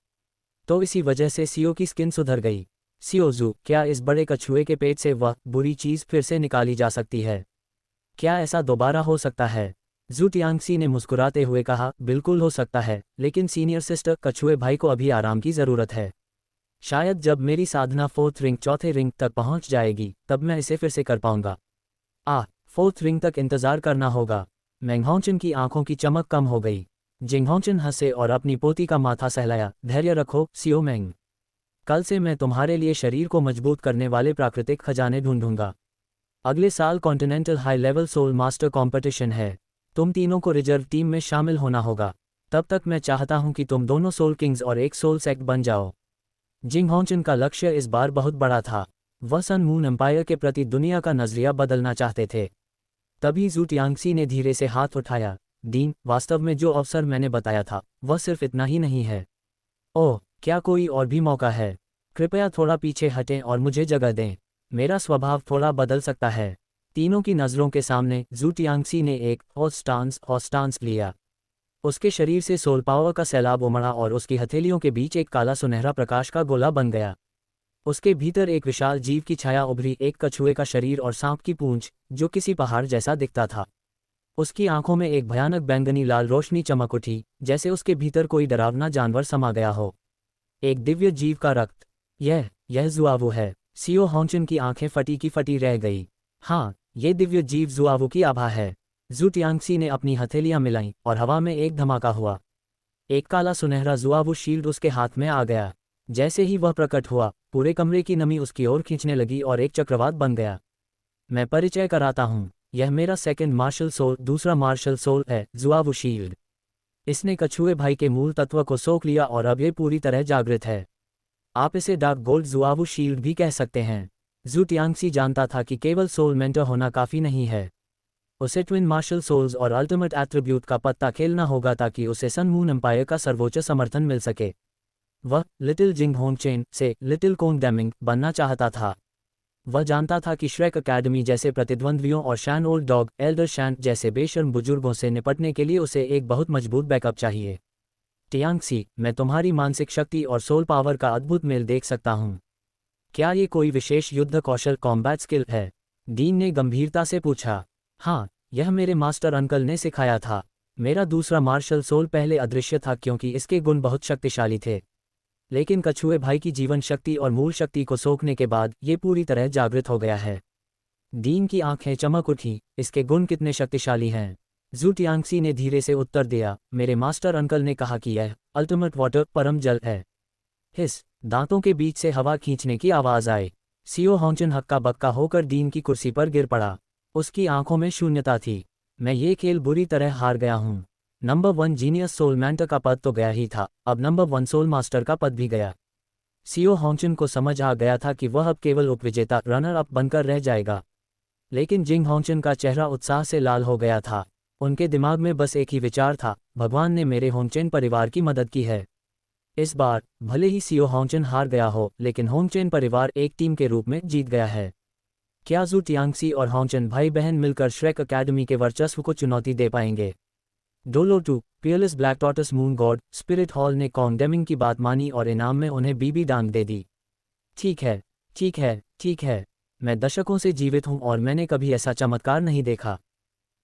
तो इसी वजह से सीओ की स्किन सुधर गई। सीओ जू, क्या इस बड़े कछुए के पेट से वह बुरी चीज़ फिर से निकाली जा सकती है? क्या ऐसा दोबारा हो सकता है? जू टियांगसी ने मुस्कुराते हुए कहा, बिल्कुल हो सकता है, लेकिन सीनियर सिस्टर, कछुए भाई को अभी आराम की ज़रूरत है। शायद जब मेरी साधना फोर्थ रिंग, चौथे रिंग तक पहुंच जाएगी, तब मैं इसे फिर से कर पाऊंगा। फोर्थ रिंग तक इंतज़ार करना होगा। मेंगहोंचन की आंखों की चमक कम हो गई। जिंगहोंचन हंसे और अपनी पोती का माथा सहलाया। धैर्य रखो सियो मेंग, कल से मैं तुम्हारे लिए शरीर को मजबूत करने वाले प्राकृतिक खजाने ढूंढूंगा। अगले साल continental high level soul master competition है। तुम तीनों को रिजर्व टीम में शामिल होना होगा। तब तक मैं चाहता हूं कि तुम दोनों सोल किंग्स और एक सोल सेक्ट बन जाओ। जिंगहोंचन का लक्ष्य इस बार बहुत बड़ा था। वह सन मून एम्पायर के प्रति दुनिया का नजरिया बदलना चाहते थे। तभी जू टियांगसी ने धीरे से हाथ उठाया। डीन, वास्तव में जो अवसर मैंने बताया था, वह सिर्फ इतना ही नहीं है। ओह, क्या कोई और भी मौका है? कृपया थोड़ा पीछे हटें और मुझे जगह दें। मेरा स्वभाव थोड़ा बदल सकता है। तीनों की नज़रों के सामने जू टियांगसी ने एक हॉट स्टांस लिया। उसके शरीर से सोल पावर का सैलाब उमड़ा और उसकी हथेलियों के बीच एक काला सुनहरा प्रकाश का गोला बन गया। उसके भीतर एक विशाल जीव की छाया उभरी, एक कछुए का शरीर और सांप की पूंछ, जो किसी पहाड़ जैसा दिखता था। उसकी आंखों में एक भयानक बैंगनी लाल रोशनी चमक उठी, जैसे उसके भीतर कोई डरावना जानवर समा गया हो। एक दिव्य जीव का रक्त। यह जुआवू है। सीओ होंचन की आंखें फटी की फटी रह गई। हाँ, ये दिव्य जीव जुआवू की आभा है। जू टियांगसी ने अपनी हथेलियां मिलाईं और हवा में एक धमाका हुआ। एक काला सुनहरा जुआवू शील्ड उसके हाथ में आ गया। जैसे ही वह प्रकट हुआ, पूरे कमरे की नमी उसकी ओर खींचने लगी और एक चक्रवात बन गया। मैं परिचय कराता हूँ, यह मेरा सेकंड मार्शल सोल, दूसरा मार्शल सोल है, जुआवू शील्ड। इसने कछुए भाई के मूल तत्व को सोख लिया और अब ये पूरी तरह जागृत है। आप इसे डार्क गोल्ड जुआवू शील्ड भी कह सकते हैं। जू टियांगसी जानता था कि केवल सोल मेंटर होना काफ़ी नहीं है। उसे ट्विन मार्शल सोल्स और अल्टीमेट एट्रीब्यूट का पत्ता खेलना होगा ताकि उसे सन मून एम्पायर का सर्वोच्च समर्थन मिल सके। वह लिटिल जिंगहोंगचेन से लिटिल कोंगडेमिंग बनना चाहता था। वह जानता था कि श्रेक अकेडमी जैसे प्रतिद्वंद्वियों और शैन ओल्ड डॉग, एल्डर शैन जैसे बेशर्म बुजुर्गों से निपटने के लिए उसे एक बहुत मजबूत बैकअप चाहिए। टियांगसी, मैं तुम्हारी मानसिक शक्ति और सोल पावर का अद्भुत मेल देख सकता हूँ। क्या ये कोई विशेष युद्ध कौशल, कॉम्बैट स्किल है? डीन ने गंभीरता से पूछा। हाँ, यह मेरे मास्टर अंकल ने सिखाया था। मेरा दूसरा मार्शल सोल पहले अदृश्य था क्योंकि इसके गुण बहुत शक्तिशाली थे, लेकिन कछुए भाई की जीवन शक्ति और मूल शक्ति को सोखने के बाद ये पूरी तरह जागृत हो गया है। डीन की आंखें चमक उठी। इसके गुण कितने शक्तिशाली हैं? जू टियांगसी ने धीरे से उत्तर दिया, मेरे मास्टर अंकल ने कहा कि यह अल्टीमेट वाटर, परम जल है। हिस, दांतों के बीच से हवा खींचने की आवाज आई। सीओ होंचन हक्का बक्का होकर डीन की कुर्सी पर गिर पड़ा। उसकी आंखों में शून्यता थी। मैं ये खेल बुरी तरह हार गया हूँ। नंबर 1 जीनियस सोल मेंटर का पद तो गया ही था, अब नंबर 1 सोल मास्टर का पद भी गया। सीओ होंचन को समझ आ गया था कि वह अब केवल उपविजेता, रनर अप बनकर रह जाएगा। लेकिन जिंग होंचन का चेहरा उत्साह से लाल हो गया था। उनके दिमाग में बस एक ही विचार था, भगवान ने मेरे होंचन परिवार की मदद की है। इस बार भले ही सीओ होंचन हार गया हो, लेकिन होंचन परिवार एक टीम के रूप में जीत गया है। क्या जू टियांगसी और होंचन भाई बहन मिलकर श्रेक अकेडमी के वर्चस्व को चुनौती दे पाएंगे? Douluo 2 peerless black tortoise moon god spirit hall ने कॉन्डेमिंग की बात मानी और इनाम में उन्हें बीबी डांग दे दी। ठीक है, ठीक है, ठीक है। मैं दशकों से जीवित हूं और मैंने कभी ऐसा चमत्कार नहीं देखा।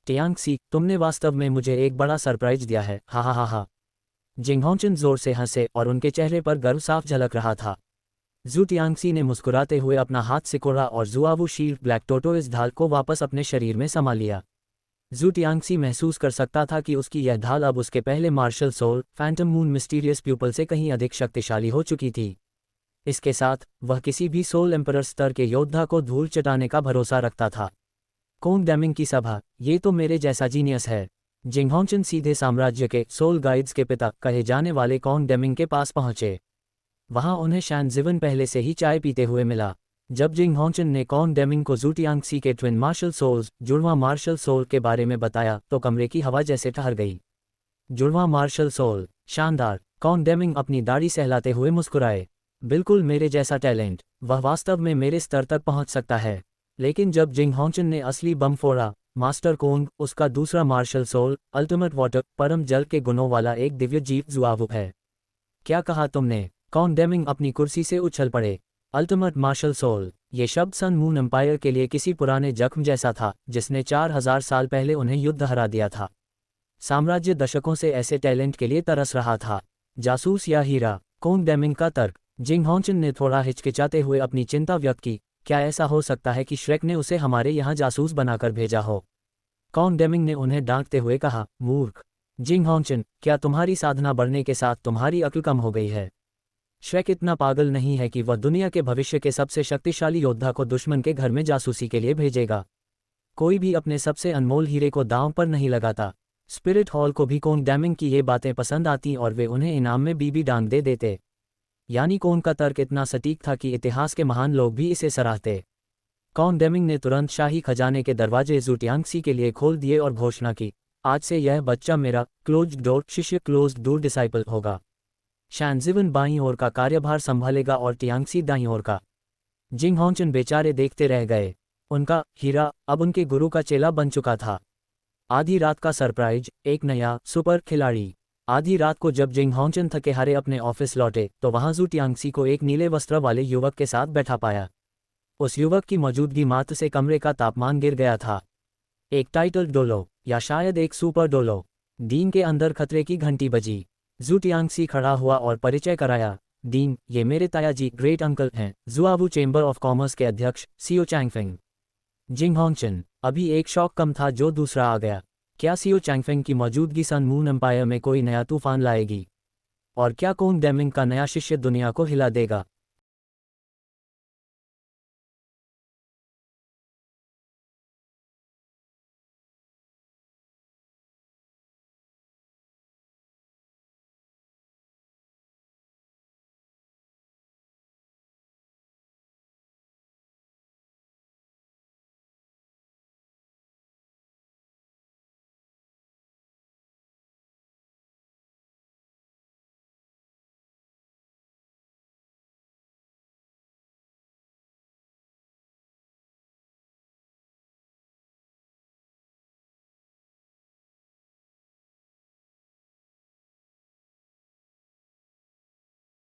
टियांगसी, तुमने वास्तव में मुझे एक बड़ा सरप्राइज दिया है, हा हा हा हा। जिंगहोंचन जोर से हंसे और उनके चेहरे पर गर्व साफ झलक रहा था। जू टियांगसी ने मुस्कुराते हुए अपना हाथ सिकोड़ा और जुआवू शील्ड ब्लैक टोटोइस ढाल को वापस अपने शरीर में समा लिया। जू टियांगसी महसूस कर सकता था कि उसकी यह ढाल अब उसके पहले martial soul, phantom moon mysterious pupil से कहीं अधिक शक्तिशाली हो चुकी थी। इसके साथ वह किसी भी सोल एम्परर स्तर के योद्धा को धूल चटाने का भरोसा रखता था। कोंगडेमिंग की सभा, ये तो मेरे जैसा जीनियस है। जिंगहोंचन सीधे साम्राज्य के सोल गाइड्स के पिता कहे जाने वाले कोंगडेमिंग के पास पहुंचे। वहां उन्हें शैन जिवन पहले से ही चाय पीते हुए मिला। जब जिंगहोंचन ने कोंगडेमिंग को जू टियांगसी के ट्विन मार्शल सोल्स, जुड़वां मार्शल सोल के बारे में बताया तो कमरे की हवा जैसे ठहर गई। जुड़वां मार्शल सोल, शानदार। कोंगडेमिंग अपनी दाढ़ी सहलाते हुए मुस्कुराए। बिल्कुल मेरे जैसा टैलेंट, वह वास्तव में मेरे स्तर तक पहुंच सकता है। लेकिन जब जिंगहोंचन ने असली बम फोड़ा, मास्टर कोंग, उसका दूसरा मार्शल सोल, अल्टीमेट वाटर, परम जल के गुणों वाला एक दिव्य जीव जुआवू है। क्या कहा तुमने? कॉन डेमिंग अपनी कुर्सी से उछल पड़े। अल्टीमेट मार्शल सोल, ये शब्द सन मून एम्पायर के लिए किसी पुराने जख्म जैसा था जिसने 4000 साल पहले उन्हें युद्ध हरा दिया था। साम्राज्य दशकों से ऐसे टैलेंट के लिए तरस रहा था। जासूस या हीरा, कॉन डेमिंग का तर्क। जिंग हॉन्चन ने थोड़ा हिचकिचाते हुए अपनी चिंता व्यक्त की, क्या ऐसा हो सकता है कि श्रेक ने उसे हमारे यहाँ जासूस बनाकर भेजा हो? कॉन डेमिंग ने उन्हें डांटते हुए कहा, मूर्ख। जिंग हॉन्चन, क्या तुम्हारी साधना बढ़ने के साथ तुम्हारी अक्ल कम हो गई है? श्रेक इतना पागल नहीं है कि वह दुनिया के भविष्य के सबसे शक्तिशाली योद्धा को दुश्मन के घर में जासूसी के लिए भेजेगा। कोई भी अपने सबसे अनमोल हीरे को दांव पर नहीं लगाता। स्पिरिट हॉल को भी कॉन डेमिंग की ये बातें पसंद आती और वे उन्हें इनाम में बीबी डांग दे देते। यानी कॉन का तर्क इतना सटीक था कि इतिहास के महान लोग भी इसे सराहते। कॉन डेमिंग ने तुरंत शाही खजाने के दरवाजे ज़ू टियांगसी के लिए खोल दिए और घोषणा की, आज से यह बच्चा मेरा क्लोज्ड डोर शिष्य, क्लोज्ड डोर डिसाइपल होगा। शैनज़िवन बाईं ओर का कार्यभार संभालेगा और टियांगसी दाईं ओर का। जिंग हॉन्चन बेचारे देखते रह गए। उनका हीरा अब उनके गुरु का चेला बन चुका था। आधी रात का सरप्राइज, एक नया सुपर खिलाड़ी। आधी रात को जब जिंग हॉन्चन थके हारे अपने ऑफिस लौटे तो वहां ज़ू टियांगसी को एक नीले वस्त्र वाले युवक के साथ बैठा पाया। उस युवक की मौजूदगी मात्र से कमरे का तापमान गिर गया था। एक टाइटल डोलो, या शायद एक सुपर डोलो। डीन के अंदर खतरे की घंटी बजी। ज़ू टियांगसी खड़ा हुआ और परिचय कराया, डीन, ये मेरे तायाजी ग्रेट अंकल हैं, ज़ुआवू चेंबर ऑफ कॉमर्स के अध्यक्ष सीओ चैंगफेंग। जिंग हॉन्चन, अभी एक शौक कम था जो दूसरा आ गया। क्या सीओ चैंगफेंग की मौजूदगी सन मून एम्पायर में कोई नया तूफान लाएगी? और क्या कॉन डेमिंग का नया शिष्य दुनिया को हिला देगा?